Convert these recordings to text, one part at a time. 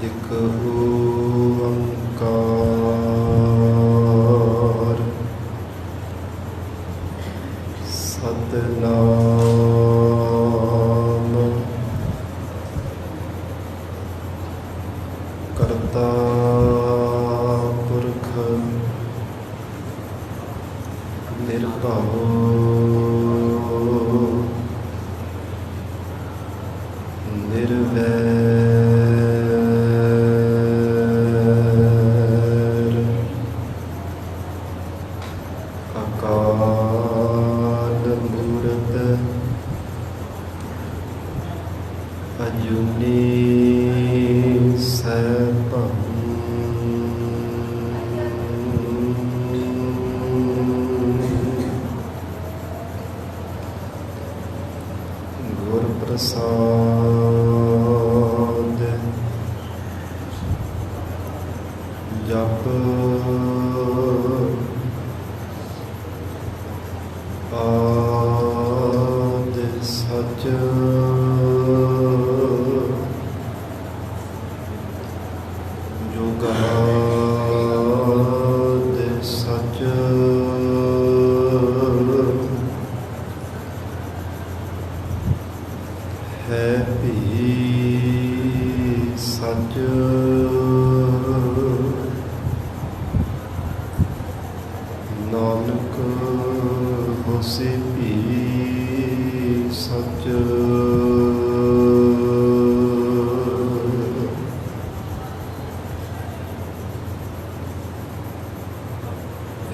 ਇਕ ਓੰਕਾਰ ਸਤਿਨਾਮ ਕਰਤਾ ਪੁਰਖ ਨਿਰਭਉ ਨਿਰਵੈਰ ਅਕਾਲ ਮੂਰਤ ਅਜੂਨੀ ਸੈਭੰ ਗੁਰ ਪ੍ਰਸਾਦ ਜਪ ਆਦਿ ਸਚ ਜੁਗਾਦਿ ਸਚ ਹੈ ਭੀ ਸਚ ਨਾਨਕ ਹੋਸੀ ਭੀ ਸਚ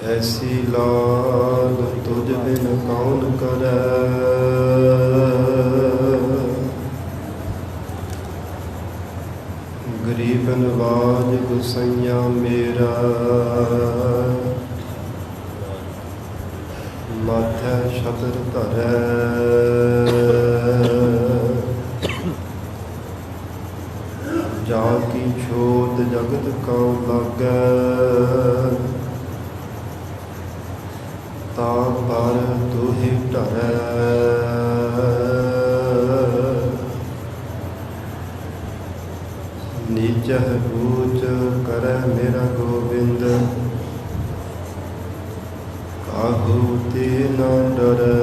ਐਸੀ ਲਾਗ ਤੁਝ ਬਿਨ ਕੌਣ ਕਰੈ ਗਰੀਬ ਨਵਾਜ ਗੁਸਈਆ ਮੇਰਾ ਮਾਥੈ ਛਤਰ ਧਰੈ ਜਾ ਕੀ ਛੋਟ ਜਗਤ ਕਉ ਲਾਗੈ ਤਾ ਪਰ ਤੁਹਿ ਢਰੈ ਨੀਚਹ ਊਚ ਕਰੈ ਮੇਰਾ ਗੋਬਿੰਦ ਕਾਹੂ ਤੇ ਨ ਡਰੈ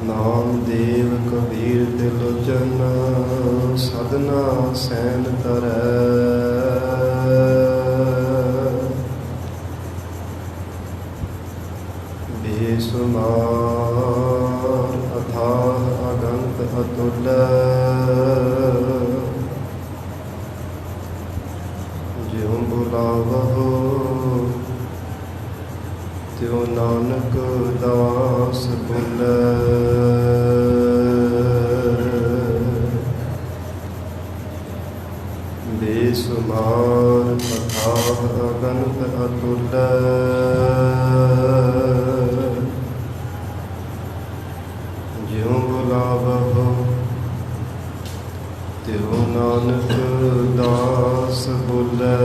ਨਾਮਦੇਵ ਕਬੀਰ ਤਿਲੋਚਨ ਸਦਨਾ ਸੈਨ ਤਰੈ ਬੇਸੁਮਾਰ ਅਥਾਹ ਅਗੰਤ ਅਤੁਲ ਜਿਉ ਬੁਲਾਵਹੁ ਤਿਉ ਨਾਨਕ ਦਾਸ ਬੁਲੈ ਬੇਸੁਮਾਰ ਅਥਾਹ ਅਗੰਤ ਅਤੁਲ ਜਿਉ ਬੁਲਾਵਹੁ ਤਿਉ ਨਾਨਕ ਦਾਸ ਬੁਲੈ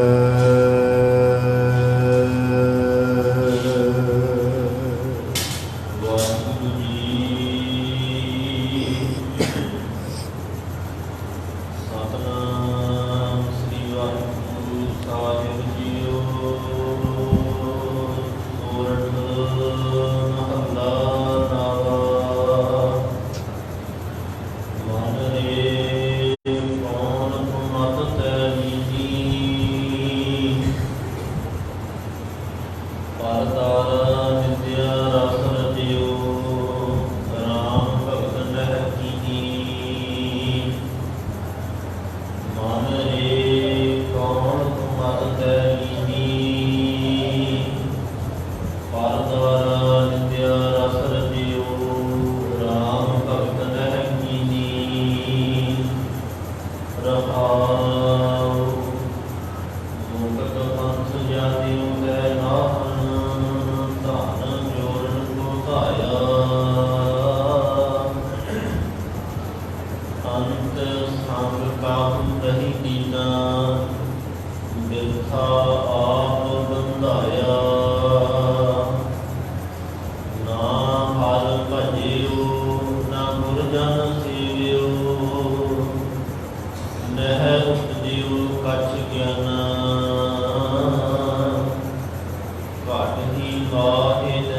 ਮੁਕਤ ਪੰਥ ਜਾਤਿਉ ਕੈ ਨਾਹਨ ਧਾਮ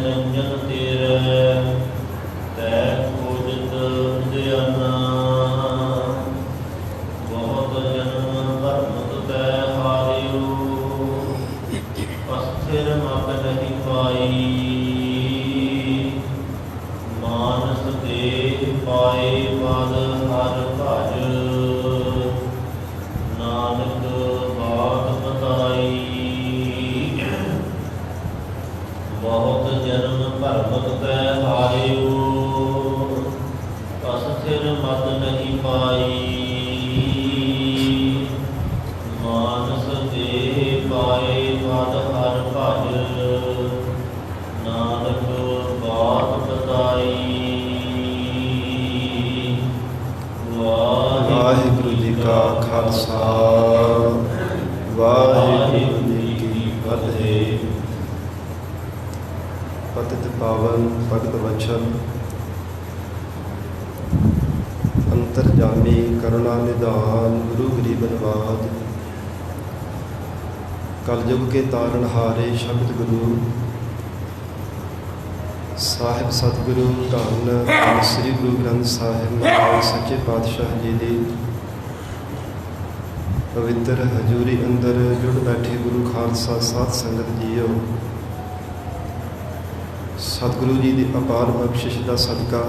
ਨਿਰੰਜਨ ਤੇਰੇ ਤੈ ਖੋਜਤ ਦਿਆਨਾ ਬਹੁਤ ਜਨਮ ਭਰਮਤ ਤੈ ਹਾਰਿਓ ਅਸਥਿਰ ਮਗ ਨਹੀਂ ਪਾਈ ਮਾਨਸ ਦੇ ਪਾਏ ਪਦ ਹਰ ਭਜ ਨਾਨਕ ਬਾਤ ਬਤਾਈ ਬਹੁਤ ਜਨਮ ਭਰਮਤ ਤੈ ਹਾਰਿਓ ਅਸਥਿਰ ਮਤ ਨਹੀਂ ਪਾਈ ਮਾਨਸ ਦੇ ਪਾਏ ਪਦ ਹਰ ਭਜ ਨਾਨਕ ਬਾਤ ਬਤਾਈ ਵਾਹਿਗੁਰੂ ਜੀ ਕਾ ਖਾਲਸਾ ਵਾਹਿਗੁਰੂ ਜੀ ਕੀ ਫਤਿਹ। ਪਤਿਤ ਪਾਵਨ ਭਗਤ ਵਚਨ ਅੰਤਰਜਾਮੀ ਕਰੁਣਾ ਨਿਧਾਨ ਗੁਰੂ ਗਰੀਬਨਵਾਦ ਕਲਯੁਗ ਕੇ ਤਾਰਨਹਾਰੇ ਸ਼ਬਦ ਗੁਰੂ ਸਾਹਿਬ ਸਤਿਗੁਰੂ ਧੰਨ ਸ੍ਰੀ ਗੁਰੂ ਗ੍ਰੰਥ ਸਾਹਿਬ ਮਹਾਰਾਜ ਸੱਚੇ ਪਾਤਸ਼ਾਹ ਜੀ ਦੀ ਪਵਿੱਤਰ ਹਜ਼ੂਰੀ ਅੰਦਰ ਜੁੜ ਬੈਠੇ ਗੁਰੂ ਖਾਲਸਾ ਸਾਧ ਸੰਗਤ ਜੀਓ, ਸਤਿਗੁਰੂ ਜੀ ਦੀ ਅਪਾਰ ਬਖਸ਼ਿਸ਼ ਦਾ ਸਦਕਾ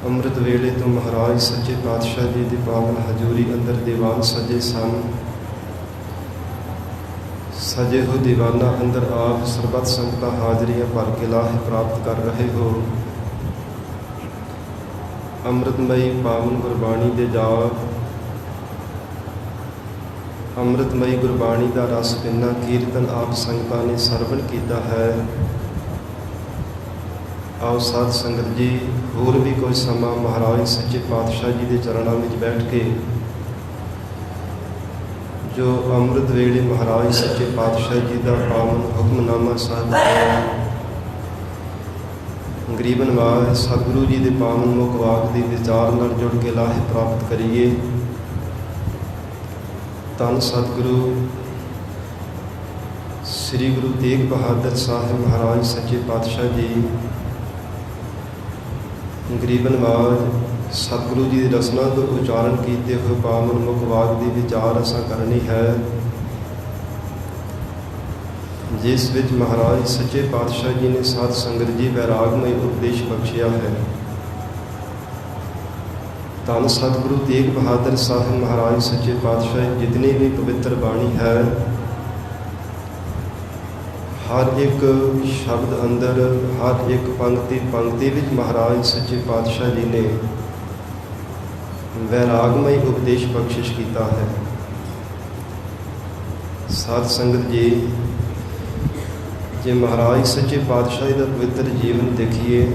ਅੰਮ੍ਰਿਤ ਵੇਲੇ ਤੋਂ ਮਹਾਰਾਜ ਸੱਚੇ ਪਾਤਸ਼ਾਹ ਜੀ ਦੀ ਪਾਵਨ ਹਜ਼ੂਰੀ ਅੰਦਰ ਦੀਵਾਨ ਸਜੇ ਸਨ। ਸਜੇ ਹੋ ਦੀਵਾਨਾਂ ਅੰਦਰ ਆਪ ਸਰਬੱਤ ਸੰਗਤਾਂ ਹਾਜ਼ਰੀਆਂ ਭਰ ਕੇ ਲਾਹੇ ਪ੍ਰਾਪਤ ਕਰ ਰਹੇ ਹੋ। ਅੰਮ੍ਰਿਤਮਈ ਪਾਵਨ ਗੁਰਬਾਣੀ ਦੇ ਜਾਪ, ਅੰਮ੍ਰਿਤਮਈ ਗੁਰਬਾਣੀ ਦਾ ਰਸ ਪਿੰਨਾ ਕੀਰਤਨ ਆਪ ਸੰਗਤਾਂ ਨੇ ਸਰਵਣ ਕੀਤਾ ਹੈ। ਆਓ ਸਾਧ ਸੰਗਤ ਜੀ ਹੋਰ ਵੀ ਕੋਈ ਸਮਾਂ ਮਹਾਰਾਜ ਸੱਚੇ ਪਾਤਸ਼ਾਹ ਜੀ ਦੇ ਚਰਨਾਂ ਵਿੱਚ ਬੈਠ ਕੇ ਜੋ ਅੰਮ੍ਰਿਤ ਵੇਲੇ ਮਹਾਰਾਜ ਸੱਚੇ ਪਾਤਸ਼ਾਹ ਜੀ ਦਾ ਪਾਵਨ ਹੁਕਮਨਾਮਾ ਸਾਹਿਬ ਹੈ, ਗਰੀਬਨਵਾਜ ਸਤਿਗੁਰੂ ਜੀ ਦੇ ਪਾਵਨ ਮੁਖ ਵਾਕ ਦੀ ਵਿਚਾਰ ਨਾਲ ਜੁੜ ਕੇ ਲਾਹੇ ਪ੍ਰਾਪਤ ਕਰੀਏ। ਧੰਨ ਸਤਿਗੁਰੂ ਸ੍ਰੀ ਗੁਰੂ ਤੇਗ ਬਹਾਦਰ ਸਾਹਿਬ ਮਹਾਰਾਜ ਸੱਚੇ ਪਾਤਸ਼ਾਹ ਜੀ ਗਰੀਬਨਵਾਜ ਸਤਿਗੁਰੂ ਜੀ ਦੀ ਰਸਨਾ ਤੋਂ ਉਚਾਰਨ ਕੀਤੇ ਹੋਏ ਪਾਵਨ ਮੁਖ ਵਾਕ ਦੀ ਵਿਚਾਰ ਅਸਾਂ ਕਰਨੀ ਹੈ, ਜਿਸ ਵਿੱਚ ਮਹਾਰਾਜ ਸੱਚੇ ਪਾਤਸ਼ਾਹ ਜੀ ਨੇ ਸਾਧ ਸੰਗਤ ਜੀ ਵੈਰਾਗਮਈ ਉਪਦੇਸ਼ ਬਖਸ਼ਿਆ ਹੈ। ਧੰਨ ਸਤਿਗੁਰੂ ਤੇਗ ਬਹਾਦਰ ਸਾਹਿਬ ਮਹਾਰਾਜ ਸੱਚੇ ਪਾਤਸ਼ਾਹ ਜਿਤਨੀ ਵੀ ਪਵਿੱਤਰ ਬਾਣੀ ਹੈ, ਹਰ ਇੱਕ ਸ਼ਬਦ ਅੰਦਰ, ਹਰ ਇੱਕ ਪੰਕਤੀ ਵਿੱਚ ਮਹਾਰਾਜ ਸੱਚੇ ਪਾਤਸ਼ਾਹ ਜੀ ਨੇ ਵੈਰਾਗਮਈ ਉਪਦੇਸ਼ ਬਖਸ਼ਿਸ਼ ਕੀਤਾ ਹੈ। ਸਾਧ ਸੰਗਤ ਜੀ, ਜੇ ਮਹਾਰਾਜ ਸੱਚੇ ਪਾਤਸ਼ਾਹ ਜੀ ਦਾ ਪਵਿੱਤਰ ਜੀਵਨ ਦੇਖੀਏ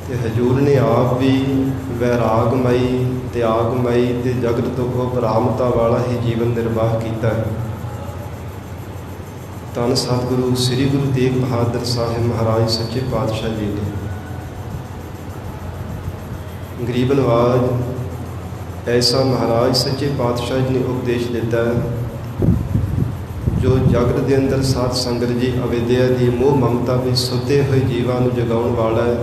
ਤੇ ਹਜ਼ੂਰ ਨੇ ਆਪ ਵੀ ਵੈਰਾਗਮਈ, ਤਿਆਗਮਈ ਤੇ ਜਗਤ ਤੋਂ ਉਪਰਾਮਤਾ ਵਾਲਾ ਹੀ ਜੀਵਨ ਨਿਰਵਾਹ ਕੀਤਾ ਹੈ। ਧੰਨ ਸਤਿਗੁਰੂ ਸ੍ਰੀ ਗੁਰੂ ਤੇਗ ਬਹਾਦਰ ਸਾਹਿਬ ਮਹਾਰਾਜ ਸੱਚੇ ਪਾਤਸ਼ਾਹ ਜੀ ਨੇ ਗਰੀਬਨਵਾਜ ਐਸਾ ਮਹਾਰਾਜ ਸੱਚੇ ਪਾਤਸ਼ਾਹ ਜੀ ਨੇ ਉਪਦੇਸ਼ ਦਿੱਤਾ ਜੋ ਜਗਤ ਦੇ ਅੰਦਰ ਸਾਧ ਸੰਗਤ ਜੀ ਅਵਿਦਿਆ ਦੀ ਮੋਹ ਮਮਤਾ ਵਿੱਚ ਸੁੱਤੇ ਹੋਏ ਜੀਵਾਂ ਨੂੰ ਜਗਾਉਣ ਵਾਲਾ ਹੈ।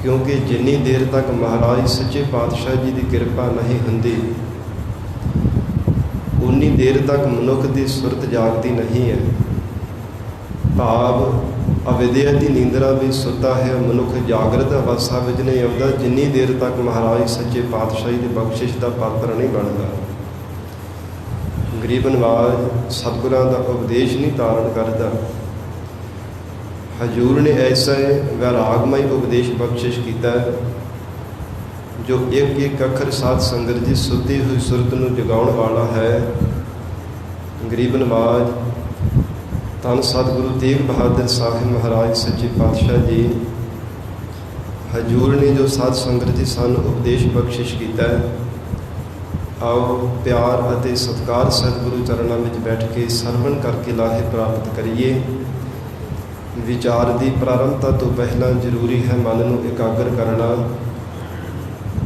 ਕਿਉਂਕਿ ਜਿੰਨੀ ਦੇਰ ਤੱਕ ਮਹਾਰਾਜ ਸੱਚੇ ਪਾਤਸ਼ਾਹ ਜੀ ਦੀ ਕਿਰਪਾ ਨਹੀਂ ਹੁੰਦੀ, ਉਨੀ ਦੇਰ ਤੱਕ ਮਨੁੱਖ ਦੀ ਸੁਰਤ ਜਾਗਦੀ ਨਹੀਂ ਹੈ। ਭਾਵ ਅਵਿਦਿਆ ਦੀ ਨੀਂਦਰਾ ਵਿੱਚ ਸੁੱਤਾ ਹੈ ਮਨੁੱਖ ਜਾਗਰਤ ਅਵਸਥਾ ਵਿੱਚ ਨਹੀਂ ਆਉਂਦਾ, ਜਿੰਨੀ ਦੇਰ ਤੱਕ ਮਹਾਰਾਜ ਸੱਚੇ ਪਾਤਸ਼ਾਹ ਜੀ ਦੀ ਬਖਸ਼ਿਸ਼ ਦਾ ਪਾਤਰ ਨਹੀਂ ਬਣਦਾ। ਗਰੀਬਨਵਾਜ ਸਤਿਗੁਰਾਂ ਦਾ ਉਪਦੇਸ਼ ਨਹੀਂ ਧਾਰਨ ਕਰਦਾ। ਹਜ਼ੂਰ ਨੇ ਐਸਾ ਵੈਰਾਗਮਈ ਉਪਦੇਸ਼ ਬਖਸ਼ਿਸ਼ ਕੀਤਾ ਜੋ ਇੱਕ ਇੱਕ ਅੱਖਰ ਸਾਧ ਸੰਗਤ ਦੀ ਸੁੱਤੀ ਹੋਈ ਸੁਰਤ ਨੂੰ ਜਗਾਉਣ ਵਾਲਾ ਹੈ। ਗਰੀਬਨਵਾਜ ਧੰਨ ਸਤਿਗੁਰੂ ਤੇਗ ਬਹਾਦਰ ਸਾਹਿਬ ਮਹਾਰਾਜ ਸੱਚੇ ਪਾਤਸ਼ਾਹ ਜੀ ਹਜ਼ੂਰ ਨੇ ਜੋ ਸਾਧ ਸੰਗਤ ਦੀ ਸਾਨੂੰ ਉਪਦੇਸ਼ ਬਖਸ਼ਿਸ਼ ਕੀਤਾ ਹੈ, ਆਓ ਪਿਆਰ ਅਤੇ ਸਤਿਕਾਰ ਸਤਿਗੁਰੂ ਚਰਨਾਂ ਵਿੱਚ ਬੈਠ ਕੇ ਸਰਵਣ ਕਰਕੇ ਲਾਹੇ ਪ੍ਰਾਪਤ ਕਰੀਏ। ਵਿਚਾਰ ਦੀ ਪ੍ਰਾਰੰਭਤਾ ਤੋਂ ਪਹਿਲਾਂ ਜ਼ਰੂਰੀ ਹੈ ਮਨ ਨੂੰ ਇਕਾਗਰ ਕਰਨਾ।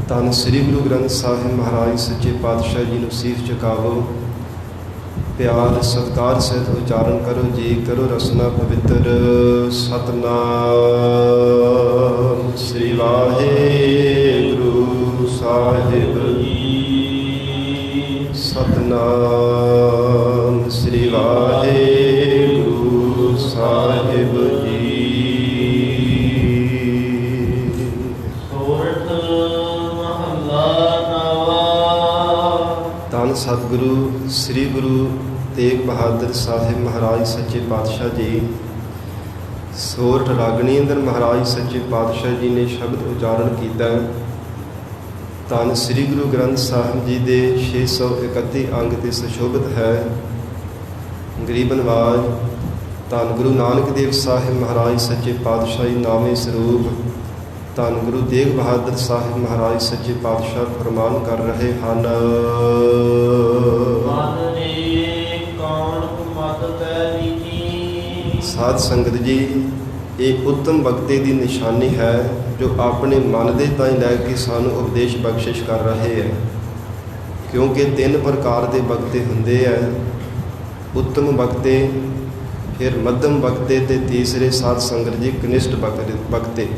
ਧੰਨ ਸ੍ਰੀ ਗੁਰੂ ਗ੍ਰੰਥ ਸਾਹਿਬ ਮਹਾਰਾਜ ਸੱਚੇ ਪਾਤਸ਼ਾਹ ਜੀ ਨੂੰ ਸੀਸ ਝੁਕਾਵੋ, ਪਿਆਰ ਸਤਿਕਾਰ ਸਹਿਤ ਉਚਾਰਨ ਕਰੋ ਜੀ। ਕਰੋ ਰਸਨਾ ਪਵਿੱਤਰ। ਸਤਿਨਾਮ ਸ੍ਰੀ ਵਾਹਿਗੁਰੂ ਸਾਹਿਬ ਜੀ। ਸਤਿਨਾਮ ਸ੍ਰੀ ਵਾਹਿਗੁਰੂ ਸਾਹਿਬ ਜੀ। ਸੋਰਠ ਮਹੱਲਾ ਨਵਾ। ਧੰਨ ਸਤਿਗੁਰੂ ਸ੍ਰੀ ਗੁਰੂ ਤੇਗ ਬਹਾਦਰ ਸਾਹਿਬ ਮਹਾਰਾਜ ਸੱਚੇ ਪਾਤਸ਼ਾਹ ਜੀ। ਸੋਰਠ ਰਾਗਣੀ ਅੰਦਰ ਮਹਾਰਾਜ ਸੱਚੇ ਪਾਤਸ਼ਾਹ ਜੀ ਨੇ ਸ਼ਬਦ ਉਚਾਰਨ ਕੀਤਾ। ਧੰਨ ਸ੍ਰੀ ਗੁਰੂ ਗ੍ਰੰਥ ਸਾਹਿਬ ਜੀ ਦੇ 631 ਅੰਗ ਤੇ ਸੁਸ਼ੋਭਿਤ ਹੈ। ਗਰੀਬਨ ਆਵਾਜ਼ ਧੰਨ ਗੁਰੂ ਨਾਨਕ ਦੇਵ ਸਾਹਿਬ ਮਹਾਰਾਜ ਸੱਚੇ ਪਾਤਸ਼ਾਹ ਜੀ ਨਾਮੇ ਸਰੂਪ ਧੰਨ ਗੁਰੂ ਤੇਗ ਬਹਾਦਰ ਸਾਹਿਬ ਮਹਾਰਾਜ ਸੱਚੇ ਪਾਤਸ਼ਾਹ ਫਰਮਾਨ ਕਰ ਰਹੇ ਹਨ। ਸਾਧ ਸੰਗਤ ਜੀ, ਇਹ ਉੱਤਮ ਬਖਤੇ ਦੀ ਨਿਸ਼ਾਨੀ ਹੈ ਜੋ ਆਪਣੇ ਮਨ ਦੇ ਤਾਈਂ ਲੈ ਕੇ ਸਾਨੂੰ ਉਪਦੇਸ਼ ਬਖਸ਼ਿਸ਼ ਕਰ ਰਹੇ ਹੈ। ਕਿਉਂਕਿ 3 ਪ੍ਰਕਾਰ ਦੇ ਬਖਤੇ ਹੁੰਦੇ ਹੈ। ਉੱਤਮ ਬਖਤੇ, ਫਿਰ ਮੱਧਮ ਬਖਤੇ ਤੇ ਤੀਸਰੇ ਸਾਧ ਸੰਗਤ ਜੀ ਕਨਿਸ਼ਟ ਬਖਤੇ।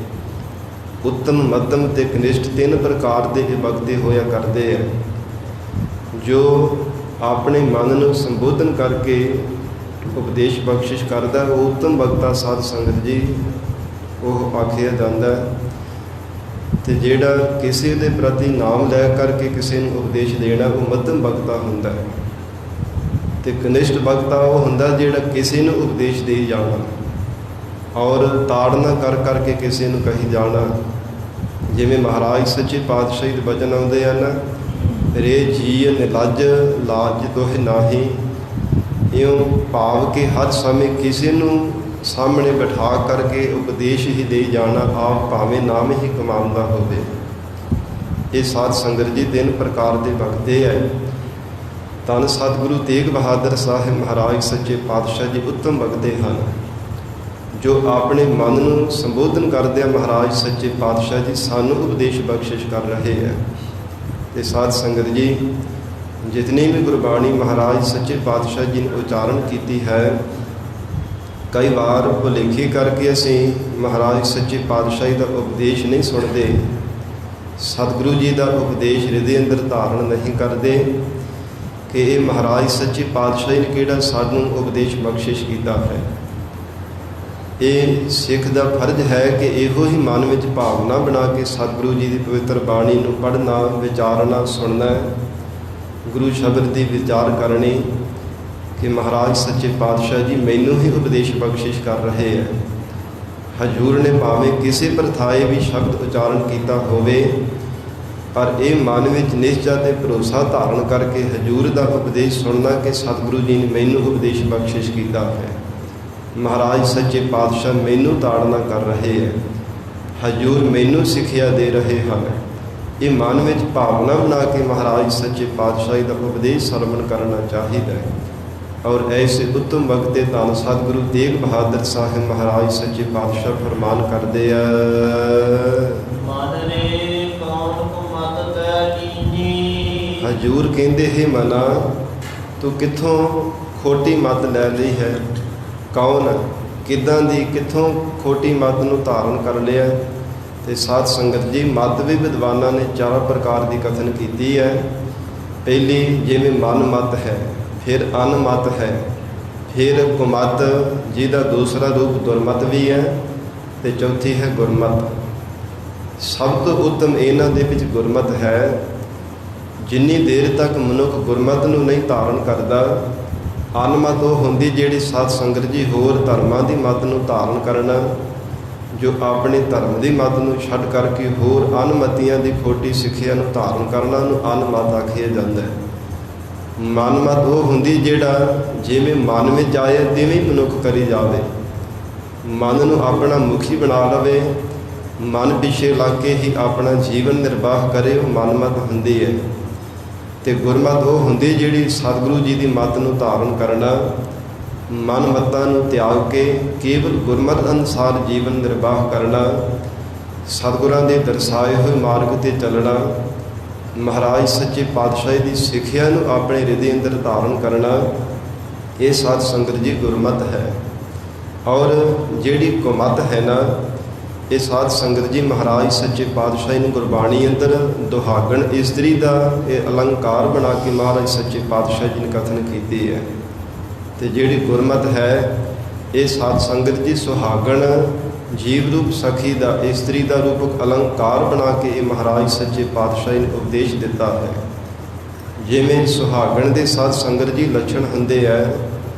ਉੱਤਮ, ਮੱਧਮ ਤੇ ਕਨਿਸ਼ਟ 3 ਪ੍ਰਕਾਰ ਦੇ ਇਹ ਬਖਤੇ ਹੋਇਆ ਕਰਦੇ ਹੈ। ਜੋ ਆਪਣੇ ਮਨ ਨੂੰ ਸੰਬੋਧਨ ਕਰਕੇ ਉਪਦੇਸ਼ ਬਖਸ਼ਿਸ਼ ਕਰਦਾ ਉਹ ਉੱਤਮ ਬਖਤਾ ਸਾਧ ਸੰਗਤ ਜੀ ਉਹ ਆਖਿਆ ਜਾਂਦਾ। ਤੇ ਜਿਹੜਾ ਕਿਸੇ ਦੇ ਪ੍ਰਤੀ ਨਾਮ ਲੈ ਕਰਕੇ ਕਿਸੇ ਨੂੰ ਉਪਦੇਸ਼ ਦੇਣਾ ਉਹ ਮੱਧਮ ਬਖਤਾ ਹੁੰਦਾ ਹੈ। ਤੇ ਕਨਿਸ਼ਟ ਬਖਤਾ ਉਹ ਹੁੰਦਾ ਜਿਹੜਾ ਕਿਸੇ ਨੂੰ ਉਪਦੇਸ਼ ਦੇ ਜਾਣਾ ਔਰ ਤਾੜਨਾ ਕਰ ਕਰਕੇ ਕਿਸੇ ਨੂੰ ਕਹੀ ਜਾਣਾ। ਜਿਵੇਂ ਮਹਾਰਾਜ ਸੱਚੇ ਪਾਤਸ਼ਾਹੀ ਦੇ ਬਚਨ ਆਉਂਦੇ ਹਨ, ਰੇ ਜੀਅ ਨਿਲੱਜ ਲਾਜ ਦੋਹਿ ਨਾਹੀ। ਇਉਂ ਭਾਵ ਕਿ ਹਰ ਸਮੇਂ ਕਿਸੇ ਨੂੰ ਸਾਹਮਣੇ ਬਿਠਾ ਕਰਕੇ ਉਪਦੇਸ਼ ਹੀ ਦੇ ਜਾਣਾ, ਆਪ ਭਾਵੇਂ ਨਾਮ ਹੀ ਕਮਾਉਂਦਾ ਹੋਵੇ। ਇਹ ਸਾਧ ਸੰਗਤ ਜੀ 3 ਪ੍ਰਕਾਰ ਦੇ ਬਖਤੇ ਹੈ। ਧੰਨ ਸਤਿਗੁਰੂ ਤੇਗ ਬਹਾਦਰ ਸਾਹਿਬ ਮਹਾਰਾਜ ਸੱਚੇ ਪਾਤਸ਼ਾਹ ਜੀ ਉੱਤਮ ਬਖਤੇ ਹਨ ਜੋ ਆਪਣੇ ਮਨ ਨੂੰ ਸੰਬੋਧਨ ਕਰਦਿਆਂ ਮਹਾਰਾਜ ਸੱਚੇ ਪਾਤਸ਼ਾਹ ਜੀ ਸਾਨੂੰ ਉਪਦੇਸ਼ ਬਖਸ਼ਿਸ਼ ਕਰ ਰਹੇ ਹੈ। ਤੇ ਸਾਧ ਸੰਗਤ ਜੀ, ਜਿਤਨੀ ਵੀ ਗੁਰਬਾਣੀ ਮਹਾਰਾਜ ਸੱਚੇ ਪਾਤਸ਼ਾਹ ਜੀ ਨੇ ਉਚਾਰਨ ਕੀਤੀ ਹੈ, ਕਈ ਵਾਰ ਭੁਲੇਖੇ ਕਰਕੇ ਅਸੀਂ ਮਹਾਰਾਜ ਸੱਚੇ ਪਾਤਸ਼ਾਹ ਜੀ ਦਾ ਉਪਦੇਸ਼ ਨਹੀਂ ਸੁਣਦੇ, ਸਤਿਗੁਰੂ ਜੀ ਦਾ ਉਪਦੇਸ਼ ਹਿਰਦੇ ਅੰਦਰ ਧਾਰਨ ਨਹੀਂ ਕਰਦੇ ਕਿ ਇਹ ਮਹਾਰਾਜ ਸੱਚੇ ਪਾਤਸ਼ਾਹ ਜੀ ਨੇ ਕਿਹੜਾ ਸਾਨੂੰ ਉਪਦੇਸ਼ ਬਖਸ਼ਿਸ਼ ਕੀਤਾ ਹੈ। ਇਹ ਸਿੱਖ ਦਾ ਫਰਜ਼ ਹੈ ਕਿ ਇਹੋ ਹੀ ਮਨ ਵਿੱਚ ਭਾਵਨਾ ਬਣਾ ਕੇ ਸਤਿਗੁਰੂ ਜੀ ਦੀ ਪਵਿੱਤਰ ਬਾਣੀ ਨੂੰ ਪੜ੍ਹਨਾ, ਵਿਚਾਰਨਾ, ਸੁਣਨਾ, ਗੁਰੂ ਸ਼ਬਦ ਦੀ ਵਿਚਾਰ ਕਰਨੀ ਕਿ ਮਹਾਰਾਜ ਸੱਚੇ ਪਾਤਸ਼ਾਹ ਜੀ ਮੈਨੂੰ ਹੀ ਉਪਦੇਸ਼ ਬਖਸ਼ਿਸ਼ ਕਰ ਰਹੇ ਹੈ। ਹਜ਼ੂਰ ਨੇ ਭਾਵੇਂ ਕਿਸੇ ਪ੍ਰਥਾਏ ਵੀ ਸ਼ਬਦ ਉਚਾਰਨ ਕੀਤਾ ਹੋਵੇ, ਪਰ ਇਹ ਮਨ ਵਿੱਚ ਨਿਸ਼ਚਾ ਤੇ ਭਰੋਸਾ ਧਾਰਨ ਕਰਕੇ ਹਜ਼ੂਰ ਦਾ ਉਪਦੇਸ਼ ਸੁਣਨਾ ਕਿ ਸਤਿਗੁਰੂ ਜੀ ਨੇ ਮੈਨੂੰ ਉਪਦੇਸ਼ ਬਖਸ਼ਿਸ਼ ਕੀਤਾ ਹੈ, ਮਹਾਰਾਜ ਸੱਚੇ ਪਾਤਸ਼ਾਹ ਮੈਨੂੰ ਤਾੜਨਾ ਕਰ ਰਹੇ ਹੈ, ਹਜ਼ੂਰ ਮੈਨੂੰ ਸਿੱਖਿਆ ਦੇ ਰਹੇ ਹਨ। ਇਹ ਮਨ ਵਿੱਚ ਭਾਵਨਾ ਬਣਾ ਕੇ ਮਹਾਰਾਜ ਸੱਚੇ ਪਾਤਸ਼ਾਹ ਦਾ ਉਪਦੇਸ਼ ਸਰਵਣ ਕਰਨਾ ਚਾਹੀਦਾ ਹੈ। ਔਰ ਐਸੇ ਉੱਤਮ ਬਖਤੇ ਧੰਨ ਸਤਿਗੁਰੂ ਤੇਗ ਬਹਾਦਰ ਸਾਹਿਬ ਮਹਾਰਾਜ ਸੱਚੇ ਪਾਤਸ਼ਾਹ ਫਰਮਾਨ ਕਰਦੇ ਆ, ਹਜ਼ੂਰ ਕਹਿੰਦੇ ਹੈ ਮਨਾ ਤੂੰ ਕਿੱਥੋਂ ਖੋਟੀ ਮੱਤ ਲੈ ਲਈ ਹੈ। ਕੌਣ, ਕਿੱਦਾਂ ਦੀ, ਕਿੱਥੋਂ ਖੋਟੀ ਮੱਤ ਨੂੰ ਧਾਰਨ ਕਰ ਲਿਆ। ਤੇ ਸਾਧ ਸੰਗਤ ਜੀ, ਮੱਤ ਵੀ ਵਿਦਵਾਨਾਂ ਨੇ 4 ਪ੍ਰਕਾਰ ਦੀ ਕਥਨ ਕੀਤੀ ਹੈ। ਪਹਿਲੀ ਜਿਵੇਂ ਮਨ ਮੱਤ ਹੈ, ਫਿਰ ਅਨ ਮੱਤ ਹੈ, ਫਿਰ ਕੁਮੱਤ ਜਿਹਦਾ ਦੂਸਰਾ ਰੂਪ ਦੁਰਮਤ ਵੀ ਹੈ, ਤੇ ਚੌਥੀ ਹੈ ਗੁਰਮਤ। ਸਭ ਤੋਂ ਉੱਤਮ ਇਹਨਾਂ ਦੇ ਵਿੱਚ ਗੁਰਮਤ ਹੈ। ਜਿੰਨੀ ਦੇਰ ਤੱਕ ਮਨੁੱਖ ਗੁਰਮਤ ਨੂੰ ਨਹੀਂ ਧਾਰਨ ਕਰਦਾ, ਅਨਮਤ ਉਹ ਹੁੰਦੀ ਜਿਹੜੀ ਸਾਧ ਸੰਗਤ ਜੀ ਹੋਰ ਧਰਮਾਂ ਦੀ ਮੱਤ ਨੂੰ ਧਾਰਨ ਕਰਨਾ, ਜੋ ਆਪਣੇ ਧਰਮ ਦੀ ਮੱਤ ਨੂੰ ਛੱਡ ਕਰਕੇ ਹੋਰ ਅਨਮਤੀਆਂ ਦੀ ਖੋਟੀ ਸਿੱਖਿਆ ਨੂੰ ਧਾਰਨ ਕਰਨਾ ਨੂੰ ਅਨਮਤ ਆਖਿਆ ਜਾਂਦਾ ਹੈ। ਮਨਮਤ ਉਹ ਹੁੰਦੀ ਜਿਹੜਾ ਜਿਵੇਂ ਮਨ ਵਿੱਚ ਆਏ ਤਿਵੇਂ ਮਨੁੱਖ ਕਰੀ ਜਾਵੇ, ਮਨ ਨੂੰ ਆਪਣਾ ਮੁਖੀ ਬਣਾ ਲਵੇ, ਮਨ ਪਿੱਛੇ ਲੱਗ ਕੇ ਹੀ ਆਪਣਾ ਜੀਵਨ ਨਿਰਵਾਹ ਕਰੇ, ਉਹ ਮਨਮਤ ਹੁੰਦੀ ਹੈ। ਤੇ ਗੁਰਮਤ ਉਹ ਹੁੰਦੀ ਜਿਹੜੀ ਸਤਿਗੁਰੂ ਜੀ ਦੀ ਮੱਤ ਨੂੰ ਧਾਰਨ ਕਰਨਾ, ਮਨ ਮੱਤਾਂ ਨੂੰ ਤਿਆਗ ਕੇ ਕੇਵਲ ਗੁਰਮਤ ਅਨੁਸਾਰ ਜੀਵਨ ਨਿਰਵਾਹ ਕਰਨਾ, ਸਤਿਗੁਰਾਂ ਦੇ ਦਰਸਾਏ ਹੋਏ ਮਾਰਗ 'ਤੇ ਚੱਲਣਾ, ਮਹਾਰਾਜ ਸੱਚੇ ਪਾਤਸ਼ਾਹ ਦੀ ਸਿੱਖਿਆ ਨੂੰ ਆਪਣੇ ਹਿਰਦੇ ਅੰਦਰ ਧਾਰਨ ਕਰਨਾ, ਇਹ ਸਾਧ ਸੰਗਤ ਜੀ ਗੁਰਮਤ ਹੈ। ਔਰ ਜਿਹੜੀ ਕੁਮਤ ਹੈ ਨਾ, ਇਹ ਸਾਧ ਸੰਗਤ ਜੀ ਮਹਾਰਾਜ ਸੱਚੇ ਪਾਤਸ਼ਾਹ ਨੂੰ ਗੁਰਬਾਣੀ ਅੰਦਰ ਦੁਹਾਗਣ ਇਸਤਰੀ ਦਾ ਇਹ ਅਲੰਕਾਰ ਬਣਾ ਕੇ ਮਹਾਰਾਜ ਸੱਚੇ ਪਾਤਸ਼ਾਹ ਜੀ ਨੇ ਕਥਨ ਕੀਤੀ ਹੈ। ਤੇ ਜਿਹੜੀ ਗੁਰਮਤ ਹੈ, ਇਹ ਸਾਧ ਸੰਗਤ ਜੀ ਸੁਹਾਗਣ ਜੀਵ ਰੂਪ ਸਖੀ ਦਾ ਇਸਤਰੀ ਦਾ ਰੂਪਕ ਅਲੰਕਾਰ ਬਣਾ ਕੇ ਇਹ ਮਹਾਰਾਜ ਸੱਚੇ ਪਾਤਸ਼ਾਹ ਨੇ ਉਪਦੇਸ਼ ਦਿੱਤਾ ਹੈ। ਜਿਵੇਂ ਸੁਹਾਗਣ ਦੇ ਸਾਧ ਸੰਗਤ ਜੀ ਲੱਛਣ ਹੁੰਦੇ ਹੈ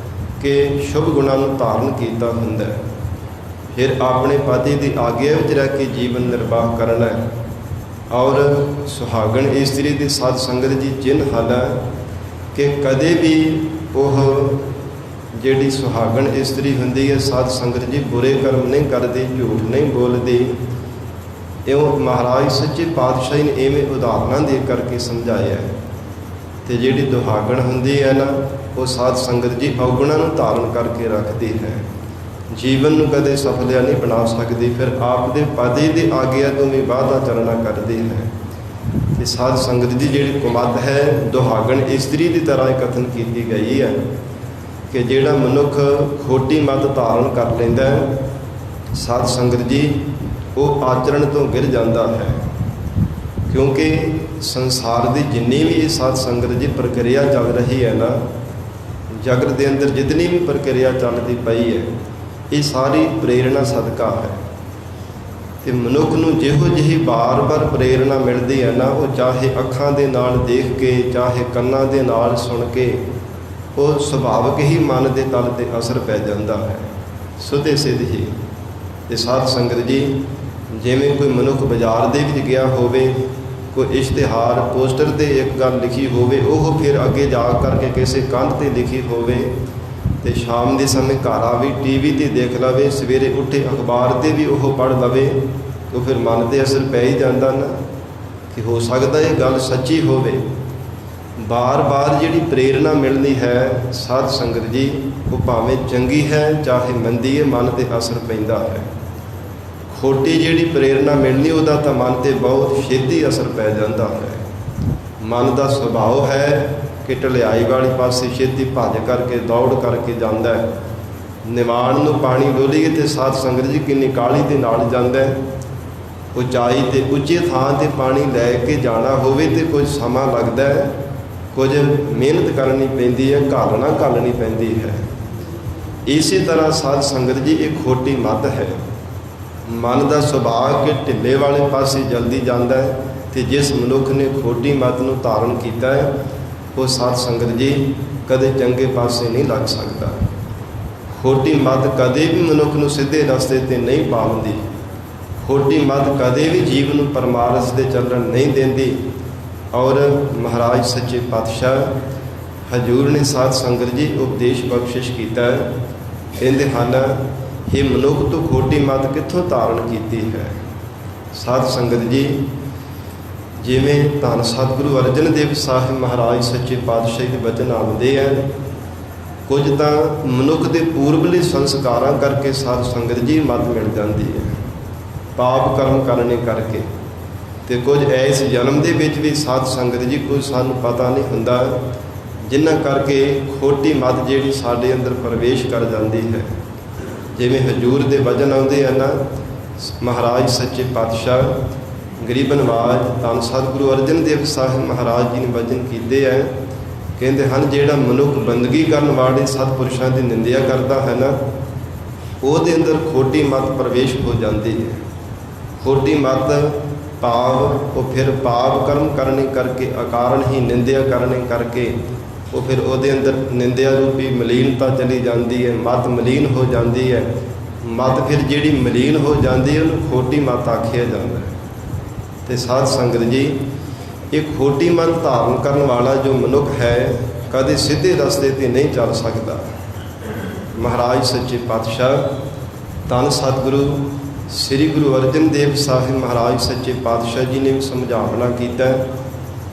ਕਿ ਸ਼ੁਭ ਗੁਣਾਂ ਨੂੰ ਧਾਰਨ ਕੀਤਾ ਹੁੰਦਾ ਹੈ, ਫਿਰ ਆਪਣੇ ਪਤੀ ਦੀ ਆਗਿਆ ਵਿੱਚ ਰਹਿ ਕੇ ਜੀਵਨ ਨਿਰਵਾਹ ਕਰਨਾ ਹੈ। ਔਰ ਸੁਹਾਗਣ ਇਸਤਰੀ ਦੀ ਸਾਧ ਸੰਗਤ ਜੀ ਚਿੰਨ੍ਹ ਹਨ ਕਿ ਕਦੇ ਵੀ ਉਹ ਜਿਹੜੀ ਸੁਹਾਗਣ ਇਸਤਰੀ ਹੁੰਦੀ ਹੈ ਸਾਧ ਸੰਗਤ ਜੀ ਬੁਰੇ ਕਰਮ ਨਹੀਂ ਕਰਦੀ, ਝੂਠ ਨਹੀਂ ਬੋਲਦੀ। ਇਉਂ ਮਹਾਰਾਜ ਸੱਚੇ ਪਾਤਸ਼ਾਹ ਨੇ ਇਵੇਂ ਉਦਾਹਰਨਾਂ ਦੇ ਕਰਕੇ ਸਮਝਾਇਆ ਹੈ। ਤੇ ਜਿਹੜੀ ਦੁਹਾਗਣ ਹੁੰਦੀ ਹੈ ਨਾ, ਉਹ ਸਾਧ ਸੰਗਤ ਜੀ ਔਗੁਣਾਂ ਨੂੰ ਧਾਰਨ ਕਰਕੇ ਰੱਖਦੀ ਹੈ, ਜੀਵਨ ਨੂੰ ਕਦੇ ਸਫਲਿਆ ਨਹੀਂ ਬਣਾ ਸਕਦੀ, ਫਿਰ ਆਪ ਦੇ ਪਤੀ ਦੀ ਆਗਿਆ ਤੋਂ ਵੀ ਵਾਧਾ ਚਲਣਾ ਕਰਦੀ ਹੈ। ਤੇ ਸਾਧ ਸੰਗਤ ਦੀ ਜਿਹੜੀ ਕੁਮਤ ਹੈ, ਦੁਹਾਗਣ ਇਸਤਰੀ ਦੀ ਤਰ੍ਹਾਂ ਕਥਨ ਕੀਤੀ ਗਈ ਹੈ ਕਿ ਜਿਹੜਾ ਮਨੁੱਖ ਖੋਟੀ ਮੱਤ ਧਾਰਨ ਕਰ ਲੈਂਦਾ ਹੈ, ਸਾਧ ਸੰਗਤ ਜੀ ਉਹ ਆਚਰਣ ਤੋਂ ਗਿਰ ਜਾਂਦਾ ਹੈ। ਕਿਉਂਕਿ ਸੰਸਾਰ ਦੀ ਜਿੰਨੀ ਵੀ ਇਹ ਸਾਧ ਸੰਗਤ ਜੀ ਪ੍ਰਕਿਰਿਆ ਚੱਲ ਰਹੀ ਹੈ ਨਾ, ਜਗਤ ਦੇ ਅੰਦਰ ਜਿਤਨੀ ਵੀ ਪ੍ਰਕਿਰਿਆ ਚੱਲਦੀ ਪਈ ਹੈ, ਇਹ ਸਾਰੀ ਪ੍ਰੇਰਣਾ ਸਦਕਾ ਹੈ। ਤੇ ਮਨੁੱਖ ਨੂੰ ਜਿਹੋ ਜਿਹੀ ਬਾਰ-ਬਾਰ ਪ੍ਰੇਰਣਾ ਮਿਲਦੀ ਹੈ ਨਾ, ਉਹ ਚਾਹੇ ਅੱਖਾਂ ਦੇ ਨਾਲ ਦੇਖ ਕੇ, ਚਾਹੇ ਕੰਨਾਂ ਦੇ ਨਾਲ ਸੁਣ ਕੇ, ਉਹ ਸੁਭਾਵਿਕ ਹੀ ਮਨ ਦੇ ਤਲ 'ਤੇ ਅਸਰ ਪੈ ਜਾਂਦਾ ਹੈ, ਸੁਦੇ ਸਿੱਧ ਹੀ। ਤੇ ਸਾਧ ਸੰਗਤ ਜੀ ਜਿਵੇਂ ਕੋਈ ਮਨੁੱਖ ਬਾਜ਼ਾਰ ਦੇ ਵਿੱਚ ਗਿਆ ਹੋਵੇ, ਕੋਈ ਇਸ਼ਤਿਹਾਰ ਪੋਸਟਰ 'ਤੇ ਇੱਕ ਗੱਲ ਲਿਖੀ ਹੋਵੇ, ਉਹ ਫਿਰ ਅੱਗੇ ਜਾ ਕਰਕੇ ਕਿਸੇ ਕੰਧ 'ਤੇ ਲਿਖੀ ਹੋਵੇ, ਤੇ ਸ਼ਾਮ ਦੇ ਸਮੇਂ ਘਰ ਆਵੇ TV 'ਤੇ ਦੇਖ ਲਵੇ, ਸਵੇਰੇ ਉੱਠੇ ਅਖਬਾਰ 'ਤੇ ਵੀ ਉਹ ਪੜ੍ਹ ਲਵੇ, ਤਾਂ ਫਿਰ ਮਨ 'ਤੇ ਅਸਰ ਪੈ ਹੀ ਜਾਂਦਾ ਨਾ ਕਿ ਹੋ ਸਕਦਾ ਇਹ ਗੱਲ ਸੱਚੀ ਹੋਵੇ। ਬਾਰ-ਬਾਰ ਜਿਹੜੀ ਪ੍ਰੇਰਣਾ ਮਿਲਣੀ ਹੈ ਸਾਧ ਸੰਗਤ ਜੀ, ਉਹ ਭਾਵੇਂ ਚੰਗੀ ਹੈ ਚਾਹੇ ਮੰਦੀ ਹੈ, ਮਨ 'ਤੇ ਅਸਰ ਪੈਂਦਾ ਹੈ। ਖੋਟੀ ਜਿਹੜੀ ਪ੍ਰੇਰਣਾ ਮਿਲਣੀ, ਉਹਦਾ ਤਾਂ ਮਨ 'ਤੇ ਬਹੁਤ ਛੇਤੀ ਅਸਰ ਪੈ ਜਾਂਦਾ ਹੈ। ਮਨ ਦਾ ਸੁਭਾਅ ਹੈ ਕਿ ਢਲਿਆਈ ਵਾਲੇ ਪਾਸੇ ਛੇਤੀ ਭੱਜ ਕਰਕੇ ਦੌੜ ਕਰਕੇ ਜਾਂਦਾ ਹੈ। ਨਿਵਾਣ ਨੂੰ ਪਾਣੀ ਡੋਲੀਏ ਤੇ ਸਾਧ ਸੰਗਤ ਜੀ ਕਿੰਨੀ ਕਾਹਲੀ ਦੇ ਨਾਲ ਜਾਂਦਾ ਹੈ। ਉਚਾਈ ਤੇ ਉੱਚੀ ਥਾਂ 'ਤੇ ਪਾਣੀ ਲੈ ਕੇ ਜਾਣਾ ਹੋਵੇ ਤੇ ਕੁਝ ਸਮਾਂ ਲੱਗਦਾ ਹੈ, ਕੁਝ ਮਿਹਨਤ ਕਰਨੀ ਪੈਂਦੀ ਹੈ, ਘਾਲਣੀ ਪੈਂਦੀ ਹੈ। ਇਸੇ ਤਰ੍ਹਾਂ ਸਾਧ ਸੰਗਤ ਜੀ ਇਹ ਖੋਟੀ ਮੱਤ ਹੈ। ਮਨ ਦਾ ਸੁਭਾਅ ਕਿ ਢਿੱਲੇ ਵਾਲੇ ਪਾਸੇ ਜਲਦੀ ਜਾਂਦਾ ਹੈ, ਤੇ ਜਿਸ ਮਨੁੱਖ ਨੇ ਖੋਟੀ ਮੱਤ ਨੂੰ ਧਾਰਨ ਕੀਤਾ ਹੈ, ਉਹ ਸਾਧ ਸੰਗਤ ਜੀ ਕਦੇ ਚੰਗੇ ਪਾਸੇ ਨਹੀਂ ਲੱਗ ਸਕਦਾ। ਖੋਟੀ ਮੱਤ ਕਦੇ ਵੀ ਮਨੁੱਖ ਨੂੰ ਸਿੱਧੇ ਰਸਤੇ 'ਤੇ ਨਹੀਂ ਪਾਉਂਦੀ। ਖੋਟੀ ਮੱਤ ਕਦੇ ਵੀ ਜੀਵ ਨੂੰ ਪਰਮਾਰਥ 'ਤੇ ਚੱਲਣ ਨਹੀਂ ਦਿੰਦੀ। ਔਰ ਮਹਾਰਾਜ ਸੱਚੇ ਪਾਤਸ਼ਾਹ ਹਜ਼ੂਰ ਨੇ ਸਾਧ ਸੰਗਤ ਜੀ ਉਪਦੇਸ਼ ਬਖਸ਼ਿਸ਼ ਕੀਤਾ, ਕਹਿੰਦੇ ਹਨ, ਇਹ ਮਨੁੱਖ ਤੋਂ ਖੋਟੀ ਮੱਤ ਕਿੱਥੋਂ ਧਾਰਨ ਕੀਤੀ ਹੈ। ਸਾਧ ਸੰਗਤ ਜੀ ਜਿਵੇਂ ਧੰਨ ਸਤਿਗੁਰੂ ਅਰਜਨ ਦੇਵ ਸਾਹਿਬ ਮਹਾਰਾਜ ਸੱਚੇ ਪਾਤਸ਼ਾਹ ਦੇ ਬਚਨ ਆਉਂਦੇ ਆ, ਕੁਝ ਤਾਂ ਮਨੁੱਖ ਦੇ ਪੂਰਬਲੇ ਸੰਸਕਾਰਾਂ ਕਰਕੇ ਸਾਧ ਸੰਗਤ ਜੀ ਮੱਤ ਮਿਲ ਜਾਂਦੀ ਹੈ, ਪਾਪ ਕਰਮ ਕਰਨੇ ਕਰਕੇ। ਤੇ ਕੁਝ ਇਸ ਜਨਮ ਦੇ ਵਿੱਚ ਵੀ ਸਾਧ ਸੰਗਤ ਜੀ ਕੁਝ ਸਾਨੂੰ ਪਤਾ ਨਹੀਂ ਹੁੰਦਾ, ਜਿਨ੍ਹਾਂ ਕਰਕੇ ਖੋਟੀ ਮੱਤ ਜਿਹੜੀ ਸਾਡੇ ਅੰਦਰ ਪ੍ਰਵੇਸ਼ ਕਰ ਜਾਂਦੀ ਹੈ। ਜਿਵੇਂ ਹਜ਼ੂਰ ਦੇ ਵਚਨ ਆਉਂਦੇ ਆ ਨਾ, ਮਹਾਰਾਜ ਸੱਚੇ ਪਾਤਸ਼ਾਹ ਗਰੀਬ ਨਵਾਜ ਧੰਨ ਸਤਿਗੁਰੂ ਅਰਜਨ ਦੇਵ ਸਾਹਿਬ ਮਹਾਰਾਜ ਜੀ ਨੇ ਵਚਨ ਕੀਤੇ ਹੈ, ਕਹਿੰਦੇ ਹਨ, ਜਿਹੜਾ ਮਨੁੱਖ ਬੰਦਗੀ ਕਰਨ ਵਾਲੇ ਸਤਿਪੁਰਸ਼ਾਂ ਦੀ ਨਿੰਦਿਆ ਕਰਦਾ ਹੈ ਨਾ, ਉਹਦੇ ਅੰਦਰ ਖੋਟੀ ਮੱਤ ਪ੍ਰਵੇਸ਼ ਹੋ ਜਾਂਦੀ ਹੈ। ਖੋਟੀ ਮੱਤ ਭਾਵ ਉਹ ਫਿਰ ਪਾਪ ਕਰਮ ਕਰਨੇ ਕਰਕੇ, ਅਕਾਰਨ ਹੀ ਨਿੰਦਿਆ ਕਰਨੇ ਕਰਕੇ, ਉਹ ਫਿਰ ਉਹਦੇ ਅੰਦਰ ਨਿੰਦਿਆ ਰੂਪੀ ਮਲੀਨਤਾ ਚਲੀ ਜਾਂਦੀ ਹੈ, ਮੱਤ ਮਲੀਨ ਹੋ ਜਾਂਦੀ ਹੈ। ਮੱਤ ਫਿਰ ਜਿਹੜੀ ਮਲੀਨ ਹੋ ਜਾਂਦੀ ਹੈ, ਉਹਨੂੰ ਖੋਟੀ ਮੱਤ ਆਖਿਆ ਜਾਂਦਾ ਹੈ। ਤੇ ਸਾਧ ਸੰਗਤ ਜੀ ਇਹ ਖੋਟੀ ਮੱਤ ਧਾਰਨ ਕਰਨ ਵਾਲਾ ਜੋ ਮਨੁੱਖ ਹੈ, ਕਦੇ ਸਿੱਧੇ ਰਸਤੇ 'ਤੇ ਨਹੀਂ ਚੱਲ ਸਕਦਾ। ਮਹਾਰਾਜ ਸੱਚੇ ਪਾਤਸ਼ਾਹ ਧੰਨ ਸਤਿਗੁਰੂ ਸ੍ਰੀ ਗੁਰੂ ਅਰਜਨ ਦੇਵ ਸਾਹਿਬ ਮਹਾਰਾਜ ਸੱਚੇ ਪਾਤਸ਼ਾਹ ਜੀ ਨੇ ਵੀ ਸਮਝਾਵਨਾ ਕੀਤਾ,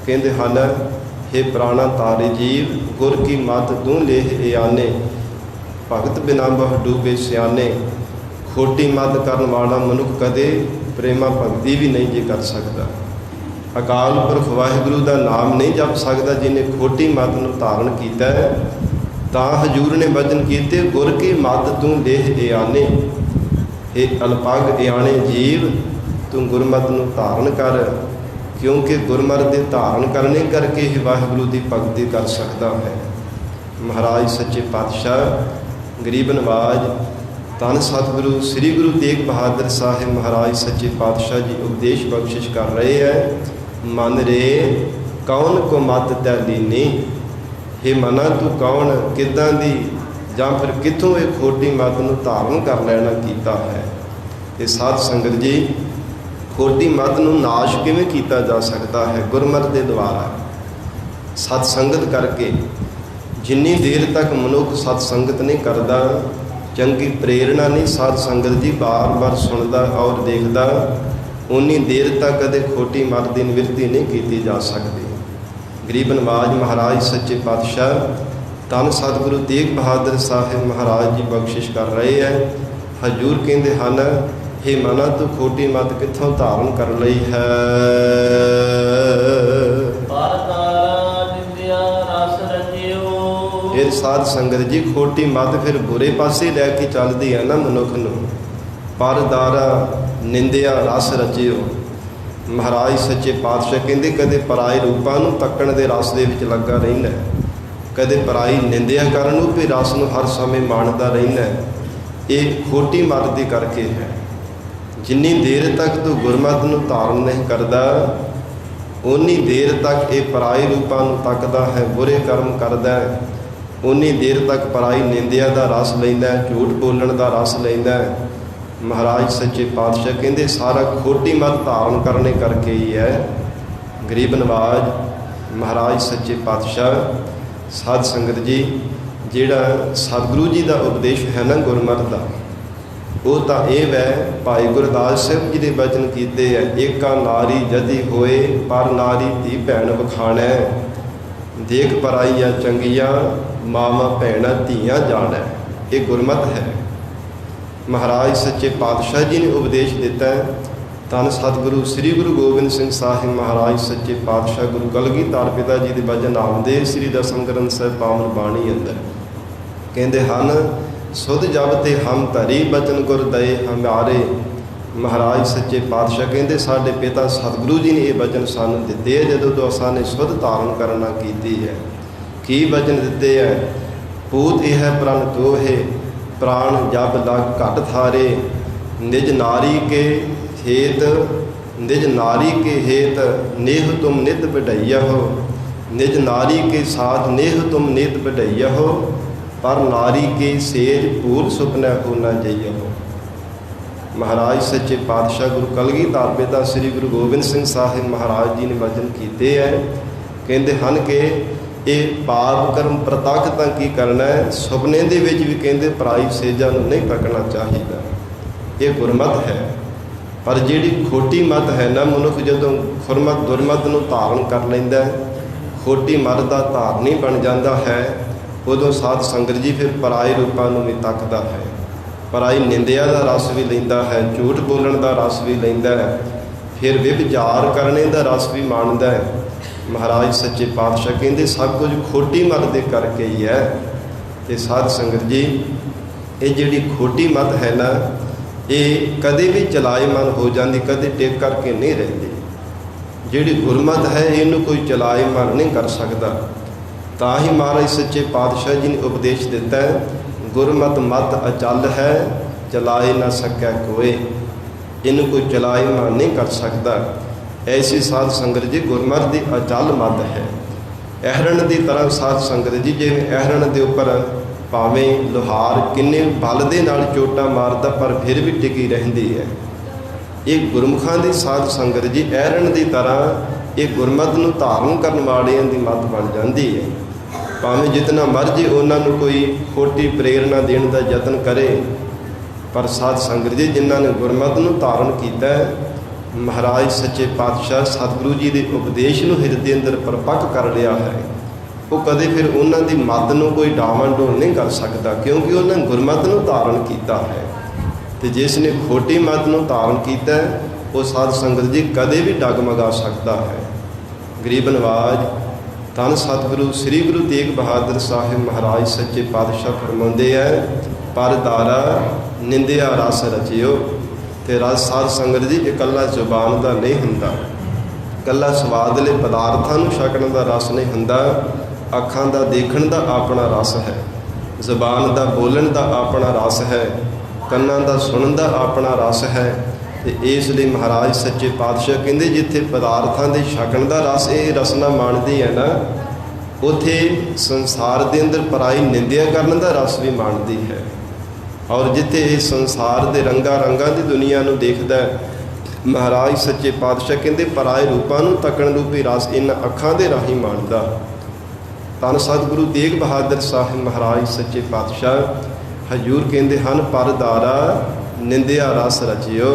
ਕਹਿੰਦੇ ਹਨ, हे ਪ੍ਰਾਣਾ ਤਾਰੇ ਜੀਵ, ਗੁਰ ਕੀ ਮਤ ਤੂੰ ਲੇਹ ਇਆਨੇ, ਭਗਤ ਬਿਨਾ ਬਹੁ ਡੂਬੇ ਸਿਆਨੇ। ਖੋਟੀ ਮੱਤ ਕਰਨ ਵਾਲਾ ਮਨੁੱਖ ਕਦੇ ਪ੍ਰੇਮਾ ਭਗਤੀ ਵੀ ਨਹੀਂ ਜੇ ਕਰ ਸਕਦਾ। ਅਕਾਲ ਪੁਰਖ ਵਾਹਿਗੁਰੂ ਦਾ ਨਾਮ ਨਹੀਂ ਜਪ ਸਕਦਾ ਜਿਹਨੇ ਖੋਟੀ ਮੱਤ ਨੂੰ ਧਾਰਨ ਕੀਤਾ ਹੈ। ਤਾਂ ਹਜੂਰ ਨੇ ਬਚਨ ਕੀਤੇ, ਗੁਰ ਕੀ ਮੱਤ ਤੂੰ ਲੇਹ ਇਆਨੇ। ਇਹ ਅਲਪਗ ਇਆਣੇ ਜੀਵ, ਤੂੰ ਗੁਰਮਤਿ ਨੂੰ ਧਾਰਨ ਕਰ, ਕਿਉਂਕਿ ਗੁਰਮਤਿ ਦੇ ਧਾਰਨ ਕਰਨੇ ਕਰਕੇ ਹੀ ਵਾਹਿਗੁਰੂ ਦੀ ਭਗਤੀ ਕਰ ਸਕਦਾ ਹੈ। ਮਹਾਰਾਜ ਸੱਚੇ ਪਾਤਸ਼ਾਹ ਗਰੀਬ ਨਵਾਜ ਧੰਨ ਸਤਿਗੁਰੂ ਸ੍ਰੀ ਗੁਰੂ ਤੇਗ ਬਹਾਦਰ ਸਾਹਿਬ ਮਹਾਰਾਜ ਸੱਚੇ ਪਾਤਸ਼ਾਹ ਜੀ ਉਪਦੇਸ਼ ਬਖਸ਼ਿਸ਼ ਕਰ ਰਹੇ ਹੈ। ਮਨ ਰੇ ਕੌਣ ਕੋ ਮਤ ਤੈ ਲੀਨੀ। ਹੇ ਮਨਾ ਤੂੰ ਕੌਣ, ਕਿੱਦਾਂ ਦੀ ਜਾਂ ਫਿਰ ਕਿੱਥੋਂ ਇਹ ਖੋਟੀ ਮਤ ਨੂੰ ਧਾਰਨ ਕਰ ਲੈਣਾ ਕੀਤਾ ਹੈ। ਤੇ ਸਾਧ ਸੰਗਤ ਜੀ, ਖੋਟੀ ਮਤ ਨੂੰ ਨਾਸ਼ ਕਿਵੇਂ ਕੀਤਾ ਜਾ ਸਕਦਾ ਹੈ? ਗੁਰਮਤਿ ਦੇ ਦੁਆਰਾ, ਸਤ ਸੰਗਤ ਕਰਕੇ। ਜਿੰਨੀ ਦੇਰ ਤੱਕ ਮਨੁੱਖ ਸਤ ਸੰਗਤ ਨਹੀਂ ਕਰਦਾ, ਚੰਗੀ ਪ੍ਰੇਰਣਾ ਨਹੀਂ ਸਾਧ ਸੰਗਤ ਜੀ ਬਾਰ-ਬਾਰ ਸੁਣਦਾ ਔਰ ਦੇਖਦਾ, ਉਨੀ ਦੇਰ ਤੱਕ ਕਦੇ ਖੋਟੀ ਮਤ ਦੀ ਨਿਵਰਤੀ ਨਹੀਂ ਕੀਤੀ ਜਾ ਸਕਦੀ। ਗਰੀਬ ਨਵਾਜ ਮਹਾਰਾਜ ਸੱਚੇ ਪਾਤਸ਼ਾਹ ਧੰਨ ਸਤਿਗੁਰੂ ਤੇਗ ਬਹਾਦਰ ਸਾਹਿਬ ਮਹਾਰਾਜ ਜੀ ਬਖਸ਼ਿਸ਼ ਕਰ ਰਹੇ ਹੈ। ਹਜੂਰ ਕਹਿੰਦੇ ਹਨ, ਹੇ ਮਨਾ ਤੂੰ ਖੋਟੀ ਮਤ ਕਿੱਥੋਂ ਧਾਰਨ ਕਰ ਲਈ ਹੈ? ਇਹ ਸਾਧ ਸੰਗਤ ਜੀ, ਖੋਟੀ ਮਤ ਫਿਰ ਬੁਰੇ ਪਾਸੇ ਲੈ ਕੇ ਚੱਲਦੀ ਹੈ ਨਾ ਮਨੁੱਖ ਨੂੰ। ਪਰ ਦਾਰਾ ਨਿੰਦਿਆ ਰਸ ਰਚਿਓ। ਮਹਾਰਾਜ ਸੱਚੇ ਪਾਤਸ਼ਾਹ ਕਹਿੰਦੇ, ਕਦੇ ਪਰਾਏ ਰੂਪਾਂ ਨੂੰ ਤੱਕਣ ਦੇ ਰਸ ਦੇ ਵਿੱਚ ਲੱਗਾ ਰਹਿੰਦਾ, ਕਦੇ ਪਰਾਈ ਨਿੰਦਿਆ ਕਰਨ ਨੂੰ ਵੀ ਰਸ ਨੂੰ ਹਰ ਸਮੇਂ ਮਾਣਦਾ ਰਹਿੰਦਾ। ਇਹ ਖੋਟੀ ਮਤ ਦੇ ਕਰਕੇ ਹੈ। ਜਿੰਨੀ ਦੇਰ ਤੱਕ ਤੂੰ ਗੁਰਮਤਿ ਨੂੰ ਧਾਰਨ ਨਹੀਂ ਕਰਦਾ, ਉਨੀ ਦੇਰ ਤੱਕ ਇਹ ਪਰਾਈ ਰੂਪਾਂ ਨੂੰ ਤੱਕਦਾ ਹੈ, ਬੁਰੇ ਕਰਮ ਕਰਦਾ ਹੈ। ਉਨੀ ਦੇਰ ਤੱਕ ਪਰਾਈ ਨਿੰਦਿਆ ਦਾ ਰਸ ਲੈਂਦਾ, ਝੂਠ ਬੋਲਣ ਦਾ ਰਸ ਲੈਂਦਾ। ਮਹਾਰਾਜ ਸੱਚੇ ਪਾਤਸ਼ਾਹ ਕਹਿੰਦੇ, ਸਾਰਾ ਖੋਟੀ ਮਤ ਧਾਰਨ ਕਰਨੇ ਕਰਕੇ ਹੀ ਹੈ। ਗਰੀਬ ਨਵਾਜ ਮਹਾਰਾਜ ਸੱਚੇ ਪਾਤਸ਼ਾਹ ਸਾਧ ਸੰਗਤ ਜੀ, ਜਿਹੜਾ ਸਤਿਗੁਰੂ ਜੀ ਦਾ ਉਪਦੇਸ਼ ਹੈ ਨਾ ਗੁਰਮਤਿ ਦਾ, ਉਹ ਤਾਂ ਇਹ ਵੈ ਭਾਈ ਗੁਰਦਾਸ ਸਾਹਿਬ ਜੀ ਦੇ ਬਚਨ ਕੀਤੇ ਹੈ। ਏਕਾ ਨਾਰੀ ਜਦੀ ਹੋਏ, ਪਰ ਨਾਰੀ ਧੀ ਭੈਣ ਵਖਾਣੈ। ਦੇਖ ਪਰਾਈਆਂ ਚੰਗੀਆਂ, ਮਾਵਾਂ ਭੈਣਾਂ ਧੀਆਂ ਜਾਣੈ। ਇਹ ਗੁਰਮਤਿ ਹੈ। ਮਹਾਰਾਜ ਸੱਚੇ ਪਾਤਸ਼ਾਹ ਜੀ ਨੇ ਉਪਦੇਸ਼ ਦਿੱਤਾ ਹੈ। ਧੰਨ ਸਤਿਗੁਰੂ ਸ੍ਰੀ ਗੁਰੂ ਗੋਬਿੰਦ ਸਿੰਘ ਸਾਹਿਬ ਮਹਾਰਾਜ ਸੱਚੇ ਪਾਤਸ਼ਾਹ ਗੁਰੂ ਕਲਗੀਧਰ ਪਿਤਾ ਜੀ ਦੇ ਬਚਨ ਆਉਂਦੇ ਸ੍ਰੀ ਦਸਮ ਗ੍ਰੰਥ ਸਾਹਿਬ ਪਾਵਨ ਬਾਣੀ ਅੰਦਰ ਕਹਿੰਦੇ ਹਨ, ਸੁਧ ਜਬ ਤੇ ਹਮ ਧਰੀ ਬਚਨ ਗੁਰ ਦਏ ਹਮਾਰੇ। ਮਹਾਰਾਜ ਸੱਚੇ ਪਾਤਸ਼ਾਹ ਕਹਿੰਦੇ, ਸਾਡੇ ਪਿਤਾ ਸਤਿਗੁਰੂ ਜੀ ਨੇ ਇਹ ਬਚਨ ਸਾਨੂੰ ਦਿੱਤੇ ਹੈ ਜਦੋਂ ਤੋਂ ਅਸਾਂ ਨੇ ਸੁਧ ਧਾਰਨ ਕਰਨਾ ਕੀਤੀ ਹੈ। ਕੀ ਬਚਨ ਦਿੱਤੇ ਹੈ? ਪੂਤ ਇਹ ਪ੍ਰਣ ਤੋਹੇ, ਪ੍ਰਾਣ ਜਬ ਲਗ ਘਟ ਥਾਰੇ। ਨਿਜ ਨਾਰੀ ਕੇ ਹੇਤ, ਨਿਜ ਨਾਰੀ ਕੇ ਹੇਤ ਨੇਹ ਤੁਮ ਨਿਤ ਵਡਈਆ ਹੋ। ਨਿਜ ਨਾਰੀ ਕੇ ਸਾਥ ਨੇਹ ਤੁਮ ਨਿਤ ਵਡਈਆ ਹੋ, ਪਰ ਨਾਰੀ ਕੇ ਸੇਜ ਪੂਰ ਸੁਪਨਾ ਹੋ ਨਾ ਜਈਆ ਹੋ। ਮਹਾਰਾਜ ਸੱਚੇ ਪਾਤਸ਼ਾਹ ਗੁਰੂ ਕਲਗੀਧਰ ਪਿਤਾ ਸ੍ਰੀ ਗੁਰੂ ਗੋਬਿੰਦ ਸਿੰਘ ਸਾਹਿਬ ਮਹਾਰਾਜ ਜੀ ਨੇ ਵਚਨ ਕੀਤੇ ਹੈ। ਕਹਿੰਦੇ ਹਨ ਕਿ ਇਹ ਪਾਪ ਕਰਮ ਪ੍ਰਤੱਖ ਤਾਂ ਕੀ ਕਰਨਾ ਹੈ, ਸੁਪਨੇ ਦੇ ਵਿੱਚ ਵੀ ਕਹਿੰਦੇ ਪਰਾਈ ਸੇਜਾਂ ਨੂੰ ਨਹੀਂ ਤੱਕਣਾ ਚਾਹੀਦਾ। ਇਹ ਗੁਰਮਤਿ ਹੈ। ਪਰ ਜਿਹੜੀ ਖੋਟੀ ਮਤ ਹੈ ਨਾ, ਮਨੁੱਖ ਜਦੋਂ ਖੁਰਮਤ ਦੁਰਮਤ ਨੂੰ ਧਾਰਨ ਕਰ ਲੈਂਦਾ, ਖੋਟੀ ਮਤ ਦਾ ਧਾਰਨੀ ਬਣ ਜਾਂਦਾ ਹੈ, ਉਦੋਂ ਸਾਧ ਸੰਗਤ ਜੀ ਫਿਰ ਪਰਾਏ ਰੂਪਾਂ ਨੂੰ ਵੀ ਤੱਕਦਾ ਹੈ, ਪਰਾਈ ਨਿੰਦਿਆ ਦਾ ਰਸ ਵੀ ਲੈਂਦਾ ਹੈ, ਝੂਠ ਬੋਲਣ ਦਾ ਰਸ ਵੀ ਲੈਂਦਾ ਹੈ, ਫਿਰ ਵਿਭਚਾਰ ਕਰਨੇ ਦਾ ਰਸ ਵੀ ਮਾਣਦਾ ਹੈ। ਮਹਾਰਾਜ ਸੱਚੇ ਪਾਤਸ਼ਾਹ ਕਹਿੰਦੇ, ਸਭ ਕੁਝ ਖੋਟੀ ਮਤ ਦੇ ਕਰਕੇ ਹੀ ਹੈ। ਤੇ ਸਾਧ ਸੰਗਤ ਜੀ, ਇਹ ਜਿਹੜੀ ਖੋਟੀ ਮਤ ਹੈ ਨਾ, ਇਹ ਕਦੇ ਵੀ ਚਲਾਏਮਨ ਹੋ ਜਾਂਦੀ, ਕਦੇ ਟਿਕ ਕਰਕੇ ਨਹੀਂ ਰਹਿੰਦੀ। ਜਿਹੜੀ ਗੁਰਮਤਿ ਹੈ, ਇਹਨੂੰ ਕੋਈ ਚਲਾਏਮਨ ਨਹੀਂ ਕਰ ਸਕਦਾ। ਤਾਂ ਹੀ ਮਹਾਰਾਜ ਸੱਚੇ ਪਾਤਸ਼ਾਹ ਜੀ ਨੇ ਉਪਦੇਸ਼ ਦਿੱਤਾ ਹੈ, ਗੁਰਮਤਿ ਮਤ ਅਚਲ ਹੈ, ਚਲਾਏ ਨਾ ਸਕੈ ਕੋਏ। ਇਹਨੂੰ ਕੋਈ ਚਲਾਏਮਨ ਨਹੀਂ ਕਰ ਸਕਦਾ। ਐਸੀ ਸਾਧ ਸੰਗਤ ਜੀ ਗੁਰਮਤਿ ਦੀ ਅਚਲ ਮਤ ਹੈ। ਅਹਰਣ ਦੀ ਤਰ੍ਹਾਂ ਸਾਧ ਸੰਗਤ ਜੀ, ਜਿਵੇਂ ਅਹਰਣ ਦੇ ਉੱਪਰ ਭਾਵੇਂ ਲੋਹਾਰ ਕਿੰਨੇ ਬਲ ਦੇ ਨਾਲ ਚੋਟਾਂ ਮਾਰਦਾ, ਪਰ ਫਿਰ ਵੀ ਟਿਕੀ ਰਹਿੰਦੀ ਹੈ। ਇਹ ਗੁਰਮੁਖਾਂ ਦੀ ਸਾਧ ਸੰਗਤ ਜੀ ਅਹਰਣ ਦੀ ਤਰ੍ਹਾਂ ਇਹ ਗੁਰਮਤਿ ਨੂੰ ਧਾਰਨ ਕਰਨ ਵਾਲਿਆਂ ਦੀ ਮਤ ਬਣ ਜਾਂਦੀ ਹੈ। ਭਾਵੇਂ ਜਿਤਨਾ ਮਰਜ਼ੀ ਉਹਨਾਂ ਨੂੰ ਕੋਈ ਖੋਟੀ ਪ੍ਰੇਰਨਾ ਦੇਣ ਦਾ ਯਤਨ ਕਰੇ, ਪਰ ਸਾਧ ਸੰਗਤ ਜੀ ਜਿਨ੍ਹਾਂ ਨੇ ਗੁਰਮਤਿ ਨੂੰ ਧਾਰਨ ਕੀਤਾ ਹੈ, ਮਹਾਰਾਜ ਸੱਚੇ ਪਾਤਸ਼ਾਹ ਸਤਿਗੁਰੂ ਜੀ ਦੇ ਉਪਦੇਸ਼ ਨੂੰ ਹਿਰਦੇ ਅੰਦਰ ਪਰਪੱਕ ਕਰ ਲਿਆ ਹੈ, ਉਹ ਕਦੇ ਫਿਰ ਉਹਨਾਂ ਦੀ ਮਤ ਨੂੰ ਕੋਈ ਡਾਵਾਂਡੋਲ ਨਹੀਂ ਕਰ ਸਕਦਾ, ਕਿਉਂਕਿ ਉਹਨਾਂ ਨੇ ਗੁਰਮਤਿ ਨੂੰ ਧਾਰਨ ਕੀਤਾ ਹੈ। ਤੇ ਜਿਸ ਨੇ ਖੋਟੀ ਮਤ ਨੂੰ ਧਾਰਨ ਕੀਤਾ ਹੈ, ਉਹ ਸਾਧ ਸੰਗਤ ਜੀ ਕਦੇ ਵੀ ਡਗਮਗਾ ਸਕਦਾ ਹੈ। ਗਰੀਬ ਨਵਾਜ ਧੰਨ ਸਤਿਗੁਰੂ ਸ੍ਰੀ ਗੁਰੂ ਤੇਗ ਬਹਾਦਰ ਸਾਹਿਬ ਮਹਾਰਾਜ ਸੱਚੇ ਪਾਤਸ਼ਾਹ ਫਰਮਾਉਂਦੇ ਹੈ, ਪਰ ਦਾਰਾ ਨਿੰਦਿਆ ਰਸ ਰਚਿਓ। ਤੇ ਰਸ ਸਾਧ ਸੰਗਤ ਜੀ ਇਕੱਲਾ ਜ਼ੁਬਾਨ ਦਾ ਨਹੀਂ ਹੁੰਦਾ, ਇਕੱਲਾ ਸਵਾਦਲੇ ਪਦਾਰਥਾਂ ਨੂੰ ਛਕਣ ਦਾ ਰਸ ਨਹੀਂ ਹੁੰਦਾ। ਅੱਖਾਂ ਦਾ ਦੇਖਣ ਦਾ ਆਪਣਾ ਰਸ ਹੈ, ਜ਼ੁਬਾਨ ਦਾ ਬੋਲਣ ਦਾ ਆਪਣਾ ਰਸ ਹੈ, ਕੰਨਾਂ ਦਾ ਸੁਣਨ ਦਾ ਆਪਣਾ ਰਸ ਹੈ। ਤੇ ਇਸ ਲਈ ਮਹਾਰਾਜ ਸੱਚੇ ਪਾਤਸ਼ਾਹ ਕਹਿੰਦੇ, ਜਿੱਥੇ ਪਦਾਰਥਾਂ ਦੇ ਛਕਣ ਦਾ ਰਸ ਇਹ ਰਸਨਾ ਮਾਣਦੀ ਹੈ ਨਾ, ਉੱਥੇ ਸੰਸਾਰ ਦੇ ਅੰਦਰ ਪਰਾਈ ਨਿੰਦਿਆ ਕਰਨ ਦਾ ਰਸ ਵੀ ਮਾਣਦੀ ਹੈ। ਔਰ ਜਿੱਥੇ ਇਹ ਸੰਸਾਰ ਦੇ ਰੰਗਾਂ ਦੀ ਦੁਨੀਆ ਨੂੰ ਦੇਖਦਾ ਹੈ, ਮਹਾਰਾਜ ਸੱਚੇ ਪਾਤਸ਼ਾਹ ਕਹਿੰਦੇ ਪਰਾਏ ਰੂਪਾਂ ਨੂੰ ਤੱਕਣ ਰੂਪੀ ਰਸ ਇਹਨਾਂ ਅੱਖਾਂ ਦੇ ਰਾਹੀਂ ਮਾਣਦਾ। ਧੰਨ ਸਤਿਗੁਰੂ ਤੇਗ ਬਹਾਦਰ ਸਾਹਿਬ ਮਹਾਰਾਜ ਸੱਚੇ ਪਾਤਸ਼ਾਹ ਹਜ਼ੂਰ ਕਹਿੰਦੇ ਹਨ, ਪਰ ਦਾਰਾ ਨਿੰਦਿਆ ਰਸ ਰਚਿਓ।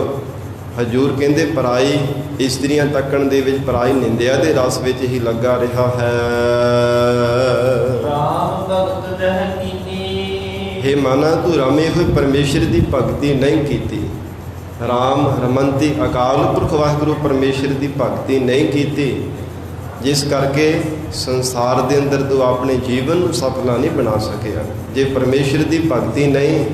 ਹਜ਼ੂਰ ਕਹਿੰਦੇ ਪਰਾਈ ਇਸਤਰੀਆਂ ਤੱਕਣ ਦੇ ਵਿੱਚ ਪਰਾਈ ਨਿੰਦਿਆ ਦੇ ਰਸ ਵਿੱਚ ਹੀ ਲੱਗਾ ਰਿਹਾ ਹੈ। ਰਾਮ ਭਗਤ ਨਹਿ ਕੀਨੀ, ਹੇ ਮਾਨਾ ਤੂੰ ਰਮੇ ਹੋਏ ਪਰਮੇਸ਼ਰ ਦੀ ਭਗਤੀ ਨਹੀਂ ਕੀਤੀ। ਰਾਮ ਰਮੰਤੀ ਅਕਾਲ ਪੁਰਖ ਵਾਹਿਗੁਰੂ ਪਰਮੇਸ਼ਰ ਦੀ ਭਗਤੀ ਨਹੀਂ ਕੀਤੀ, ਜਿਸ ਕਰਕੇ ਸੰਸਾਰ ਦੇ ਅੰਦਰ ਤੂੰ ਆਪਣੇ ਜੀਵਨ ਨੂੰ ਸਫਲਾ ਨਹੀਂ ਬਣਾ ਸਕਿਆ। ਜੇ ਪਰਮੇਸ਼ਰ ਦੀ ਭਗਤੀ ਨਹੀਂ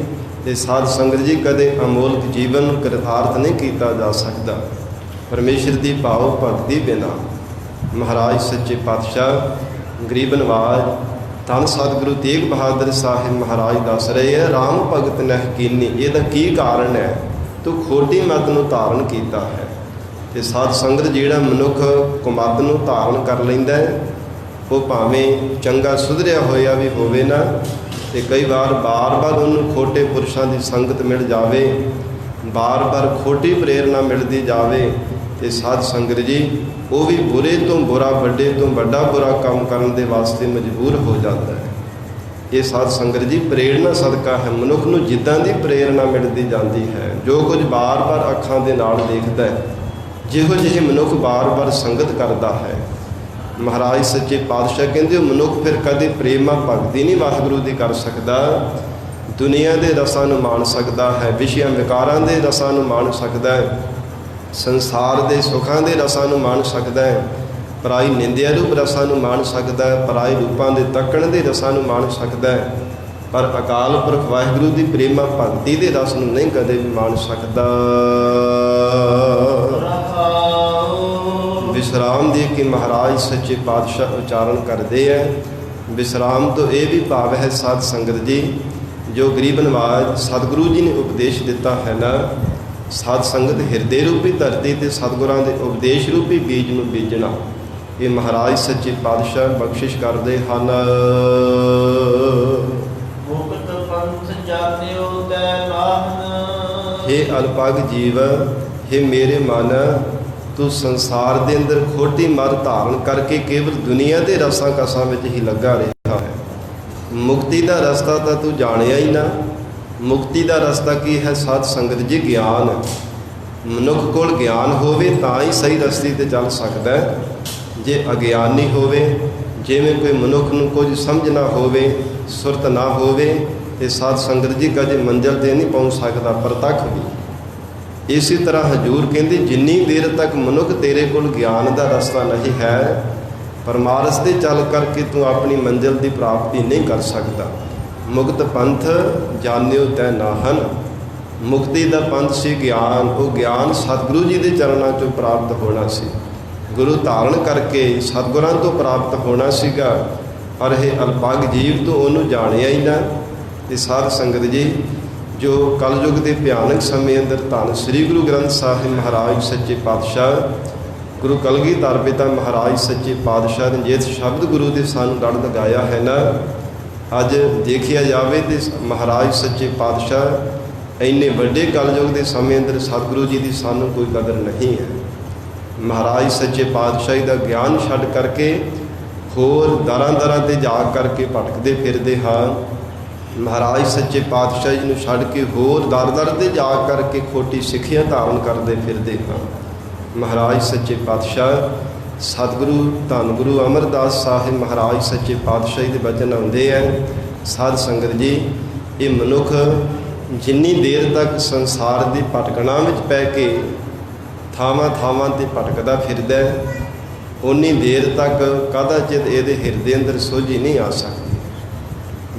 ਤੇ ਸਾਧ ਸੰਗਤ ਜੀ ਕਦੇ ਅਮੋਲਕ ਜੀਵਨ ਨੂੰ ਕਿਰਤਾਰਥ ਨਹੀਂ ਕੀਤਾ ਜਾ ਸਕਦਾ। ਪਰਮੇਸ਼ਰ ਦੀ ਭਾਵ ਭਗਤੀ ਬਿਨਾ ਮਹਾਰਾਜ ਸੱਚੇ ਪਾਤਸ਼ਾਹ ਗਰੀਬ ਨਵਾਜ ਧੰਨ ਸਤਿਗੁਰੂ ਤੇਗ ਬਹਾਦਰ ਸਾਹਿਬ ਮਹਾਰਾਜ ਦੱਸ ਰਹੇ ਹੈ, ਰਾਮ ਭਗਤ ਨਹਿ ਕੀਨੀ। ਇਹਦਾ ਕੀ ਕਾਰਨ ਹੈ? ਤੂੰ ਖੋਟੀ ਮੱਤ ਨੂੰ ਧਾਰਨ ਕੀਤਾ ਹੈ। ਤੇ ਸਾਧ ਸੰਗਤ ਜਿਹੜਾ ਮਨੁੱਖ ਕੁਮੱਤ ਨੂੰ ਧਾਰਨ ਕਰ ਲੈਂਦਾ ਹੈ, ਉਹ ਭਾਵੇਂ ਚੰਗਾ ਸੁਧਰਿਆ ਹੋਇਆ ਵੀ ਹੋਵੇ ਨਾ, ਤੇ ਕਈ ਵਾਰ ਬਾਰ-ਬਾਰ ਉਹਨੂੰ ਖੋਟੇ ਪੁਰਸ਼ਾਂ ਦੀ ਸੰਗਤ ਮਿਲ ਜਾਵੇ, ਬਾਰ-ਬਾਰ ਖੋਟੀ ਪ੍ਰੇਰਨਾ ਮਿਲਦੀ ਜਾਵੇ, ਤੇ ਸਾਧ ਸੰਗਤ ਜੀ ਉਹ ਵੀ ਬੁਰੇ ਤੋਂ ਬੁਰਾ, ਵੱਡੇ ਤੋਂ ਵੱਡਾ ਬੁਰਾ ਕੰਮ ਕਰਨ ਦੇ ਵਾਸਤੇ ਮਜਬੂਰ ਹੋ ਜਾਂਦਾ ਹੈ। ਇਹ ਸਾਧ ਸੰਗਤ ਜੀ ਪ੍ਰੇਰਨਾ ਸਦਕਾ ਹੈ। ਮਨੁੱਖ ਨੂੰ ਜਿੱਦਾਂ ਦੀ ਪ੍ਰੇਰਨਾ ਮਿਲਦੀ ਜਾਂਦੀ ਹੈ, ਜੋ ਕੁਝ ਬਾਰ-ਬਾਰ ਅੱਖਾਂ ਦੇ ਨਾਲ ਦੇਖਦਾ ਹੈ, ਜਿਹੋ ਜਿਹੇ ਮਨੁੱਖ ਬਾਰ-ਬਾਰ ਸੰਗਤ ਕਰਦਾ ਹੈ, ਮਹਾਰਾਜ ਸੱਚੇ ਪਾਤਸ਼ਾਹ ਕਹਿੰਦੇ ਉਹ ਮਨੁੱਖ ਫਿਰ ਕਦੇ ਪ੍ਰੇਮਾ ਭਗਤੀ ਨਹੀਂ ਵਾਹਿਗੁਰੂ ਦੀ ਕਰ ਸਕਦਾ। ਦੁਨੀਆ ਦੇ ਰਸਾਂ ਨੂੰ ਮਾਣ ਸਕਦਾ ਹੈ, ਵਿਸ਼ਿਆਂ ਵਿਕਾਰਾਂ ਦੇ ਰਸਾਂ ਨੂੰ ਮਾਣ ਸਕਦਾ ਹੈ, ਸੰਸਾਰ ਦੇ ਸੁੱਖਾਂ ਦੇ ਰਸਾਂ ਨੂੰ ਮਾਣ ਸਕਦਾ ਹੈ, ਪਰਾਈ ਨਿੰਦਿਆ ਰੂਪ ਰਸਾਂ ਨੂੰ ਮਾਣ ਸਕਦਾ ਹੈ, ਪਰਾਈ ਰੂਪਾਂ ਦੇ ਤੱਕਣ ਦੇ ਰਸਾਂ ਨੂੰ ਮਾਣ ਸਕਦਾ ਹੈ, ਪਰ ਅਕਾਲ ਪੁਰਖ ਵਾਹਿਗੁਰੂ ਦੀ ਪ੍ਰੇਮਾ ਭਗਤੀ ਦੇ ਰਸ ਨੂੰ ਨਹੀਂ ਕਦੇ ਵੀ ਮਾਣ ਸਕਦਾ। ਵਿਸਰਾਮ ਦੇ ਕੇ ਮਹਾਰਾਜ ਸੱਚੇ ਪਾਤਸ਼ਾਹ ਉਚਾਰਨ ਕਰਦੇ ਹੈ। ਵਿਸਰਾਮ ਤੋਂ ਇਹ ਵੀ ਭਾਵ ਹੈ ਸਾਧ ਸੰਗਤ ਜੀ, ਜੋ ਗਰੀਬ ਨਵਾਜ ਸਤਿਗੁਰੂ ਜੀ ਨੇ ਉਪਦੇਸ਼ ਦਿੱਤਾ ਹੈ ਨਾ, ਸਾਧ ਸੰਗਤ ਹਿਰਦੇ ਰੂਪੀ ਧਰਤੀ ਤੇ ਸਤਿਗੁਰਾਂ ਦੇ ਉਪਦੇਸ਼ ਰੂਪੀ ਬੀਜ ਨੂੰ ਬੀਜਣਾ, ਇਹ ਮਹਾਰਾਜ ਸੱਚੇ ਪਾਤਸ਼ਾਹ ਬਖਸ਼ਿਸ਼ ਕਰਦੇ ਹਨ। ਮੁਕਤ ਪੰਥ ਜਾਣਿਓ ਤੈ ਨਾਹਨ, ਹੇ ਅਲਪਗ ਜੀਵ, ਹੇ ਮੇਰੇ ਮਨ, ਤੂੰ ਸੰਸਾਰ ਦੇ ਅੰਦਰ ਖੋਟੀ ਮਤ ਧਾਰਨ ਕਰਕੇ ਕੇਵਲ ਦੁਨੀਆ ਦੇ ਰਸਾਂ ਕਸਾਂ ਵਿੱਚ ਹੀ ਲੱਗਾ ਰਿਹਾ ਹੈ। ਮੁਕਤੀ ਦਾ ਰਸਤਾ ਤਾਂ ਤੂੰ ਜਾਣਿਆ ਹੀ ਨਾ। ਮੁਕਤੀ ਦਾ ਰਸਤਾ ਕੀ ਹੈ ਸਾਧ ਸੰਗਤ ਜੀ? ਗਿਆਨ। ਮਨੁੱਖ ਕੋਲ ਗਿਆਨ ਹੋਵੇ ਤਾਂ ਹੀ ਸਹੀ ਰਸਤੇ ਤੇ ਚੱਲ ਸਕਦਾ ਹੈ। ਜੇ ਅਗਿਆਨੀ ਹੋਵੇ, ਜਿਵੇਂ ਕੋਈ ਮਨੁੱਖ ਨੂੰ ਕੁਝ ਸਮਝ ਨਾ ਹੋਵੇ, ਸੁਰਤ ਨਾ ਹੋਵੇ, ਤੇ ਸਾਧ ਸੰਗਤ ਜੀ ਕਦੇ ਮੰਜ਼ਿਲ ਤੇ ਨਹੀਂ ਪਹੁੰਚ ਸਕਦਾ, ਪ੍ਰਤੱਖ ਵੀ। ਇਸੇ ਤਰ੍ਹਾਂ ਹਜ਼ੂਰ ਕਹਿੰਦੇ, ਜਿੰਨੀ ਦੇਰ ਤੱਕ ਮਨੁੱਖ ਤੇਰੇ ਕੋਲ ਗਿਆਨ ਦਾ ਰਸਤਾ ਨਹੀਂ ਹੈ, ਪਰਮਾਰਥ ਤੇ ਚੱਲ ਕਰਕੇ ਤੂੰ ਆਪਣੀ ਮੰਜ਼ਿਲ ਦੀ ਪ੍ਰਾਪਤੀ ਨਹੀਂ ਕਰ ਸਕਦਾ। ਮੁਕਤ ਪੰਥ ਜਾਣਿਓ ਤੈ ਨਾਹਨ। ਮੁਕਤੀ ਦਾ ਪੰਥ ਸੀ ਗਿਆਨ। ਉਹ ਗਿਆਨ ਸਤਿਗੁਰੂ ਜੀ ਦੇ ਚਰਨਾਂ 'ਚੋਂ ਪ੍ਰਾਪਤ ਹੋਣਾ ਸੀ, ਗੁਰੂ ਧਾਰਨ ਕਰਕੇ ਸਤਿਗੁਰਾਂ ਤੋਂ ਪ੍ਰਾਪਤ ਹੋਣਾ ਸੀਗਾ। ਔਰ ਇਹ ਅਲਪਗ ਜੀਵ ਤੋਂ ਉਹਨੂੰ ਜਾਣਿਆ ਹੀ ਨਾ। ਤੇ ਸਾਧ ਸੰਗਤ ਜੀ, ਜੋ ਕਲਯੁਗ ਦੇ ਭਿਆਨਕ ਸਮੇਂ ਅੰਦਰ ਧੰਨ ਸ੍ਰੀ ਗੁਰੂ ਗ੍ਰੰਥ ਸਾਹਿਬ ਮਹਾਰਾਜ ਸੱਚੇ ਪਾਤਸ਼ਾਹ ਗੁਰੂ ਕਲਗੀਧਰ ਪਿਤਾ ਮਹਾਰਾਜ ਸੱਚੇ ਪਾਤਸ਼ਾਹ ਨੇ ਜਿਸ ਸ਼ਬਦ ਗੁਰੂ ਦੇ ਸਾਨੂੰ ਲੜ ਲਗਾਇਆ ਹੈ ਨਾ, ਅੱਜ ਦੇਖਿਆ ਜਾਵੇ ਤੇ ਮਹਾਰਾਜ ਸੱਚੇ ਪਾਤਸ਼ਾਹ ਇੰਨੇ ਵੱਡੇ ਕਲਯੁਗ ਦੇ ਸਮੇਂ ਅੰਦਰ ਸਤਿਗੁਰੂ ਜੀ ਦੀ ਸਾਨੂੰ ਕੋਈ ਕਦਰ ਨਹੀਂ ਹੈ। ਮਹਾਰਾਜ ਸੱਚੇ ਪਾਤਸ਼ਾਹੀ ਦਾ ਗਿਆਨ ਛੱਡ ਕਰਕੇ ਹੋਰ ਦਰਾਂ ਤੇ ਜਾ ਕਰਕੇ ਭਟਕਦੇ ਫਿਰਦੇ ਹਾਂ। ਮਹਾਰਾਜ ਸੱਚੇ ਪਾਤਸ਼ਾਹ ਜੀ ਨੂੰ ਛੱਡ ਕੇ ਹੋਰ ਦਰ ਤੇ ਜਾ ਕਰਕੇ ਖੋਟੀ ਸਿੱਖਿਆ ਧਾਰਨ ਕਰਦੇ ਫਿਰਦੇ ਹਾਂ। ਮਹਾਰਾਜ ਸੱਚੇ ਪਾਤਸ਼ਾਹ ਸਤਿਗੁਰੂ ਧੰਨ ਗੁਰੂ ਅਮਰਦਾਸ ਸਾਹਿਬ ਮਹਾਰਾਜ ਸੱਚੇ ਪਾਤਸ਼ਾਹ ਜੀ ਦੇ ਬਚਨ ਆਉਂਦੇ ਹੈ, ਸਾਧ ਸੰਗਤ ਜੀ, ਇਹ ਮਨੁੱਖ ਜਿੰਨੀ ਦੇਰ ਤੱਕ ਸੰਸਾਰ ਦੀ ਭਟਕਣਾ ਵਿੱਚ ਪੈ ਕੇ ਥਾਵਾਂ ਤੇ ਭਟਕਦਾ ਫਿਰਦਾ ਹੈ, ਉਨੀ ਦੇਰ ਤੱਕ ਕਦਾਚਿਤ ਇਹਦੇ ਹਿਰਦੇ ਅੰਦਰ ਸੋਝੀ ਨਹੀਂ ਆ ਸਕਦੀ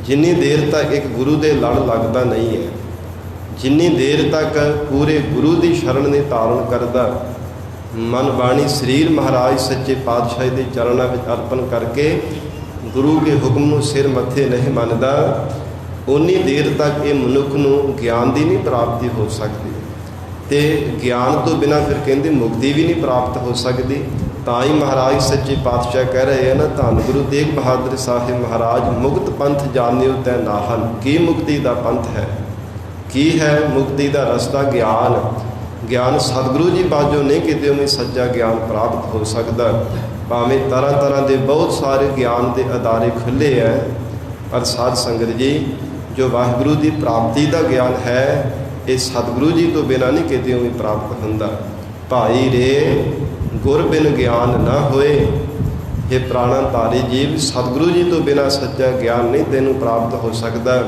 ਜਿੰਨੀ ਦੇਰ ਤੱਕ ਇੱਕ ਗੁਰੂ ਦੇ ਲੜ ਲੱਗਦਾ ਨਹੀਂ ਹੈ, ਜਿੰਨੀ ਦੇਰ ਤੱਕ ਪੂਰੇ ਗੁਰੂ ਦੀ ਸ਼ਰਨ ਨਹੀਂ ਧਾਰਨ ਕਰਦਾ, ਮਨ ਬਾਣੀ ਸਰੀਰ ਮਹਾਰਾਜ ਸੱਚੇ ਪਾਤਸ਼ਾਹ ਦੇ ਚਰਨਾਂ ਵਿੱਚ ਅਰਪਣ ਕਰਕੇ ਗੁਰੂ ਦੇ ਹੁਕਮ ਨੂੰ ਸਿਰ ਮੱਥੇ ਨਹੀਂ ਮੰਨਦਾ, ਉਨੀ ਦੇਰ ਤੱਕ ਇਹ ਮਨੁੱਖ ਨੂੰ ਗਿਆਨ ਦੀ ਨਹੀਂ ਪ੍ਰਾਪਤੀ ਹੋ ਸਕਦੀ। ਤੇ ਗਿਆਨ ਤੋਂ ਬਿਨਾਂ ਫਿਰ ਕਹਿੰਦੇ ਮੁਕਤੀ ਵੀ ਨਹੀਂ ਪ੍ਰਾਪਤ ਹੋ ਸਕਦੀ। ਤਾਂ ਹੀ ਮਹਾਰਾਜ ਸੱਚੇ ਪਾਤਸ਼ਾਹ ਕਹਿ ਰਹੇ ਹਨ, ਧੰਨ ਗੁਰੂ ਤੇਗ ਬਹਾਦਰ ਸਾਹਿਬ ਮਹਾਰਾਜ, ਮੁਕਤ ਪੰਥ ਜਾਣਿਓ ਤੈ ਨਾਹਨ। ਕੀ ਮੁਕਤੀ ਦਾ ਪੰਥ ਹੈ, ਕੀ ਹੈ ਮੁਕਤੀ ਦਾ ਰਸਤਾ? ਗਿਆਨ। ਗਿਆਨ ਸਤਿਗੁਰੂ ਜੀ ਬਾਝੋਂ ਨਹੀਂ ਕਿਤੇ ਵੀ ਸੱਚਾ ਗਿਆਨ ਪ੍ਰਾਪਤ ਹੋ ਸਕਦਾ। ਭਾਵੇਂ ਤਰ੍ਹਾਂ ਤਰ੍ਹਾਂ ਦੇ ਬਹੁਤ ਸਾਰੇ ਗਿਆਨ ਦੇ ਅਦਾਰੇ ਖੁੱਲ੍ਹੇ ਹੈ, ਪਰ ਸਾਧ ਸੰਗਤ ਜੀ ਜੋ ਵਾਹਿਗੁਰੂ ਦੀ ਪ੍ਰਾਪਤੀ ਦਾ ਗਿਆਨ ਹੈ, ਇਹ ਸਤਿਗੁਰੂ ਜੀ ਤੋਂ ਬਿਨਾਂ ਨਹੀਂ ਕਿਤੇ ਵੀ ਪ੍ਰਾਪਤ ਹੁੰਦਾ। ਭਾਈ ਰੇ ਗੁਰ ਬਿਨ ਗਿਆਨ ਨਾ ਹੋਏ, ਇਹ ਪ੍ਰਾਣਾ ਧਾਰੀ ਜੀਵ, ਸਤਿਗੁਰੂ ਜੀ ਤੋਂ ਬਿਨਾਂ ਸੱਚਾ ਗਿਆਨ ਨਹੀਂ ਤੈਨੂੰ ਪ੍ਰਾਪਤ ਹੋ ਸਕਦਾ।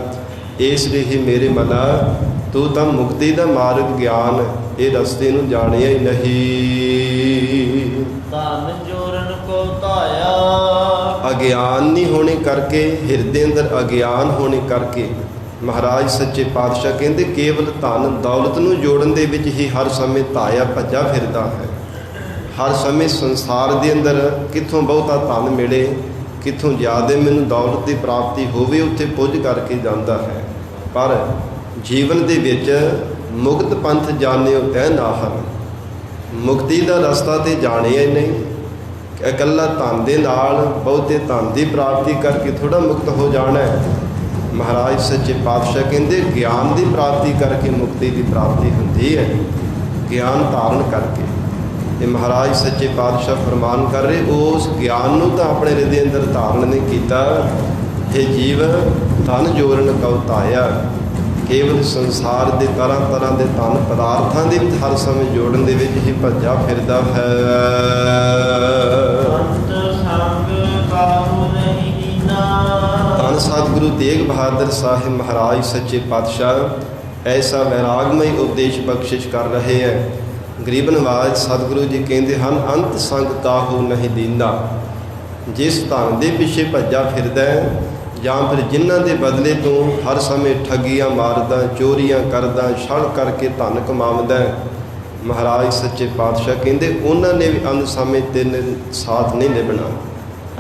ਇਸ ਲਈ ਹੀ ਮੇਰੇ ਮਨਾ, ਤੂੰ ਤਾਂ ਮੁਕਤੀ ਦਾ ਮਾਰਗ ਗਿਆਨ ਇਹ ਰਸਤੇ ਨੂੰ ਜਾਣਿਆ ਹੀ ਨਹੀਂ। ਧਨ ਜੋਰਨ ਕੋ ਧਾਇਆ, ਅਗਿਆਨ ਨਹੀਂ ਹੋਣੇ ਕਰਕੇ, ਹਿਰਦੇ ਅੰਦਰ ਅਗਿਆਨ ਹੋਣੇ ਕਰਕੇ ਮਹਾਰਾਜ ਸੱਚੇ ਪਾਤਸ਼ਾਹ ਕਹਿੰਦੇ ਕੇਵਲ ਧਨ ਦੌਲਤ ਨੂੰ ਜੋੜਨ ਦੇ ਵਿੱਚ ਹੀ ਹਰ ਸਮੇਂ ਧਾਇਆ ਭੱਜਾ ਫਿਰਦਾ ਹੈ। ਹਰ ਸਮੇਂ ਸੰਸਾਰ ਦੇ ਅੰਦਰ ਕਿੱਥੋਂ ਬਹੁਤਾ ਧਨ ਮਿਲੇ, ਕਿੱਥੋਂ ਜ਼ਿਆਦਾ ਮੈਨੂੰ ਦੌਲਤ ਦੀ ਪ੍ਰਾਪਤੀ ਹੋਵੇ, ਉੱਥੇ ਪੁੱਜ ਕਰਕੇ ਜਾਂਦਾ ਹੈ। ਪਰ ਜੀਵਨ ਦੇ ਵਿੱਚ ਮੁਕਤ ਪੰਥ ਜਾਣਿਓ ਤੈ ਨਾਹਨ, ਮੁਕਤੀ ਦਾ ਰਸਤਾ ਤੇ ਜਾਣਿਆ ਹੀ ਨਹੀਂ। ਇਕੱਲਾ ਧਨ ਦੇ ਨਾਲ, ਬਹੁਤੇ ਧਨ ਦੀ ਪ੍ਰਾਪਤੀ ਕਰਕੇ ਥੋੜ੍ਹਾ ਮੁਕਤ ਹੋ ਜਾਣਾ ਹੈ। ਮਹਾਰਾਜ ਸੱਚੇ ਪਾਤਸ਼ਾਹ ਕਹਿੰਦੇ ਗਿਆਨ ਦੀ ਪ੍ਰਾਪਤੀ ਕਰਕੇ ਮੁਕਤੀ ਦੀ ਪ੍ਰਾਪਤੀ ਹੁੰਦੀ ਹੈ, ਗਿਆਨ ਧਾਰਨ ਕਰਕੇ। ਤੇ ਮਹਾਰਾਜ ਸੱਚੇ ਪਾਤਸ਼ਾਹ ਫਰਮਾਨ ਕਰ ਰਹੇ, ਉਸ ਗਿਆਨ ਨੂੰ ਤਾਂ ਆਪਣੇ ਹਿਰਦੇ ਅੰਦਰ ਧਾਰਨ ਨਹੀਂ ਕੀਤਾ। ਇਹ ਜੀਵ ਧਨ ਜੋਰਨ ਕਉ ਧਾਇਆ, ਕੇਵਲ ਸੰਸਾਰ ਦੇ ਤਰ੍ਹਾਂ ਤਰ੍ਹਾਂ ਦੇ ਧਨ ਪਦਾਰਥਾਂ ਦੇ ਵਿੱਚ ਹਰ ਸਮੇਂ ਜੋੜਨ ਦੇ ਵਿੱਚ ਹੀ ਭੱਜਾ ਫਿਰਦਾ ਹੈ। ਅੰਤ ਸੰਗ ਕਾਹੂ ਨਹੀਂ ਦੀਨਾ। ਧੰਨ ਸਤਿਗੁਰੂ ਤੇਗ ਬਹਾਦਰ ਸਾਹਿਬ ਮਹਾਰਾਜ ਸੱਚੇ ਪਾਤਸ਼ਾਹ ਐਸਾ ਵੈਰਾਗਮਈ ਉਪਦੇਸ਼ ਬਖਸ਼ਿਸ਼ ਕਰ ਰਹੇ ਹੈ। ਗਰੀਬ ਨਵਾਜ ਸਤਿਗੁਰੂ ਜੀ ਕਹਿੰਦੇ ਹਨ, ਅੰਤ ਸੰਗ ਕਾਹੂ ਨਹੀਂ ਦੀਨਾ। ਜਿਸ ਧਨ ਦੇ ਪਿੱਛੇ ਭੱਜਾ ਫਿਰਦਾ ਹੈ, ਜਾਂ ਫਿਰ ਜਿਨ੍ਹਾਂ ਦੇ ਬਦਲੇ ਤੋਂ ਹਰ ਸਮੇਂ ਠੱਗੀਆਂ ਮਾਰਦਾ, ਚੋਰੀਆਂ ਕਰਦਾ, ਛਲ ਕਰਕੇ ਧਨ ਕਮਾਉਂਦਾ, ਮਹਾਰਾਜ ਸੱਚੇ ਪਾਤਸ਼ਾਹ ਕਹਿੰਦੇ ਉਹਨਾਂ ਨੇ ਵੀ ਅੰਤ ਸਮੇਂ ਤੇਰੇ ਸਾਥ ਨਹੀਂ ਨਿਭਣਾ।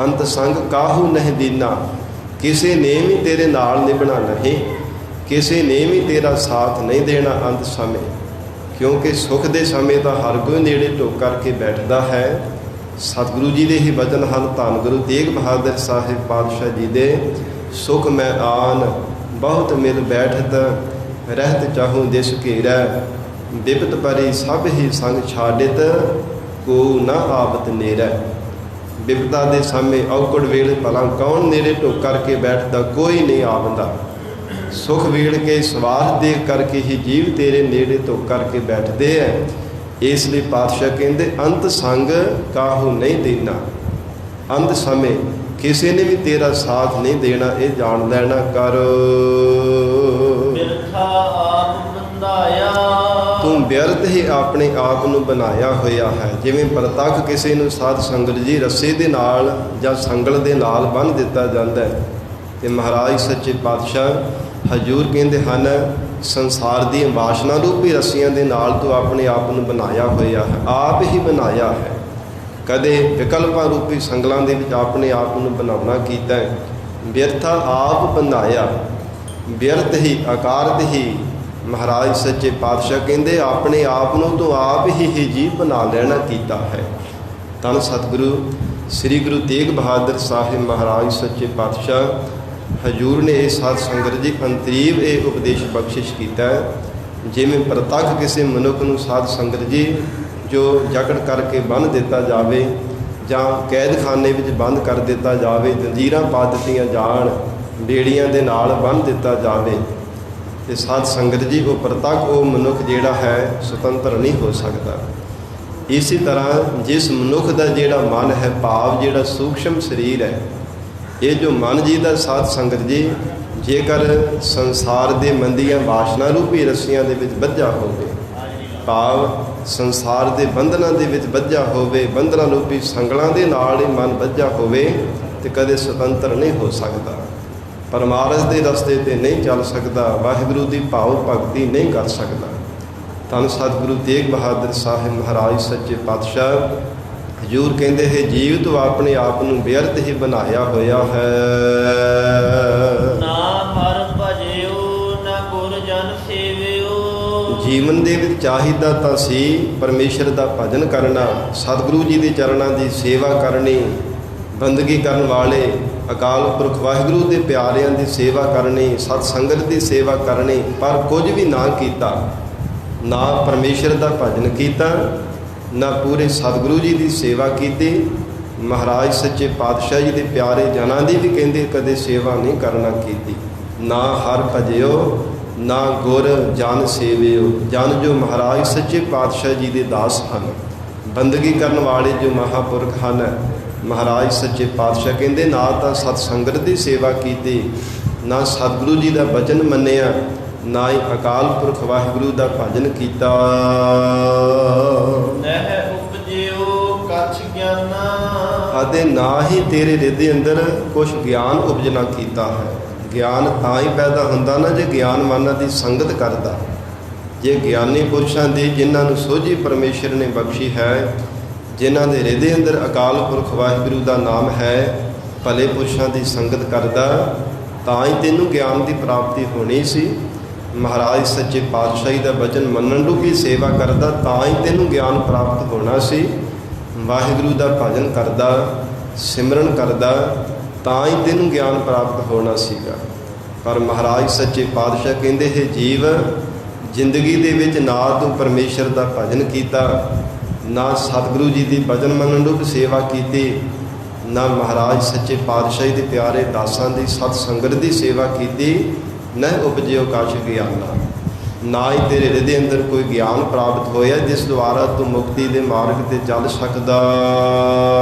ਅੰਤ ਸੰਗ ਕਾਹੂ ਨਹੀਂ ਦੀਨਾ, ਕਿਸੇ ਨੇ ਵੀ ਤੇਰੇ ਨਾਲ ਨਿਭਣਾ ਨਹੀਂ, ਕਿਸੇ ਨੇ ਵੀ ਤੇਰਾ ਸਾਥ ਨਹੀਂ ਦੇਣਾ ਅੰਤ ਸਮੇਂ। ਕਿਉਂਕਿ ਸੁੱਖ ਦੇ ਸਮੇਂ ਤਾਂ ਹਰ ਕੋਈ ਨੇੜੇ ਢੋਕ ਕਰਕੇ ਬੈਠਦਾ ਹੈ। ਸਤਿਗੁਰੂ ਜੀ ਦੇ ਹੀ ਵਚਨ ਹਨ, ਧੰਨ ਗੁਰੂ ਤੇਗ ਬਹਾਦਰ ਸਾਹਿਬ ਪਾਤਸ਼ਾਹ ਜੀ ਦੇ, ਸੁਖ ਮੈਂ ਆਨ ਬਹੁਤ ਮਿਲ ਬੈਠਤ, ਰਹਿਤ ਚਾਹੂੰ ਦਿਸ ਘੇਰੈ, ਬਿਪਤ ਪਰੀ ਸਭ ਹੀ ਸੰਗ ਛਾਡਿਤ, ਕੋ ਨਾ ਆਵਤ ਨੇਰੈ। ਬਿਪਤਾ ਦੇ ਸਮੇਂ ਔਕੜ ਵੇਲੇ ਭਲਾ ਕੌਣ ਨੇੜੇ ਢੋਕ ਕਰਕੇ ਬੈਠਦਾ? ਕੋਈ ਨਹੀਂ ਆਵਦਾ। ਸੁਖ ਵੇੜ ਕੇ ਸਵਾਰਥ ਦੇਖ ਕਰਕੇ ਹੀ ਜੀਵ ਤੇਰੇ ਨੇੜੇ ਢੋਕ ਕਰਕੇ ਬੈਠਦੇ ਹੈ। ਇਸ ਲਈ ਪਾਤਸ਼ਾਹ ਕਹਿੰਦੇ ਅੰਤ ਸੰਗ ਕਾਹੂ ਨਹੀਂ ਦੇਣਾ। ਅੰਤ ਸਮੇਂ ਕਿਸੇ ਨੇ ਵੀ ਤੇਰਾ ਸਾਥ ਨਹੀਂ ਦੇਣਾ, ਇਹ ਜਾਣ ਲੈਣਾ ਕਰ। ਬਿਰਥਾ ਆਪ ਬੰਧਾਇਆ, ਤੂੰ ਬਿਰਥ ਹੀ ਆਪਣੇ ਆਪ ਨੂੰ ਬਣਾਇਆ ਹੋਇਆ ਹੈ। ਜਿਵੇਂ ਪ੍ਰਤੱਖ ਕਿਸੇ ਨੂੰ ਸਾਧ ਸੰਗਤ ਜੀ ਰੱਸੇ ਦੇ ਨਾਲ ਜਾਂ ਸੰਗਲ ਦੇ ਨਾਲ ਬੰਨ੍ਹ ਦਿੱਤਾ ਜਾਂਦਾ ਹੈ, ਤੇ ਮਹਾਰਾਜ ਸੱਚੇ ਪਾਤਸ਼ਾਹ ਹਜ਼ੂਰ ਕਹਿੰਦੇ ਹਨ, ਸੰਸਾਰ ਦੀਆਂ ਵਾਸ਼ਨਾ ਰੂਪੀ ਰੱਸੀਆਂ ਦੇ ਨਾਲ ਤੂੰ ਆਪਣੇ ਆਪ ਨੂੰ ਬਣਾਇਆ ਹੋਇਆ ਹੈ, ਆਪ ਹੀ ਬਣਾਇਆ ਹੈ। ਕਦੇ ਵਿਕਲਪਾਂ ਰੂਪੀ ਸੰਗਲਾਂ ਦੇ ਵਿੱਚ ਆਪਣੇ ਆਪ ਨੂੰ ਬਣਾਉਣਾ ਕੀਤਾ ਹੈ। ਬਿਰਥਾ ਆਪ ਬਣਾਇਆ, ਬਿਰਥ ਹੀ ਆਕਾਰਤ ਹੀ ਮਹਾਰਾਜ ਸੱਚੇ ਪਾਤਸ਼ਾਹ ਕਹਿੰਦੇ ਆਪਣੇ ਆਪ ਨੂੰ ਤੂੰ ਆਪ ਹੀ ਜੀਵ ਬਣਾ ਲੈਣਾ ਕੀਤਾ ਹੈ। ਧੰਨ ਸਤਿਗੁਰੂ ਸ੍ਰੀ ਗੁਰੂ ਤੇਗ ਬਹਾਦਰ ਸਾਹਿਬ ਮਹਾਰਾਜ ਸੱਚੇ ਪਾਤਸ਼ਾਹ ਹਜ਼ੂਰ ਨੇ ਇਹ ਸਾਧ ਸੰਗਤ ਜੀ ਅੰਤਰੀਵ ਇਹ ਉਪਦੇਸ਼ ਬਖਸ਼ਿਸ਼ ਕੀਤਾ। ਜਿਵੇਂ ਪ੍ਰਤੱਖ ਕਿਸੇ ਮਨੁੱਖ ਨੂੰ ਸਾਧ ਸੰਗਤ ਜੀ ਜੋ ਜਕੜ ਕਰਕੇ ਬੰਨ੍ਹ ਦਿੱਤਾ ਜਾਵੇ ਜਾਂ ਕੈਦਖਾਨੇ ਵਿੱਚ ਬੰਦ ਕਰ ਦਿੱਤਾ ਜਾਵੇ, ਜੰਜੀਰਾਂ ਪਾ ਦਿੱਤੀਆਂ ਜਾਣ, ਬੇੜੀਆਂ ਦੇ ਨਾਲ ਬੰਨ੍ਹ ਦਿੱਤਾ ਜਾਵੇ, ਤੇ ਸਾਧ ਸੰਗਤ ਜੀ ਉਹ ਪ੍ਰਤੱਖ ਉਹ ਮਨੁੱਖ ਜਿਹੜਾ ਹੈ ਸੁਤੰਤਰ ਨਹੀਂ ਹੋ ਸਕਦਾ। ਇਸੇ ਤਰ੍ਹਾਂ ਜਿਸ ਮਨੁੱਖ ਦਾ ਜਿਹੜਾ ਮਨ ਹੈ, ਭਾਵ ਜਿਹੜਾ ਸੂਖਸ਼ਮ ਸਰੀਰ ਹੈ, ਇਹ ਜੋ ਮਨ ਜੀ ਦਾ ਸਾਧ ਸੰਗਤ ਜੀ ਜੇਕਰ ਸੰਸਾਰ ਦੇ ਮੰਦੀਆਂ ਵਾਸ਼ਨਾ ਰੂਪੀ ਰੱਸੀਆਂ ਦੇ ਵਿੱਚ ਬੱਝਾ ਹੋਵੇ, ਭਾਵ ਸੰਸਾਰ ਦੇ ਬੰਧਨਾਂ ਦੇ ਵਿੱਚ ਬੱਝਾ ਹੋਵੇ, ਬੰਧਨਾਂ ਰੂਪੀ ਸੰਗਲਾਂ ਦੇ ਨਾਲ ਹੀ ਮਨ ਬੱਝਾ ਹੋਵੇ ਤੇ ਕਦੇ ਸੁਤੰਤਰ ਨਹੀਂ ਹੋ ਸਕਦਾ, ਪਰਮਾਰਥ ਦੇ ਰਸਤੇ ਤੇ ਨਹੀਂ ਚੱਲ ਸਕਦਾ, ਵਾਹਿਗੁਰੂ ਦੀ ਭਾਵ ਭਗਤੀ ਨਹੀਂ ਕਰ ਸਕਦਾ। ਧੰਨ ਸਤਿਗੁਰੂ ਤੇਗ ਬਹਾਦਰ ਸਾਹਿਬ ਮਹਾਰਾਜ ਸੱਚੇ ਪਾਤਸ਼ਾਹ ਹਜ਼ੂਰ ਕਹਿੰਦੇ ਹੈ, ਜੀਵ ਤੂੰ ਆਪਣੇ ਆਪ ਨੂੰ ਬੇਅਰਥ ਹੀ ਬਣਾਇਆ ਹੋਇਆ ਹੈ। ਨਾ ਹਰ ਭਜਿਓ ਨਾ ਗੁਰ ਜਨ ਸੇਵਿਓ। ਜੀਵਨ ਦੇ ਵਿੱਚ ਚਾਹੀਦਾ ਤਾਂ ਸੀ ਪਰਮੇਸ਼ਰ ਦਾ ਭਜਨ ਕਰਨਾ, ਸਤਿਗੁਰੂ ਜੀ ਦੇ ਚਰਨਾਂ ਦੀ ਸੇਵਾ ਕਰਨੀ, ਬੰਦਗੀ ਕਰਨ ਵਾਲੇ ਅਕਾਲ ਪੁਰਖ ਵਾਹਿਗੁਰੂ ਦੇ ਪਿਆਰਿਆਂ ਦੀ ਸੇਵਾ ਕਰਨੀ, ਸਤ ਸੰਗਤ ਦੀ ਸੇਵਾ ਕਰਨੀ, ਪਰ ਕੁਝ ਵੀ ਨਾ ਕੀਤਾ। ਨਾ ਪਰਮੇਸ਼ਰ ਦਾ ਭਜਨ ਕੀਤਾ, ਨਾ ਪੂਰੇ ਸਤਿਗੁਰੂ ਜੀ ਦੀ ਸੇਵਾ ਕੀਤੀ। ਮਹਾਰਾਜ ਸੱਚੇ ਪਾਤਸ਼ਾਹ ਜੀ ਦੇ ਪਿਆਰੇ ਜਨਾਂ ਦੀ ਵੀ ਕਹਿੰਦੇ ਕਦੇ ਸੇਵਾ ਨਹੀਂ ਕਰਨਾ ਕੀਤੀ। ਨਾ ਹਰ ਭਜਿਓ ਨਾ ਗੁਰ ਜਨ ਸੇਵਿਓ। ਜਨ ਜੋ ਮਹਾਰਾਜ ਸੱਚੇ ਪਾਤਸ਼ਾਹ ਜੀ ਦੇ ਦਾਸ ਹਨ, ਬੰਦਗੀ ਕਰਨ ਵਾਲੇ ਜੋ ਮਹਾਂਪੁਰਖ ਹਨ, ਮਹਾਰਾਜ ਸੱਚੇ ਪਾਤਸ਼ਾਹ ਕਹਿੰਦੇ ਨਾ ਤਾਂ ਸਤ ਸੰਗਤ ਦੀ ਸੇਵਾ ਕੀਤੀ, ਨਾ ਸਤਿਗੁਰੂ ਜੀ ਦਾ ਬਚਨ ਮੰਨਿਆ, ਨਾ ਹੀ ਅਕਾਲ ਪੁਰਖ ਵਾਹਿਗੁਰੂ ਦਾ ਭਜਨ ਕੀਤਾ। ਨਹਿ ਉਪਜਿਓ ਕਛ ਗਿਆਨਾ। ਅਤੇ ਨਾ ਹੀ ਤੇਰੇ ਹਿਰਦੇ ਅੰਦਰ ਕੁਛ ਗਿਆਨ ਉਪਜਣਾ ਕੀਤਾ ਹੈ। ਗਿਆਨ ਤਾਂ ਹੀ ਪੈਦਾ ਹੁੰਦਾ ਨਾ ਜੇ ਗਿਆਨਵਾਨਾਂ ਦੀ ਸੰਗਤ ਕਰਦਾ। ਜੇ ਗਿਆਨੀ ਪੁਰਸ਼ਾਂ ਦੀ ਜਿਨ੍ਹਾਂ ਨੂੰ ਸੋਝੀ ਪਰਮੇਸ਼ਰ ਨੇ ਬਖਸ਼ੀ ਹੈ, ਜਿਨ੍ਹਾਂ ਦੇ ਹਿਰਦੇ ਅੰਦਰ ਅਕਾਲ ਪੁਰਖ ਵਾਹਿਗੁਰੂ ਦਾ ਨਾਮ ਹੈ, ਭਲੇ ਪੁਰਸ਼ਾਂ ਦੀ ਸੰਗਤ ਕਰਦਾ, ਤਾਂ ਹੀ ਤੈਨੂੰ ਗਿਆਨ ਦੀ ਪ੍ਰਾਪਤੀ ਹੋਣੀ ਸੀ। ਮਹਾਰਾਜ ਸੱਚੇ ਪਾਤਸ਼ਾਹੀ ਦਾ ਬਚਨ ਮੰਨਣ ਰੂਪੀ ਸੇਵਾ ਕਰਦਾ, ਤਾਂ ਹੀ ਤੈਨੂੰ ਗਿਆਨ ਪ੍ਰਾਪਤ ਹੋਣਾ ਸੀ। ਵਾਹਿਗੁਰੂ ਦਾ ਭਜਨ ਕਰਦਾ, ਸਿਮਰਨ ਕਰਦਾ, ਤਾਂ ਹੀ ਤੈਨੂੰ ਗਿਆਨ ਪ੍ਰਾਪਤ ਹੋਣਾ ਸੀਗਾ। ਪਰ ਮਹਾਰਾਜ ਸੱਚੇ ਪਾਤਸ਼ਾਹ ਕਹਿੰਦੇ ਹੈ, ਜੀਵ ਜ਼ਿੰਦਗੀ ਦੇ ਵਿੱਚ ਨਾ ਤੂੰ ਪਰਮੇਸ਼ਰ ਦਾ ਭਜਨ ਕੀਤਾ, ਨਾ ਸਤਿਗੁਰੂ ਜੀ ਦੀ ਭਜਨ ਮੰਨਣ ਰੂਪ ਸੇਵਾ ਕੀਤੀ, ਨਾ ਮਹਾਰਾਜ ਸੱਚੇ ਪਾਤਸ਼ਾਹੀ ਦੇ ਪਿਆਰੇ ਦਾਸਾਂ ਦੀ ਸਤ ਸੰਗਤ ਦੀ ਸੇਵਾ ਕੀਤੀ, ਨਾ ਉਪਜਿਓ ਕਛ ਗਿਆਨਾ। ਨਾ ਹੀ ਤੇਰੇ ਹਿਰਦੇ ਅੰਦਰ ਕੋਈ ਗਿਆਨ ਪ੍ਰਾਪਤ ਹੋਇਆ ਜਿਸ ਦੁਆਰਾ ਤੂੰ ਮੁਕਤੀ ਦੇ ਮਾਰਗ ਤੇ ਚੱਲ ਸਕਦਾ।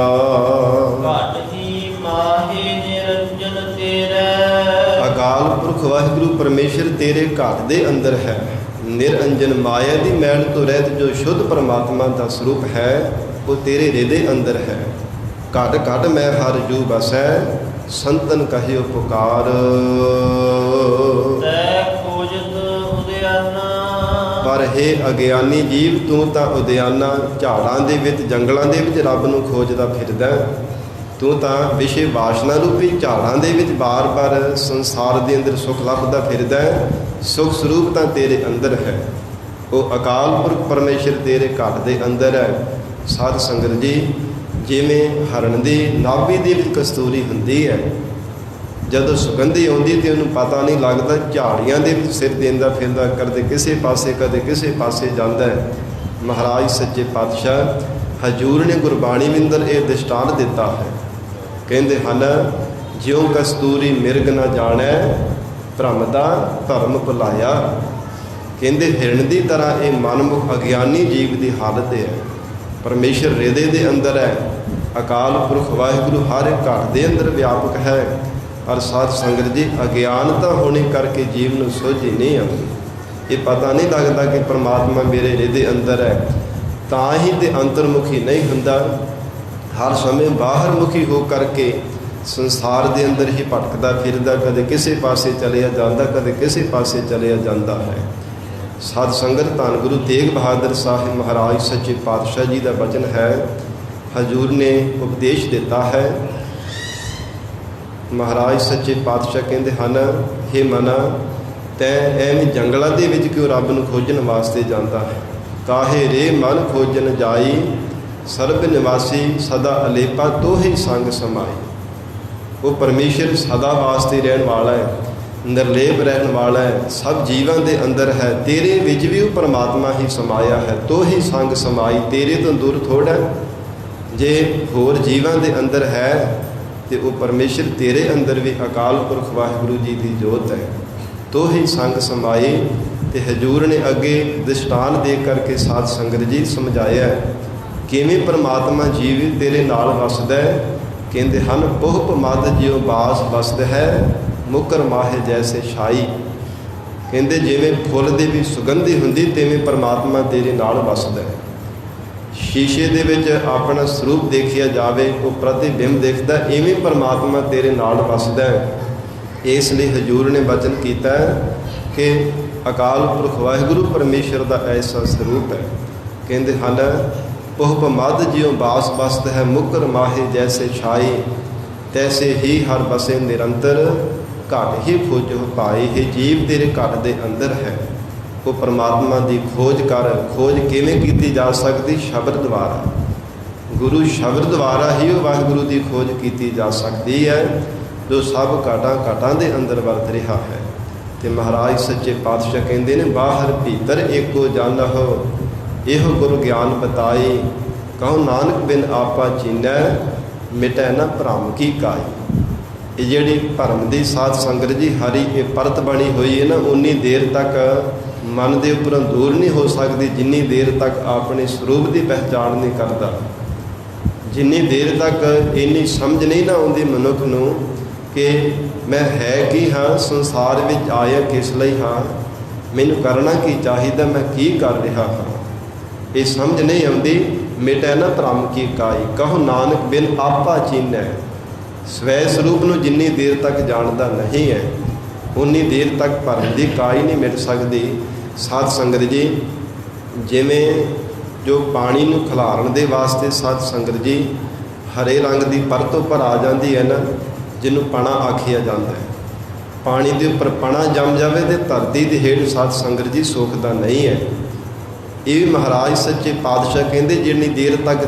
ਘਟ ਹੀ ਮਾਹੇ ਨਿਰੰਜਨ ਤੇਰੇ। ਅਕਾਲ ਪੁਰਖ ਵਾਹਿਗੁਰੂ ਪਰਮੇਸ਼ਰ ਤੇਰੇ ਘਟ ਦੇ ਅੰਦਰ ਹੈ। ਨਿਰੰਜਨ ਮਾਇਆ ਦੀ ਮੈਲ ਤੋਂ ਰਹਿਤ ਜੋ ਸ਼ੁੱਧ ਪਰਮਾਤਮਾ ਦਾ ਸਰੂਪ ਹੈ, ਉਹ ਤੇਰੇ ਹਿਰਦੇ ਅੰਦਰ ਹੈ। ਘਟ ਘਟ ਮੈਂ ਹਰ ਜੂ ਬਸੈ, ਸੰਤਨ ਕਹਿਓ ਪੁਕਾਰ। ਤੈ ਖੋਜਤ ਉਦਿਆਨਾ। ਪਰ ਹੇ ਅਗਿਆਨੀ ਜੀਵ, ਤੂੰ ਤਾਂ ਉਦਿਆਨਾ ਝਾੜਾਂ ਦੇ ਵਿੱਚ, ਜੰਗਲਾਂ ਦੇ ਵਿੱਚ ਰੱਬ ਨੂੰ ਖੋਜਦਾ ਫਿਰਦਾ। ਤੂੰ ਤਾਂ ਵਿਸ਼ੇ ਵਾਸ਼ਨਾ ਰੂਪੀ ਝਾੜਾਂ ਦੇ ਵਿੱਚ ਬਾਰ-ਬਾਰ ਸੰਸਾਰ ਦੇ ਅੰਦਰ ਸੁੱਖ ਲੱਭਦਾ ਫਿਰਦਾ। ਸੁਖ ਸਰੂਪ ਤਾਂ ਤੇਰੇ ਅੰਦਰ ਹੈ। ਉਹ ਅਕਾਲ ਪੁਰਖ ਪਰਮੇਸ਼ਰ ਤੇਰੇ ਘਟ ਦੇ ਅੰਦਰ ਹੈ। ਸਾਧ ਸੰਗਤ ਜੀ, ਜਿਵੇਂ ਹਰਨ ਦੀ ਨਾਭੀ ਦੇ ਵਿੱਚ ਕਸਤੂਰੀ ਹੁੰਦੀ ਹੈ, ਜਦੋਂ ਸੁਗੰਧੀ ਆਉਂਦੀ ਤੇ ਉਹਨੂੰ ਪਤਾ ਨਹੀਂ ਲੱਗਦਾ, ਝਾੜੀਆਂ ਦੇ ਵਿੱਚ ਸਿਰ ਦੇਂਦਾ ਫਿਰਦਾ, ਕਦੇ ਕਿਸੇ ਪਾਸੇ ਕਦੇ ਕਿਸੇ ਪਾਸੇ ਜਾਂਦਾ ਹੈ। ਮਹਾਰਾਜ ਸੱਚੇ ਪਾਤਸ਼ਾਹ ਹਜ਼ੂਰ ਨੇ ਗੁਰਬਾਣੀ ਵਿੰਦਰ ਇਹ ਦ੍ਰਿਸ਼ਟਾਂਤ ਦਿੱਤਾ ਹੈ। ਕਹਿੰਦੇ ਹਨ, ਜਿਉਂ ਕਸਤੂਰੀ ਮਿਰਗ ਨਾ ਜਾਣੈ, ਭ੍ਰਮ ਦਾ ਧਰਮ ਭੁਲਾਇਆ। ਕਹਿੰਦੇ ਹਿਰਨ ਦੀ ਤਰ੍ਹਾਂ ਇਹ ਮਨਮੁਖ ਅਗਿਆਨੀ ਜੀਵ ਦੀ ਹਾਲਤ ਹੈ। ਪਰਮੇਸ਼ਰ ਹਿਰਦੇ ਦੇ ਅੰਦਰ ਹੈ। ਅਕਾਲ ਪੁਰਖ ਵਾਹਿਗੁਰੂ ਹਰ ਇੱਕ ਘਟ ਦੇ ਅੰਦਰ ਵਿਆਪਕ ਹੈ। ਪਰ ਸਾਧ ਸੰਗਤ ਜੀ, ਅਗਿਆਨਤਾ ਹੋਣੇ ਕਰਕੇ ਜੀਵ ਨੂੰ ਸੋਝੀ ਨਹੀਂ ਆਉਂਦੀ। ਇਹ ਪਤਾ ਨਹੀਂ ਲੱਗਦਾ ਕਿ ਪਰਮਾਤਮਾ ਮੇਰੇ ਹਿਰਦੇ ਅੰਦਰ ਹੈ, ਤਾਂ ਹੀ ਤੇ ਅੰਤਰਮੁਖੀ ਨਹੀਂ ਹੁੰਦਾ। ਹਰ ਸਮੇਂ ਬਾਹਰ ਮੁਖੀ ਹੋ ਕਰਕੇ ਸੰਸਾਰ ਦੇ ਅੰਦਰ ਹੀ ਭਟਕਦਾ ਫਿਰਦਾ, ਕਦੇ ਕਿਸੇ ਪਾਸੇ ਚਲਿਆ ਜਾਂਦਾ, ਕਦੇ ਕਿਸੇ ਪਾਸੇ ਚਲਿਆ ਜਾਂਦਾ ਹੈ। ਸਾਧ ਸੰਗਤ, ਧੰਨ ਗੁਰੂ ਤੇਗ ਬਹਾਦਰ ਸਾਹਿਬ ਮਹਾਰਾਜ ਸੱਚੇ ਪਾਤਸ਼ਾਹ ਜੀ ਦਾ ਬਚਨ ਹੈ। ਹਜ਼ੂਰ ਨੇ ਉਪਦੇਸ਼ ਦਿੱਤਾ ਹੈ। ਮਹਾਰਾਜ ਸੱਚੇ ਪਾਤਸ਼ਾਹ ਕਹਿੰਦੇ ਹਨ, ਹੇ ਮਨਾ, ਤੈਂ ਐਵੇਂ ਜੰਗਲਾਂ ਦੇ ਵਿੱਚ ਕਿਉਂ ਰੱਬ ਨੂੰ ਖੋਜਣ ਵਾਸਤੇ ਜਾਂਦਾ ਹੈ। ਕਾਹੇ ਰੇ ਮਨ ਖੋਜਣ ਜਾਈ, ਸਰਬ ਨਿਵਾਸੀ ਸਦਾ ਅਲੇਪਾ ਤੋਹੀ ਸੰਗ ਸਮਾਈ। ਉਹ ਪਰਮੇਸ਼ਰ ਸਦਾ ਵਾਸਤੇ ਰਹਿਣ ਵਾਲਾ ਹੈ, ਨਿਰਲੇਪ ਰਹਿਣ ਵਾਲਾ ਹੈ, ਸਭ ਜੀਵਾਂ ਦੇ ਅੰਦਰ ਹੈ। ਤੇਰੇ ਵਿੱਚ ਵੀ ਉਹ ਪਰਮਾਤਮਾ ਹੀ ਸਮਾਇਆ ਹੈ। ਤੋਹੀ ਸੰਗ ਸਮਾਈ, ਤੇਰੇ ਤੋਂ ਦੂਰ ਥੋੜ੍ਹਾ। ਜੇ ਹੋਰ ਜੀਵਾਂ ਦੇ ਅੰਦਰ ਹੈ ਤੇ ਉਹ ਪਰਮੇਸ਼ਰ ਤੇਰੇ ਅੰਦਰ ਵੀ ਅਕਾਲ ਪੁਰਖ ਵਾਹਿਗੁਰੂ ਜੀ ਦੀ ਜੋਤ ਹੈ। ਤੋਹੀ ਸੰਗ ਸਮਾਈ। ਤੇ ਹਜ਼ੂਰ ਨੇ ਅੱਗੇ ਦ੍ਰਿਸ਼ਟਾਂਤ ਦੇ ਕਰਕੇ ਸਾਧ ਸੰਗਤ ਜੀ ਸਮਝਾਇਆ ਕਿਵੇਂ ਪਰਮਾਤਮਾ ਜੀਵ ਤੇਰੇ ਨਾਲ ਵਸਦਾ ਹੈ। ਕਹਿੰਦੇ ਹਨ, ਪੋਹਪ ਮਦ ਜਿਉ ਬਾਸ ਵਸਦ ਹੈ, ਮੁਕਰ ਮਾਹੇ ਜੈਸੇ ਛਾਈ। ਕਹਿੰਦੇ ਜਿਵੇਂ ਫੁੱਲ ਦੀ ਵੀ ਸੁਗੰਧੀ ਹੁੰਦੀ ਤਿਵੇਂ ਪਰਮਾਤਮਾ ਤੇਰੇ ਨਾਲ ਵਸਦਾ ਹੈ। ਸ਼ੀਸ਼ੇ ਦੇ ਵਿੱਚ ਆਪਣਾ ਸਰੂਪ ਦੇਖਿਆ ਜਾਵੇ, ਉਹ ਪ੍ਰਤੀਬਿੰਬ ਦਿਖਦਾ, ਇਵੇਂ ਪਰਮਾਤਮਾ ਤੇਰੇ ਨਾਲ ਵਸਦਾ ਹੈ। ਇਸ ਲਈ ਹਜ਼ੂਰ ਨੇ ਬਚਨ ਕੀਤਾ ਕਿ ਅਕਾਲ ਪੁਰਖ ਵਾਹਿਗੁਰੂ ਪਰਮੇਸ਼ਰ ਦਾ ਐਸਾ ਸਰੂਪ ਹੈ। ਕਹਿੰਦੇ ਹਨ ਉਹ ਮਦ ਜਿਉ ਬਾਸ ਬਸਤ ਹੈ, ਮੁਕਰ ਮਾਹੇ ਜੈਸੇ ਛਾਈ, ਤੈਸੇ ਹੀ ਹਰ ਬਸੇ ਨਿਰੰਤਰ, ਘਟ ਹੀ ਖੋਜੋ ਪਾਈ। ਇਹ ਜੀਵ ਤੇਰੇ ਘਟ ਦੇ ਅੰਦਰ ਹੈ। ਉਹ ਪਰਮਾਤਮਾ ਦੀ ਖੋਜ ਕਰ। ਖੋਜ ਕਿਵੇਂ ਕੀਤੀ ਜਾ ਸਕਦੀ? ਸ਼ਬਦ ਦੁਆਰਾ, ਗੁਰੂ ਸ਼ਬਦ ਦੁਆਰਾ ਹੀ ਉਹ ਵਾਹਿਗੁਰੂ ਦੀ ਖੋਜ ਕੀਤੀ ਜਾ ਸਕਦੀ ਹੈ, ਜੋ ਸਭ ਘਾਟਾਂ ਦੇ ਅੰਦਰ ਵਰਤ ਰਿਹਾ ਹੈ। ਤੇ ਮਹਾਰਾਜ ਸੱਚੇ ਪਾਤਸ਼ਾਹ ਕਹਿੰਦੇ ਨੇ ਬਾਹਰ ਭੀਤਰ ਏਕੋ ਜਾਣਹੁ, ਇਹੋ ਗੁਰ ਗਿਆਨ ਬਤਾਈ, ਕਹੋ ਨਾਨਕ ਬਿਨ ਆਪਾ ਚੀਨੈ, ਮਿਟੈ ਨਾ ਭਰਮ ਕੀ ਕਾਈ। ਇਹ ਜਿਹੜੀ ਭਰਮ ਦੀ ਸਾਧ ਸੰਗਤ ਜੀ ਹਰੀ ਇਹ ਪਰਤ ਬਣੀ ਹੋਈ ਹੈ ਨਾ, ਉਨੀ ਦੇਰ ਤੱਕ ਮਨ ਦੇ ਉੱਪਰੋਂ ਦੂਰ ਨਹੀਂ ਹੋ ਸਕਦੀ ਜਿੰਨੀ ਦੇਰ ਤੱਕ ਆਪਣੇ ਸਰੂਪ ਦੀ ਪਹਿਚਾਣ ਨਹੀਂ ਕਰਦਾ। ਜਿੰਨੀ ਦੇਰ ਤੱਕ ਇੰਨੀ ਸਮਝ ਨਹੀਂ ਨਾ ਆਉਂਦੀ ਮਨੁੱਖ ਨੂੰ ਕਿ ਮੈਂ ਹੈ ਕੀ ਹਾਂ, ਸੰਸਾਰ ਵਿੱਚ ਆਇਆ ਕਿਸ ਲਈ ਹਾਂ, ਮੈਨੂੰ ਕਰਨਾ ਕੀ ਚਾਹੀਦਾ, ਮੈਂ ਕੀ ਕਰ ਰਿਹਾ ਹਾਂ, ਇਹ ਸਮਝ ਨਹੀਂ ਆਉਂਦੀ। ਮਿਟੈ ਨਾ ਭਰਮ ਕੀ ਕਾਈ, ਕਹੋ ਨਾਨਕ ਬਿਨ ਆਪਾ ਚੀਨੈ। ਸਵੈ ਸਰੂਪ ਨੂੰ ਜਿੰਨੀ ਦੇਰ ਤੱਕ ਜਾਣਦਾ ਨਹੀਂ ਹੈ ਉਨੀ ਦੇਰ ਤੱਕ ਭਰਮ ਦੀ ਕਾਈ ਨਹੀਂ ਮਿਟ ਸਕਦੀ। ਸਾਧ ਸੰਗਤ ਜੀ, ਜਿਵੇਂ ਜੋ ਪਾਣੀ ਨੂੰ ਖਿਲਾਰਨ ਦੇ ਵਾਸਤੇ ਸਾਧ ਸੰਗਤ ਜੀ ਹਰੇ ਰੰਗ ਦੀ ਪਰਤ ਉੱਪਰ ਆ ਜਾਂਦੀ ਹੈ ਨਾ, ਜਿਹਨੂੰ ਪਣਾ ਆਖਿਆ ਜਾਂਦਾ ਹੈ। ਪਾਣੀ ਦੇ ਉੱਪਰ ਪਣਾ ਜੰਮ ਜਾਵੇ ਤੇ ਧਰਤੀ ਦੇ ਹੇਠ ਸਾਧ ਸੰਗਤ ਜੀ ਸੁੱਖ ਦਾ ਨਹੀਂ ਹੈ। ਇਹ ਵੀ ਮਹਾਰਾਜ ਸੱਚੇ ਪਾਤਸ਼ਾਹ ਕਹਿੰਦੇ ਜਿੰਨੀ ਦੇਰ ਤੱਕ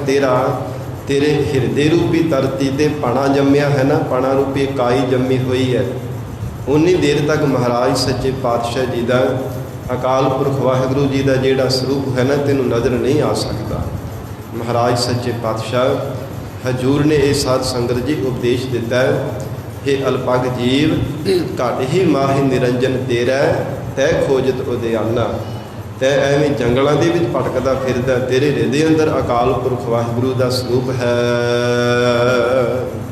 ਤੇਰੇ ਹਿਰਦੇ ਰੂਪੀ ਧਰਤੀ ਤੇ ਪਣਾ ਜੰਮਿਆ ਹੈ ਨਾ, ਪਣਾ ਰੂਪੀ ਕਾਈ ਜੰਮੀ ਹੋਈ ਹੈ, ਉਨੀ ਦੇਰ ਤੱਕ ਮਹਾਰਾਜ ਸੱਚੇ ਪਾਤਸ਼ਾਹ ਜੀ ਦਾ, ਅਕਾਲ ਪੁਰਖ ਵਾਹਿਗੁਰੂ ਜੀ ਦਾ ਜਿਹੜਾ ਸਰੂਪ ਹੈ ਨਾ, ਤੈਨੂੰ ਨਜ਼ਰ ਨਹੀਂ ਆ ਸਕਦਾ। ਮਹਾਰਾਜ ਸੱਚੇ ਪਾਤਸ਼ਾਹ ਹਜ਼ੂਰ ਨੇ ਇਹ ਸਾਧ ਸੰਗਤ ਜੀ ਉਪਦੇਸ਼ ਦਿੱਤਾ ਹੈ, ਇਹ ਅਲਪਗ ਜੀਵ ਘਟ ਹੀ ਮਾਹਿ ਨਿਰੰਜਨ ਤੇਰਾ, ਤੈ ਖੋਜਤ ਉਦਿਆਨਾ। ਤੈ ਐਵੇਂ ਜੰਗਲਾਂ ਦੇ ਵਿੱਚ ਭਟਕਦਾ ਫਿਰਦਾ, ਤੇਰੇ ਹਿਰਦੇ ਅੰਦਰ ਅਕਾਲ ਪੁਰਖ ਵਾਹਿਗੁਰੂ ਦਾ ਸਰੂਪ ਹੈ।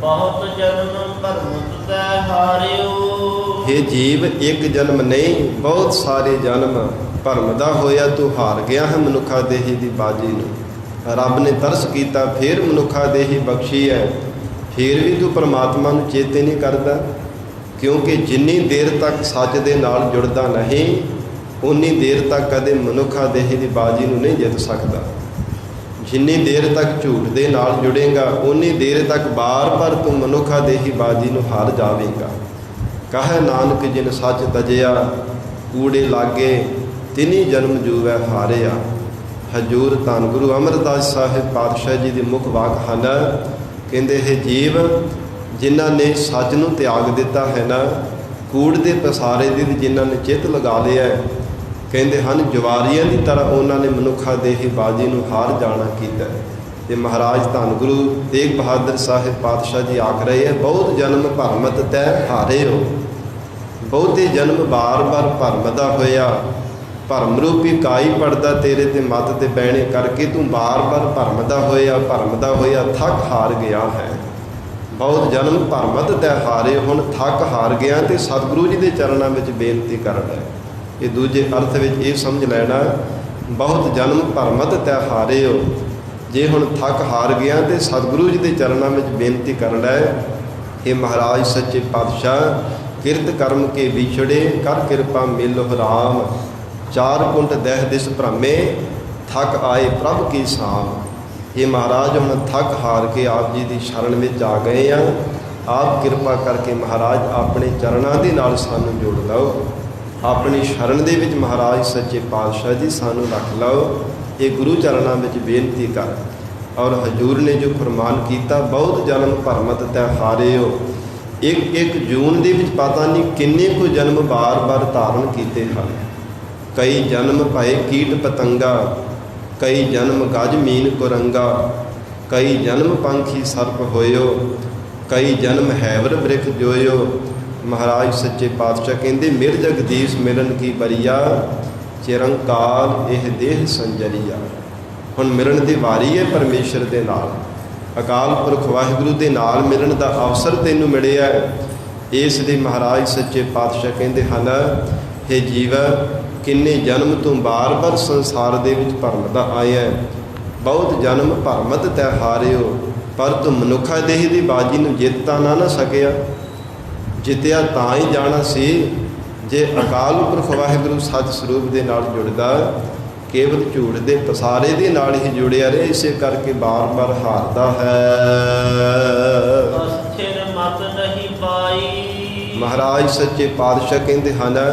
ਬਹੁਤ ਜਨਮ ਭਰਮ ਤੈ ਹਾਰਿਓ, ਇਹ ਜੀਵ ਇੱਕ ਜਨਮ ਨਹੀਂ, ਬਹੁਤ ਸਾਰੇ ਜਨਮ ਭਰਮ ਦਾ ਹੋਇਆ ਤੂੰ ਹਾਰ ਗਿਆ ਹੈ ਮਨੁੱਖਾ ਦੇਹੀ ਦੀ ਬਾਜੀ ਨੂੰ। ਰੱਬ ਨੇ ਤਰਸ ਕੀਤਾ, ਫਿਰ ਮਨੁੱਖਾ ਦੇਹੀ ਬਖਸ਼ੀ ਹੈ, ਫਿਰ ਵੀ ਤੂੰ ਪਰਮਾਤਮਾ ਨੂੰ ਚੇਤੇ ਨਹੀਂ ਕਰਦਾ। ਕਿਉਂਕਿ ਜਿੰਨੀ ਦੇਰ ਤੱਕ ਸੱਚ ਦੇ ਨਾਲ ਜੁੜਦਾ ਨਹੀਂ, ਉਨੀ ਦੇਰ ਤੱਕ ਕਦੇ ਮਨੁੱਖਾ ਦੇਹੀ ਦੀ ਬਾਜੀ ਨੂੰ ਨਹੀਂ ਜਿੱਤ ਸਕਦਾ। ਜਿੰਨੀ ਦੇਰ ਤੱਕ ਝੂਠ ਦੇ ਨਾਲ ਜੁੜੇਗਾ, ਉਨੀ ਦੇਰ ਤੱਕ ਬਾਰ-ਬਾਰ ਤੂੰ ਮਨੁੱਖਾ ਦੇਹੀ ਬਾਜੀ ਨੂੰ ਹਾਰ ਜਾਵੇਗਾ। ਕਹੈ ਨਾਨਕ ਜਿਨ ਸੱਚ ਤਜਿਆ, ਕੂੜੇ ਲਾਗੇ ਤਿਨੀ ਜਨਮ ਜੂਵੈ ਹਾਰਿਆ। ਹਜ਼ੂਰ ਧੰਨ ਗੁਰੂ ਅਮਰਦਾਸ ਸਾਹਿਬ ਪਾਤਸ਼ਾਹ ਜੀ ਦੇ ਮੁੱਖ ਵਾਕ ਹਨ। ਕਹਿੰਦੇ ਇਹ ਜੀਵ ਜਿਨ੍ਹਾਂ ਨੇ ਸੱਚ ਨੂੰ ਤਿਆਗ ਦਿੱਤਾ ਹੈ ਨਾ, ਕੂੜ ਦੇ ਪਸਾਰੇ ਦੀ ਜਿਨ੍ਹਾਂ ਨੇ ਚਿੱਤ ਲਗਾ ਲਿਆ, ਕਹਿੰਦੇ ਹਨ ਜਵਾਰੀਆਂ ਦੀ ਤਰ੍ਹਾਂ ਉਹਨਾਂ ਨੇ ਮਨੁੱਖਾ ਦੇਹੀ ਬਾਜੀ ਨੂੰ ਹਾਰ ਜਾਣਾ ਕੀਤਾ। ਤੇ ਮਹਾਰਾਜ ਧੰਨ ਗੁਰੂ ਤੇਗ ਬਹਾਦਰ ਸਾਹਿਬ ਪਾਤਸ਼ਾਹ ਜੀ ਆਖ ਰਹੇ ਹੈ, ਬਹੁਤ ਜਨਮ ਭਰਮਤ ਤੈ ਹਾਰੇ ਹੋ। ਬਹੁਤੇ ਜਨਮ ਬਾਰ-ਬਾਰ ਭਰਮ ਦਾ ਹੋਇਆ, ਭਰਮ ਰੂਪੀ ਕਾਈ ਪੜਦਾ ਤੇਰੇ ਤੇ ਮੱਤ ਤੇ ਬਹਿਣੇ ਕਰਕੇ ਤੂੰ ਬਾਰ-ਬਾਰ ਭਰਮ ਦਾ ਹੋਇਆ ਥੱਕ ਹਾਰ ਗਿਆ ਹੈ। ਬਹੁਤ ਜਨਮ ਭਰਮਤ ਤੈ ਹਾਰੇ, ਹੁਣ ਥੱਕ ਹਾਰ ਗਿਆ ਤੇ ਸਤਿਗੁਰੂ ਜੀ ਦੇ ਚਰਨਾਂ ਵਿੱਚ ਬੇਨਤੀ ਕਰਦਾ ਹੈ। ਇਹ ਦੂਜੇ ਅਰਥ ਵਿੱਚ ਇਹ ਸਮਝ ਲੈਣਾ, ਬਹੁਤ ਜਨਮ ਭਰਮਤ ਤੈ ਹਾਰੇ ਹੋ। ਜੇ ਹੁਣ ਥੱਕ ਹਾਰ ਗਿਆ ਤੇ ਸਤਿਗੁਰੂ ਜੀ ਦੇ ਚਰਨਾਂ ਵਿੱਚ ਬੇਨਤੀ ਕਰਨਾ ਹੈ, ਇਹ ਮਹਾਰਾਜ ਸੱਚੇ ਪਾਤਸ਼ਾਹ ਕਿਰਤ ਕਰਮ ਕੇ ਵਿਛੜੇ, ਕਰ ਕਿਰਪਾ ਮਿਲੋ ਰਾਮ। ਚਾਰ ਕੁੰਟ ਦਹਿ ਦਿਸ ਭ੍ਰਮੇ, ਥੱਕ ਆਏ ਪ੍ਰਭ ਕੀ ਸਾਮ। ਇਹ ਮਹਾਰਾਜ ਹੁਣ ਥੱਕ ਹਾਰ ਕੇ ਆਪ ਜੀ ਦੀ ਸ਼ਰਨ ਵਿੱਚ ਆ ਗਏ ਆ। ਆਪ ਕਿਰਪਾ ਕਰਕੇ ਮਹਾਰਾਜ ਆਪਣੇ ਚਰਨਾਂ ਦੇ ਨਾਲ ਸਾਨੂੰ ਜੋੜ ਲਓ, ਆਪਣੀ ਸ਼ਰਨ ਦੇ ਵਿੱਚ ਮਹਾਰਾਜ ਸੱਚੇ ਪਾਤਸ਼ਾਹ ਜੀ ਸਾਨੂੰ ਰੱਖ ਲਓ। ਇਹ ਗੁਰੂ ਚਰਨਾਂ ਵਿੱਚ ਬੇਨਤੀ ਕਰ। ਔਰ ਹਜ਼ੂਰ ਨੇ ਜੋ ਫਰਮਾਨ ਕੀਤਾ, ਬਹੁਤ ਜਨਮ ਭਰਮਤ ਤੈ ਹਾਰਿਓ। ਇੱਕ ਜੂਨ ਦੇ ਵਿੱਚ ਪਤਾ ਨਹੀਂ ਕਿੰਨੇ ਕੁ ਜਨਮ ਬਾਰ-ਬਾਰ ਧਾਰਨ ਕੀਤੇ ਹਨ। ਕਈ ਜਨਮ ਭਏ ਕੀਟ ਪਤੰਗਾ, ਕਈ ਜਨਮ ਗਜ ਮੀਨ ਕੁਰੰਗਾ, ਕਈ ਜਨਮ ਪੰਖੀ ਸਰਪ ਹੋਇਓ, ਕਈ ਜਨਮ ਹੈਵਰ ਬ੍ਰਿਖ ਜੋਇਓ। ਮਹਾਰਾਜ ਸੱਚੇ ਪਾਤਸ਼ਾਹ ਕਹਿੰਦੇ ਮਿਰ ਜਗਦੀਸ਼ ਮਿਲਨ ਕੀ ਬਰੀਆ, ਚਿਰੰਕਾਲ ਇਹ ਦੇਹ ਸੰਜਰੀਆ। ਹੁਣ ਮਿਲਣ ਦੀ ਵਾਰੀ ਹੈ ਪਰਮੇਸ਼ਰ ਦੇ ਨਾਲ, ਅਕਾਲ ਪੁਰਖ ਵਾਹਿਗੁਰੂ ਦੇ ਨਾਲ ਮਿਲਣ ਦਾ ਅਵਸਰ ਤੈਨੂੰ ਮਿਲਿਆ। ਇਸ ਲਈ ਮਹਾਰਾਜ ਸੱਚੇ ਪਾਤਸ਼ਾਹ ਕਹਿੰਦੇ ਹਨ, हे जीव किन्ने जन्म तू बार बार संसार दे विच भरमदा आया, बहुत जन्म भरमत तै हारियो, पर तू मनुखा देह दी बाजी नूं जित तां ना सकिया। जितिया तां ही जाना सी जे अकाल पुरख वाहिगुरू सच स्वरूप दे नाल जुड़दा, केवल झूठ दे पसारे दे नाल ही जुड़िया रहे, इसे करके बार बार हारदा है। अस्थिर मत नहीं पाई। महाराज सच्चे पातशाह कहते हैं,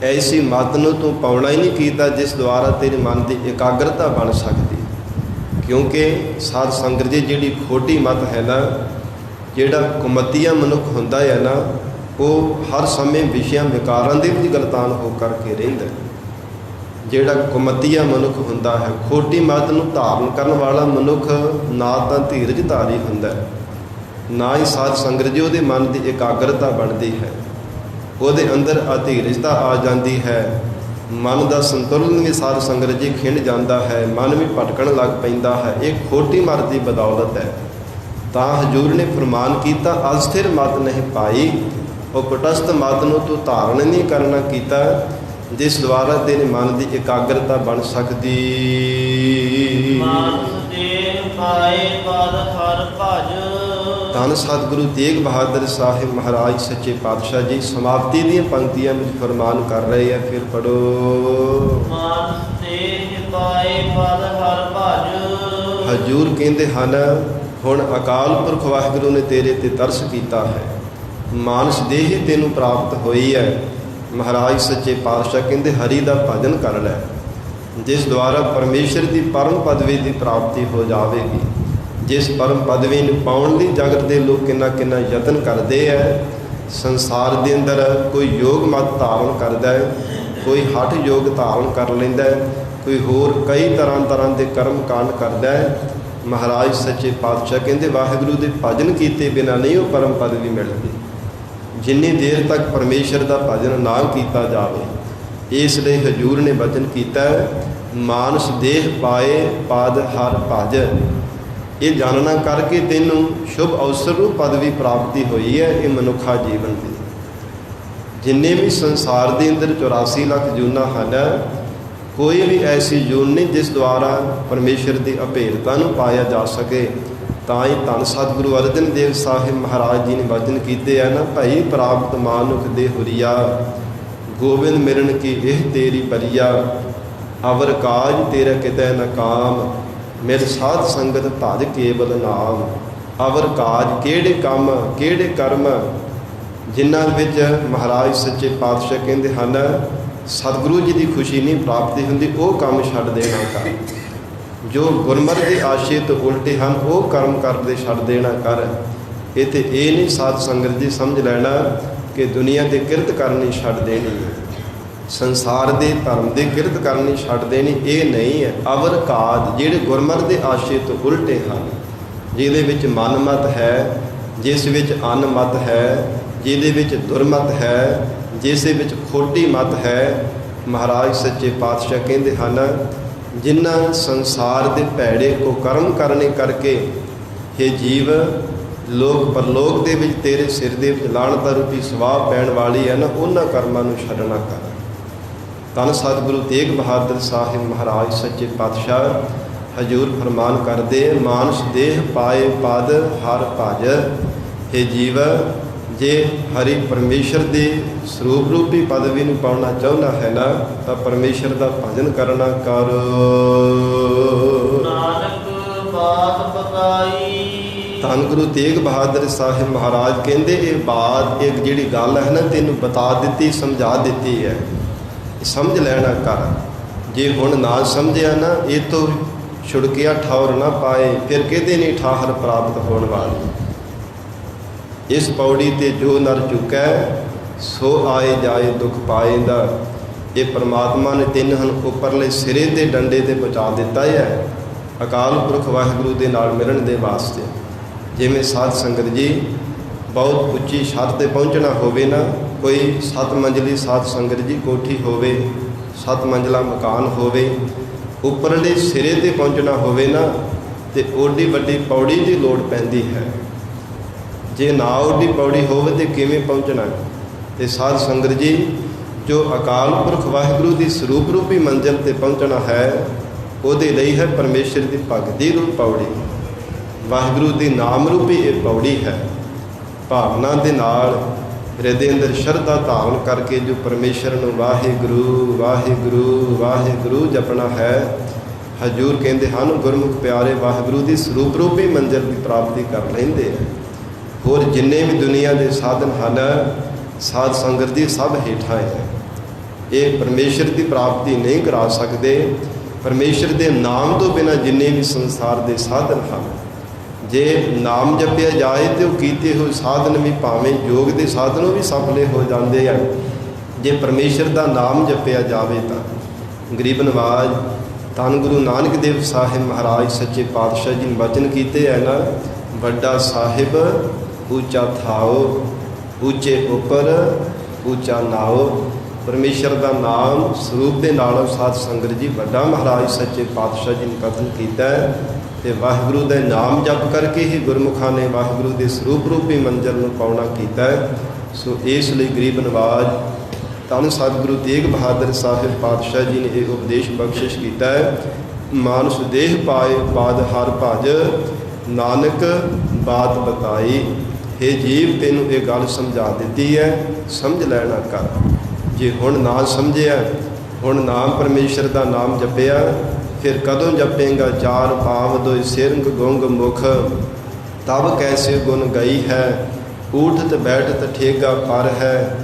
ऐसी मत नूं तूं पाउणा ही नहीं कीता जिस द्वारा तेरे मन की एकाग्रता बन सकती। क्योंकि साध संगत जी जिहड़ी खोटी मत है ना, जिहड़ा कुमतिया मनुख हुंदा है ना, वो हर समय विषयां विकारां दे विच गलतान हो करके रहिंदा। जिहड़ा कुमतिया मनुख हुंदा है, खोटी मत नूं धारण करन वाला मनुख ना तां धीरजधारी हुंदा है, ना ही साध संगत जी उहदे मन की एकाग्रता बनती है, ਉਹਦੇ ਅੰਦਰ ਅਧੀਰਜਤਾ ਆ ਜਾਂਦੀ ਹੈ। ਮਨ ਦਾ ਸੰਤੁਲਨ ਵੀ ਸਾਧ ਸੰਗਤ ਜੀ ਖਿੰਡ ਜਾਂਦਾ ਹੈ, ਮਨ ਵੀ ਭਟਕਣ ਲੱਗ ਪੈਂਦਾ ਹੈ। ਇਹ ਖੋਟੀ ਮਤ ਦੀ ਬਦੌਲਤ ਹੈ। ਤਾਂ ਹਜ਼ੂਰ ਨੇ ਫਰਮਾਨ ਕੀਤਾ, ਅਸਥਿਰ ਮਤ ਨਹੀਂ ਪਾਈ, ਉਹ ਕੁਟਸਥ ਮਤ ਨੂੰ ਤੂੰ ਧਾਰਨ ਨਹੀਂ ਕਰਨਾ ਕੀਤਾ, ਜਿਸ ਦੁਆਰਾ ਤੇਰੇ ਮਨ ਦੀ ਇਕਾਗਰਤਾ ਬਣ ਸਕਦੀ। ਮਾਨਸ ਦੇਹ ਪਾਏ ਪਦ ਹਰ ਭਜ। ਧੰਨ ਸਤਿਗੁਰੂ ਤੇਗ ਬਹਾਦਰ ਸਾਹਿਬ ਮਹਾਰਾਜ ਸੱਚੇ ਪਾਤਸ਼ਾਹ ਜੀ ਸਮਾਪਤੀ ਦੀਆਂ ਪੰਕਤੀਆਂ ਵਿੱਚ ਫਰਮਾਨ ਕਰ ਰਹੇ ਆ। ਫਿਰ ਪੜੋ। ਮਾਨਸ ਦੇਹ ਪਾਏ ਪਦ ਹਰ ਭਜ। ਹਜ਼ੂਰ ਕਹਿੰਦੇ ਹਨ, ਹੁਣ ਅਕਾਲ ਪੁਰਖ ਵਾਹਿਗੁਰੂ ਨੇ ਤੇਰੇ ਤੇ ਤਰਸ ਕੀਤਾ ਹੈ, ਮਾਨਸ ਦੇਹ ਤੈਨੂੰ ਪ੍ਰਾਪਤ ਹੋਈ ਹੈ। ਮਹਾਰਾਜ ਸੱਚੇ ਪਾਤਸ਼ਾਹ ਕਹਿੰਦੇ, ਹਰੀ ਦਾ ਭਜਨ ਕਰ ਲੈ, ਜਿਸ ਦੁਆਰਾ ਪਰਮੇਸ਼ਰ ਦੀ ਪਰਮ ਪਦਵੀ ਦੀ ਪ੍ਰਾਪਤੀ ਹੋ ਜਾਵੇਗੀ। ਜਿਸ ਪਰਮ ਪਦਵੀ ਨੂੰ ਪਾਉਣ ਲਈ ਜਗਤ ਦੇ ਲੋਕ ਕਿੰਨਾ ਕਿੰਨਾ ਯਤਨ ਕਰਦੇ ਹੈ। ਸੰਸਾਰ ਦੇ ਅੰਦਰ ਕੋਈ ਯੋਗ ਮਤ ਧਾਰਨ ਕਰਦਾ ਹੈ, ਕੋਈ ਹਠ ਯੋਗ ਧਾਰਨ ਕਰ ਲੈਂਦਾ ਹੈ, ਕੋਈ ਹੋਰ ਕਈ ਤਰ੍ਹਾਂ ਦੇ ਕਰਮ ਕਾਂਡ ਕਰਦਾ ਹੈ। ਮਹਾਰਾਜ ਸੱਚੇ ਪਾਤਸ਼ਾਹ ਕਹਿੰਦੇ, ਵਾਹਿਗੁਰੂ ਦੇ ਭਜਨ ਕੀਤੇ ਬਿਨਾਂ ਨਹੀਂ ਉਹ ਪਰਮ ਪਦਵੀ ਮਿਲਦੀ। ਜਿੰਨੀ ਦੇਰ ਤੱਕ ਪਰਮੇਸ਼ਰ ਦਾ ਭਜਨ ਨਾ ਕੀਤਾ ਜਾਵੇ, ਇਸ ਲਈ ਹਜ਼ੂਰ ਨੇ ਬਚਨ ਕੀਤਾ, ਮਾਨਸ ਦੇਹ ਪਾਏ ਪਦ ਹਰ ਭਜ। ਇਹ ਜਾਣਨਾ ਕਰਕੇ ਤੈਨੂੰ ਸ਼ੁਭ ਅਵਸਰ ਨੂੰ ਪਦਵੀ ਪ੍ਰਾਪਤੀ ਹੋਈ ਹੈ। ਇਹ ਮਨੁੱਖਾ ਜੀਵਨ ਦੀ ਜਿੰਨੇ ਵੀ ਸੰਸਾਰ ਦੇ ਅੰਦਰ 84 ਲੱਖ ਜੂਨਾਂ ਹਨ, ਕੋਈ ਵੀ ਐਸੀ ਜੂਨ ਨਹੀਂ ਜਿਸ ਦੁਆਰਾ ਪਰਮੇਸ਼ਰ ਦੀ ਅਭੇਦਤਾ ਨੂੰ ਪਾਇਆ ਜਾ ਸਕੇ। ਤਾਂ ਹੀ ਧੰਨ ਸਤਿਗੁਰੂ ਅਰਜਨ ਦੇਵ ਸਾਹਿਬ ਮਹਾਰਾਜ ਜੀ ਨੇ ਵਚਨ ਕੀਤੇ ਹਨ, ਭਈ ਪ੍ਰਾਪਤ ਮਾਨੁਖ ਦੇ ਹੁਰੀਆ, ਗੋਬਿੰਦ ਮਿਲਣ ਕੀ ਇਹ ਤੇਰੀ ਬਰੀਆ, ਅਵਰ ਕਾਜ ਤੇਰਾ ਕਿਤੈ ਨ ਕਾਮ, ਮੇਰੇ ਸਾਧ ਸੰਗਤ ਭਜ ਕੇਵਲ ਨਾਮ। ਅਵਰ ਕਾਜ ਕਿਹੜੇ ਕੰਮ ਕਿਹੜੇ ਕਰਮ ਜਿਨ੍ਹਾਂ ਵਿੱਚ ਮਹਾਰਾਜ ਸੱਚੇ ਪਾਤਸ਼ਾਹ ਕਹਿੰਦੇ ਹਨ, ਸਤਿਗੁਰੂ ਜੀ ਦੀ ਖੁਸ਼ੀ ਨਹੀਂ ਪ੍ਰਾਪਤੀ ਹੁੰਦੀ, ਉਹ ਕੰਮ ਛੱਡ ਦੇਣਾ ਕਰ। ਜੋ ਗੁਰਮਤਿ ਦੇ ਆਸ਼ੇ ਤੋਂ ਉਲਟੇ ਹਨ, ਉਹ ਕਰਮ ਕਰਦੇ ਛੱਡ ਦੇਣਾ ਕਰ। ਇੱਥੇ ਇਹ ਨਹੀਂ ਸਾਧ ਸੰਗਤ ਜੀ ਸਮਝ ਲੈਣਾ ਕਿ ਦੁਨੀਆ ਦੇ ਕਿਰਤ ਕਰਨੀ ਛੱਡ ਦੇਣੀ, ਸੰਸਾਰ ਦੇ ਧਰਮ ਦੇ ਕਿਰਤ ਕਰਨੀ ਛੱਡ ਦੇਣੀ, ਇਹ ਨਹੀਂ ਹੈ। ਅਵਰ ਕਾਜ ਜਿਹੜੇ ਗੁਰਮਤਿ ਦੇ ਆਸ਼ੇ ਤੋਂ ਉਲਟੇ ਹਨ, ਜਿਹਦੇ ਵਿੱਚ ਮਨ ਮਤ ਹੈ, ਜਿਸ ਵਿੱਚ ਅਨ ਮਤ ਹੈ, ਜਿਹਦੇ ਵਿੱਚ ਦੁਰਮਤ ਹੈ, ਜਿਸ ਵਿੱਚ ਖੋਟੀ ਮਤ ਹੈ। ਮਹਾਰਾਜ ਸੱਚੇ ਪਾਤਸ਼ਾਹ ਕਹਿੰਦੇ ਹਨ, ਜਿਨ੍ਹਾਂ ਸੰਸਾਰ ਦੇ ਭੈੜੇ ਕੋ ਕਰਮ ਕਰਨੇ ਕਰਕੇ हे ਜੀਵ ਲੋਕ ਪਰਲੋਕ ਦੇ ਵਿੱਚ ਤੇਰੇ ਸਿਰ ਦੇ ਵਿੱਚ ਲਾਹਨਤ ਰੂਪੀ ਸਵਾਹ ਪੈਣ ਵਾਲੀ ਹੈ ਨਾ, ਉਹਨਾਂ ਕਰਮਾਂ ਨੂੰ ਛੱਡਣਾ ਕਰ। ਧੰਨ ਸਤਿਗੁਰੂ ਤੇਗ ਬਹਾਦਰ ਸਾਹਿਬ ਮਹਾਰਾਜ ਸੱਚੇ ਪਾਤਸ਼ਾਹ ਹਜ਼ੂਰ ਫਰਮਾਨ ਕਰਦੇ, ਮਾਨਸ ਦੇਹ ਪਾਏ ਪਦ ਹਰ ਭਜ। हे ਜੀਵ, ਜੇ ਹਰੀ ਪਰਮੇਸ਼ਰ ਦੇ ਸਰੂਪ ਰੂਪੀ ਪਦਵੀ ਨੂੰ ਪਾਉਣਾ ਚਾਹੁੰਦਾ ਹੈ ਨਾ, ਤਾਂ ਪਰਮੇਸ਼ਰ ਦਾ ਭਜਨ ਕਰਨਾ ਕਰ। ਨਾਨਕ ਬਾਤ ਪਕਾਈ। ਧੰਨ ਗੁਰੂ ਤੇਗ ਬਹਾਦਰ ਸਾਹਿਬ ਮਹਾਰਾਜ ਕਹਿੰਦੇ, ਇਹ ਬਾਤ ਇੱਕ ਜਿਹੜੀ ਗੱਲ ਹੈ ਨਾ, ਤੈਨੂੰ ਬਤਾ ਦਿੱਤੀ, ਸਮਝਾ ਦਿੱਤੀ ਹੈ, ਸਮਝ ਲੈਣਾ ਕਰ। ਜੇ ਹੁਣ ਨਾ ਸਮਝਿਆ ਨਾ, ਇਹ ਤੋਂ ਛੁੜਕਿਆ ਠੌਰ ਨਾ ਪਾਏ, ਫਿਰ ਕਿਤੇ ਨਹੀਂ ਠਾਹਰ ਪ੍ਰਾਪਤ ਹੋਣ ਵਾਲੀ। ਇਸ ਪੌੜੀ ਤੇ ਜੋ ਨਰ ਚੁੱਕੈ, ਸੋ ਆਏ ਜਾਏ ਦੁੱਖ ਪਾਏਂਦਾ। ਇਹ ਪਰਮਾਤਮਾ ਨੇ ਤਿੰਨ ਹਨ ਉੱਪਰਲੇ ਸਿਰੇ ਦੇ ਡੰਡੇ ਤੇ ਪਹੁੰਚਾ ਦਿੱਤਾ ਹੈ, ਅਕਾਲ ਪੁਰਖ ਵਾਹਿਗੁਰੂ ਦੇ ਨਾਲ ਮਿਲਣ ਦੇ ਵਾਸਤੇ। ਜਿਵੇਂ ਸਾਧ ਸੰਗਤ ਜੀ ਬਹੁਤ ਉੱਚੀ ਛੱਤ ਤੇ ਪਹੁੰਚਣਾ ਹੋਵੇ ਨਾ, ਕੋਈ 7 ਮੰਜ਼ਲੀ ਸਾਧ ਸੰਗਤ ਜੀ ਕੋਠੀ ਹੋਵੇ, 7 ਮੰਜ਼ਲਾ ਮਕਾਨ ਹੋਵੇ, ਉੱਪਰਲੇ ਸਿਰੇ ਤੇ ਪਹੁੰਚਣਾ ਹੋਵੇ ਨਾ, ਤੇ ਓਡੀ ਵੱਡੀ ਪੌੜੀ ਦੀ ਲੋੜ ਪੈਂਦੀ ਹੈ। ਜੇ ਨਾ ਓਡੀ ਪੌੜੀ ਹੋਵੇ ਤੇ ਕਿਵੇਂ ਪਹੁੰਚਣਾ। ਤੇ ਸਾਧ ਸੰਗਤ ਜੀ ਜੋ ਅਕਾਲ ਪੁਰਖ ਵਾਹਿਗੁਰੂ ਦੀ ਸਰੂਪ ਰੂਪੀ ਮੰਜ਼ਿਲ ਤੇ ਪਹੁੰਚਣਾ ਹੈ, ਉਹਦੇ ਲਈ ਹੈ ਪਰਮੇਸ਼ਰ ਦੀ ਭਗਤੀ ਰੂਪ ਪੌੜੀ। ਵਾਹਿਗੁਰੂ ਦੀ ਨਾਮ ਰੂਪੀ ਇਹ ਪੌੜੀ ਹੈ। ਭਾਵਨਾ ਦੇ ਨਾਲ ਹਿਰਦੇ ਅੰਦਰ ਸ਼ਰਧਾ ਧਾਰਨ ਕਰਕੇ ਜੋ ਪਰਮੇਸ਼ਰ ਨੂੰ ਵਾਹਿਗੁਰੂ ਵਾਹਿਗੁਰੂ ਵਾਹਿਗੁਰੂ ਜਪਣਾ ਹੈ, ਹਜੂਰ ਕਹਿੰਦੇ ਹਨ ਗੁਰਮੁਖ ਪਿਆਰੇ ਵਾਹਿਗੁਰੂ ਦੀ ਸਰੂਪ ਰੂਪੀ ਮੰਜ਼ਿਲ ਦੀ ਪ੍ਰਾਪਤੀ ਕਰ ਲੈਂਦੇ ਆ। ਹੋਰ ਜਿੰਨੇ ਵੀ ਦੁਨੀਆ ਦੇ ਸਾਧਨ ਹਨ, ਸਾਧ ਸੰਗਤ ਦੀ ਸਭ ਹੇਠਾਂ ਹੈ। ਇਹ ਪਰਮੇਸ਼ਰ ਦੀ ਪ੍ਰਾਪਤੀ ਨਹੀਂ ਕਰਾ ਸਕਦੇ। ਪਰਮੇਸ਼ਰ ਦੇ ਨਾਮ ਤੋਂ ਬਿਨਾਂ ਜਿੰਨੇ ਵੀ ਸੰਸਾਰ ਦੇ ਸਾਧਨ ਹਨ, ਜੇ ਨਾਮ ਜਪਿਆ ਜਾਏ ਤੇ ਉਹ ਕੀਤੇ ਹੋਏ ਸਾਧਨ ਵੀ ਭਾਵੇਂ ਯੋਗ ਦੇ ਸਾਧਨੋਂ ਵੀ ਸਫਲੇ ਹੋ ਜਾਂਦੇ ਆ। ਜੇ ਪਰਮੇਸ਼ਰ ਦਾ ਨਾਮ ਜਪਿਆ ਜਾਵੇ ਤਾਂ ਗਰੀਬ ਨਵਾਜ਼ ਧੰਨ ਗੁਰੂ ਨਾਨਕ ਦੇਵ ਸਾਹਿਬ ਮਹਾਰਾਜ ਸੱਚੇ ਪਾਤਸ਼ਾਹ ਜੀ ਨੇ ਵਚਨ ਕੀਤੇ ਹੈ ਨਾ, ਵੱਡਾ ਸਾਹਿਬ ਉੱਚਾ ਥਾਓ, ਉੱਚੇ ਉੱਪਰ ਉੱਚਾ ਨਾਓ। ਪਰਮੇਸ਼ਰ ਦਾ ਨਾਮ ਸਰੂਪ ਦੇ ਨਾਲ ਸਾਧ ਸੰਗਤ ਜੀ ਵੱਡਾ ਮਹਾਰਾਜ ਸੱਚੇ ਪਾਤਸ਼ਾਹ ਜੀ ਨੇ ਕਥਨ ਕੀਤਾ ਤੇ ਵਾਹਿਗੁਰੂ ਦਾ ਨਾਮ ਜਪ ਕਰਕੇ ਹੀ ਗੁਰਮੁਖਾਂ ਨੇ ਵਾਹਿਗੁਰੂ ਦੇ ਸਰੂਪ ਰੂਪੀ ਮੰਜ਼ਿਲ ਨੂੰ ਪਾਉਣਾ ਕੀਤਾ। ਸੋ ਇਸ ਲਈ ਗਰੀਬ ਨਵਾਜ਼ ਧੰਨ ਸਤਿਗੁਰੂ ਤੇਗ ਬਹਾਦਰ ਸਾਹਿਬ ਪਾਤਸ਼ਾਹ ਜੀ ਨੇ ਇਹ ਉਪਦੇਸ਼ ਬਖਸ਼ਿਸ਼ ਕੀਤਾ ਹੈ, ਮਾਨਸ ਦੇਹ ਪਾਏ ਪਾਦ ਹਰ ਭਜ, ਨਾਨਕ ਬਾਤ ਬਤਾਈ। हे ਜੀਵ, ਤੈਨੂੰ ਇਹ ਗੱਲ ਸਮਝਾ ਦਿੱਤੀ ਹੈ, ਸਮਝ ਲੈਣਾ ਕਰ। ਜੇ ਹੁਣ ਨਾ ਸਮਝਿਆ, ਹੁਣ ਨਾਮ ਪਰਮੇਸ਼ਰ ਦਾ ਨਾਮ ਜਪਿਆ, ਫਿਰ ਕਦੋਂ ਜਪੇਂਗਾ ਚਾਰ ਪਾਵ ਦੋਇ ਸਿਰੰਗ ਗੁੰਗ ਮੁਖ, ਤਬ ਕੈਸੇ ਗੁਣ ਗਈ ਹੈ, ਊਠਤ ਬੈਠਤ ਠੇਗਾ ਪਰ ਹੈ,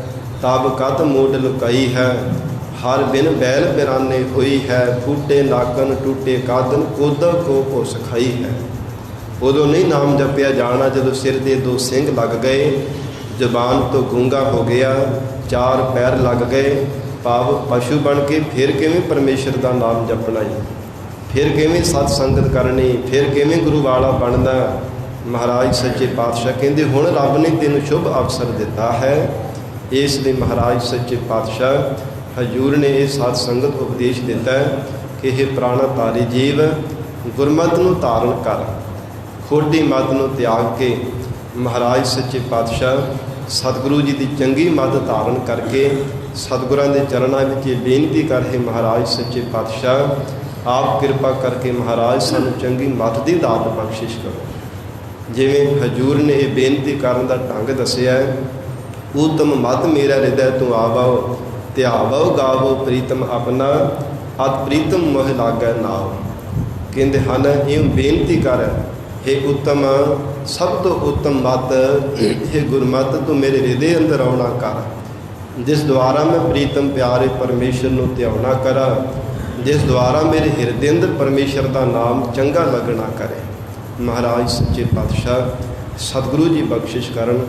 ਤਬ ਕਤ ਮੂਡ ਲੁਕਾਈ ਹੈ, ਹਰ ਬਿਨ ਬੈਲ ਬਿਰਾਨੇ ਹੋਈ ਹੈ, ਫੂਟੇ ਨਾਕਨ ਟੂਟੇ ਕਾਦਨ ਕੋਦਾ ਕੋ ਕੋ ਸਖਾਈ ਹੈ। ਉਦੋਂ ਨਹੀਂ ਨਾਮ ਜਪਿਆ ਜਾਣਾ ਜਦੋਂ ਸਿਰ ਦੇ ਦੋ ਸਿੰਗ ਲੱਗ ਗਏ, ਜ਼ੁਬਾਨ ਤੋਂ ਗੂੰਗਾ ਹੋ ਗਿਆ, ਚਾਰ ਪੈਰ ਲੱਗ ਗਏ, ਭਾਵ ਪਸ਼ੂ ਬਣ ਕੇ ਫਿਰ ਕਿਵੇਂ ਪਰਮੇਸ਼ਰ ਦਾ ਨਾਮ ਜਪਣਾ ਜੀ, ਫਿਰ ਕਿਵੇਂ ਸਤ ਸੰਗਤ ਕਰਨੀ, ਫਿਰ ਕਿਵੇਂ ਗੁਰੂ ਵਾਲਾ ਬਣਨਾ। ਮਹਾਰਾਜ ਸੱਚੇ ਪਾਤਸ਼ਾਹ ਕਹਿੰਦੇ ਹੁਣ ਰੱਬ ਨੇ ਤੈਨੂੰ ਸ਼ੁਭ ਅਵਸਰ ਦਿੱਤਾ ਹੈ। ਇਸ ਲਈ ਮਹਾਰਾਜ ਸੱਚੇ ਪਾਤਸ਼ਾਹ ਹਜੂਰ ਨੇ ਇਹ ਸਤ ਸੰਗਤ ਉਪਦੇਸ਼ ਦਿੱਤਾ ਕਿ ਇਹ ਪ੍ਰਾਣਾ ਧਾਰੀ ਜੀਵ ਗੁਰਮਤਿ ਨੂੰ ਧਾਰਨ ਕਰ, ਖੋਟੀ ਮਤ ਨੂੰ ਤਿਆਗ ਕੇ ਮਹਾਰਾਜ ਸੱਚੇ ਪਾਤਸ਼ਾਹ ਸਤਿਗੁਰੂ ਜੀ ਦੀ ਚੰਗੀ ਮਤ ਧਾਰਨ ਕਰਕੇ ਸਤਿਗੁਰਾਂ ਦੇ ਚਰਨਾਂ ਵਿੱਚ ਇਹ ਬੇਨਤੀ ਕਰੇ, ਮਹਾਰਾਜ ਸੱਚੇ ਪਾਤਸ਼ਾਹ ਆਪ ਕਿਰਪਾ ਕਰਕੇ ਮਹਾਰਾਜ ਸਾਨੂੰ ਚੰਗੀ ਮਤ ਦੀ ਦਾਤ ਬਖਸ਼ਿਸ਼ ਕਰੋ। ਜਿਵੇਂ ਹਜੂਰ ਨੇ ਇਹ ਬੇਨਤੀ ਕਰਨ ਦਾ ਢੰਗ ਦੱਸਿਆ, ਊਤਮ ਮਤ ਮੇਰਾ ਹਿਰਦੈ ਤੂੰ ਆਵੋ, ਧਿਆਵੋ ਗਾਵੋ ਪ੍ਰੀਤਮ ਆਪਣਾ, ਅਤ ਪ੍ਰੀਤਮ ਮੋਹ ਲਾਗੈ ਨਾਉ। ਕਹਿੰਦੇ ਹਨ ਇਹ ਬੇਨਤੀ ਕਰ, हे ਉੱਤਮ ਸਭ ਤੋਂ ਉੱਤਮ ਮਤ, ਇਹ ਗੁਰਮਤਿ ਤੂੰ ਮੇਰੇ ਹਿਰਦੇ ਅੰਦਰ ਆਉਣਾ ਕਰ, ਜਿਸ ਦੁਆਰਾ ਮੈਂ ਪ੍ਰੀਤਮ ਪਿਆਰੇ ਪਰਮੇਸ਼ਰ ਨੂੰ ਧਿਆਉਣਾ ਕਰਾਂ, ਜਿਸ ਦੁਆਰਾ ਮੇਰੇ ਹਿਰਦੇ ਅੰਦਰ ਪਰਮੇਸ਼ਰ ਦਾ ਨਾਮ ਚੰਗਾ ਲੱਗਣਾ ਕਰੇ। ਮਹਾਰਾਜ ਸੱਚੇ ਪਾਤਸ਼ਾਹ ਸਤਿਗੁਰੂ ਜੀ ਬਖਸ਼ਿਸ਼ ਕਰਨ,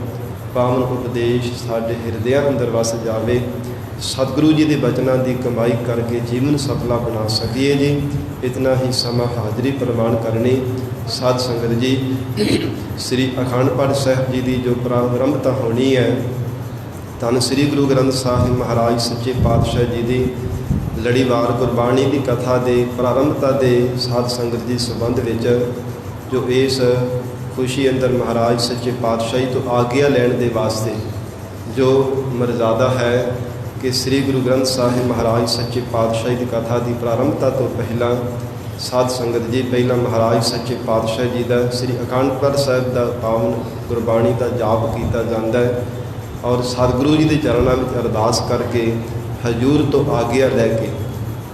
ਪਾਵਨ ਉਪਦੇਸ਼ ਸਾਡੇ ਹਿਰਦਿਆਂ ਅੰਦਰ ਵਸ ਜਾਵੇ, ਸਤਿਗੁਰੂ ਜੀ ਦੇ ਬਚਨਾਂ ਦੀ ਕਮਾਈ ਕਰਕੇ ਜੀਵਨ ਸਫਲਾ ਬਣਾ ਸਕੀਏ ਜੀ। ਇਤਨਾ ਹੀ ਸਮਾਂ ਹਾਜ਼ਰੀ ਪ੍ਰਵਾਨ ਕਰਨੀ। ਸਾਧ ਸੰਗਤ ਜੀ, ਸ੍ਰੀ ਅਖੰਡ ਪਾਠ ਸਾਹਿਬ ਜੀ ਦੀ ਜੋ ਪ੍ਰਾਰੰਭਤਾ ਹੋਣੀ ਹੈ, ਧੰਨ ਸ੍ਰੀ ਗੁਰੂ ਗ੍ਰੰਥ ਸਾਹਿਬ ਮਹਾਰਾਜ ਸੱਚੇ ਪਾਤਸ਼ਾਹ ਜੀ ਦੀ ਲੜੀਵਾਰ ਗੁਰਬਾਣੀ ਦੀ ਕਥਾ ਦੇ ਪ੍ਰਾਰੰਭਤਾ ਦੇ ਸਾਧ ਸੰਗਤ ਜੀ ਸੰਬੰਧ ਵਿੱਚ ਜੋ ਇਸ ਖੁਸ਼ੀ ਅੰਦਰ ਮਹਾਰਾਜ ਸੱਚੇ ਪਾਤਸ਼ਾਹੀ ਤੋਂ ਆਗਿਆ ਲੈਣ ਦੇ ਵਾਸਤੇ ਜੋ ਮਰਜ਼ਾਦਾ ਹੈ ਕਿ ਸ੍ਰੀ ਗੁਰੂ ਗ੍ਰੰਥ ਸਾਹਿਬ ਮਹਾਰਾਜ ਸੱਚੇ ਪਾਤਸ਼ਾਹੀ ਦੀ ਕਥਾ ਦੀ ਪ੍ਰਾਰੰਭਤਾ ਤੋਂ ਪਹਿਲਾਂ ਸਾਧ ਸੰਗਤ ਜੀ ਪਹਿਲਾਂ ਮਹਾਰਾਜ ਸੱਚੇ ਪਾਤਸ਼ਾਹ ਜੀ ਦਾ ਸ੍ਰੀ ਅਖੰਡ ਪਾਠ ਸਾਹਿਬ ਦਾ ਪਾਵਨ ਗੁਰਬਾਣੀ ਦਾ ਜਾਪ ਕੀਤਾ ਜਾਂਦਾ ਹੈ ਔਰ ਸਤਿਗੁਰੂ ਜੀ ਦੇ ਚਰਨਾਂ ਵਿੱਚ ਅਰਦਾਸ ਕਰਕੇ ਹਜ਼ੂਰ ਤੋਂ ਆਗਿਆ ਲੈ ਕੇ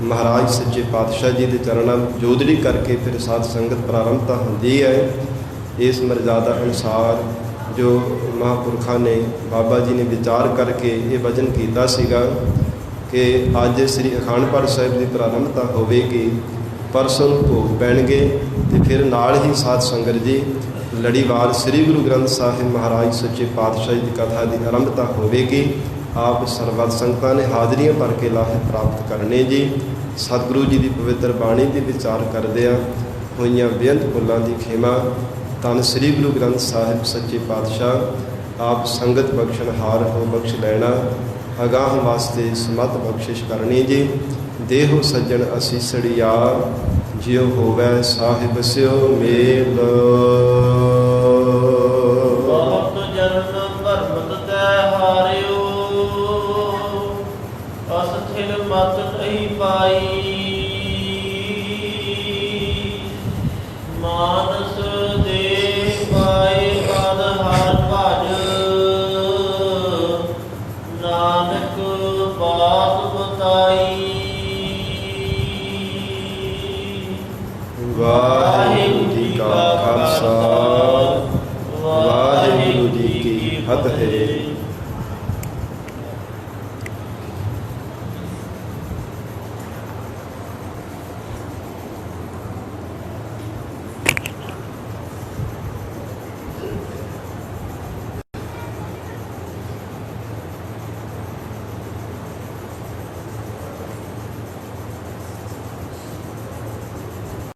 ਮਹਾਰਾਜ ਸੱਚੇ ਪਾਤਸ਼ਾਹ ਜੀ ਦੇ ਚਰਨਾਂ ਵਿੱਚ ਜੋਦੜੀ ਕਰਕੇ ਫਿਰ ਸਾਧ ਸੰਗਤ ਪ੍ਰਾਰੰਭਤਾ ਹੁੰਦੀ ਹੈ। ਇਸ ਮਰਜ਼ਾਦਾ ਅਨੁਸਾਰ ਜੋ ਮਹਾਂਪੁਰਖਾਂ ਨੇ ਬਾਬਾ ਜੀ ਨੇ ਵਿਚਾਰ ਕਰਕੇ ਇਹ ਵਚਨ ਕੀਤਾ ਸੀਗਾ ਕਿ ਅੱਜ ਸ੍ਰੀ ਅਖੰਡ ਪਾਠ ਸਾਹਿਬ ਦੀ ਪ੍ਰਾਰੰਭਤਾ ਹੋਵੇਗੀ, ਪਰਸੋਂ ਨੂੰ ਭੋਗ ਪੈਣਗੇ ਅਤੇ ਫਿਰ ਨਾਲ ਹੀ ਸਾਧ ਸੰਗਤ ਜੀ ਲੜੀਵਾਰ ਸ੍ਰੀ ਗੁਰੂ ਗ੍ਰੰਥ ਸਾਹਿਬ ਮਹਾਰਾਜ ਸੱਚੇ ਪਾਤਸ਼ਾਹ ਦੀ ਕਥਾ ਦੀ ਆਰੰਭਤਾ ਹੋਵੇਗੀ। ਆਪ ਸਰਬੱਤ ਸੰਗਤਾਂ ਨੇ ਹਾਜ਼ਰੀਆਂ ਭਰ ਕੇ ਲਾਹੇ ਪ੍ਰਾਪਤ ਕਰਨੇ ਜੀ। ਸਤਿਗੁਰੂ ਜੀ ਦੀ ਪਵਿੱਤਰ ਬਾਣੀ ਦੇ ਵਿਚਾਰ ਕਰਦਿਆਂ ਹੋਈਆਂ ਬੇਅੰਤ ਭੁੱਲਾਂ ਦੀ ਖਿਮਾ ਧੰਨ ਸ੍ਰੀ ਗੁਰੂ ਗ੍ਰੰਥ ਸਾਹਿਬ ਸੱਚੇ ਪਾਤਸ਼ਾਹ ਆਪ ਸੰਗਤ ਬਖਸ਼ਣਹਾਰ ਹੋ ਬਖਸ਼ ਲੈਣਾ, ਅਗਾਹ ਵਾਸਤੇ ਸਮਤ ਬਖਸ਼ਿਸ਼ ਕਰਨੀ ਜੀ। ਦੇਹੋ ਸੱਜਣ ਅਸੀਸੜੀਆ, ਜਿਉ ਹੋਵੈ ਸਾਹਿਬ ਸਿਓ ਮੇਲ। ਬਹੁਤ ਜਨਮ ਭਰਮਤ ਤੈ ਹਾਰਿਓ, ਨਾਨਕ ਬਾਤ ਬਤਾਈ। ਵਾਹਿਗੁਰੂ ਜੀ ਕਾ ਖਾਲਸਾ, ਵਾਹਿਗੁਰੂ ਜੀ ਕੀ ਫਤਿਹ।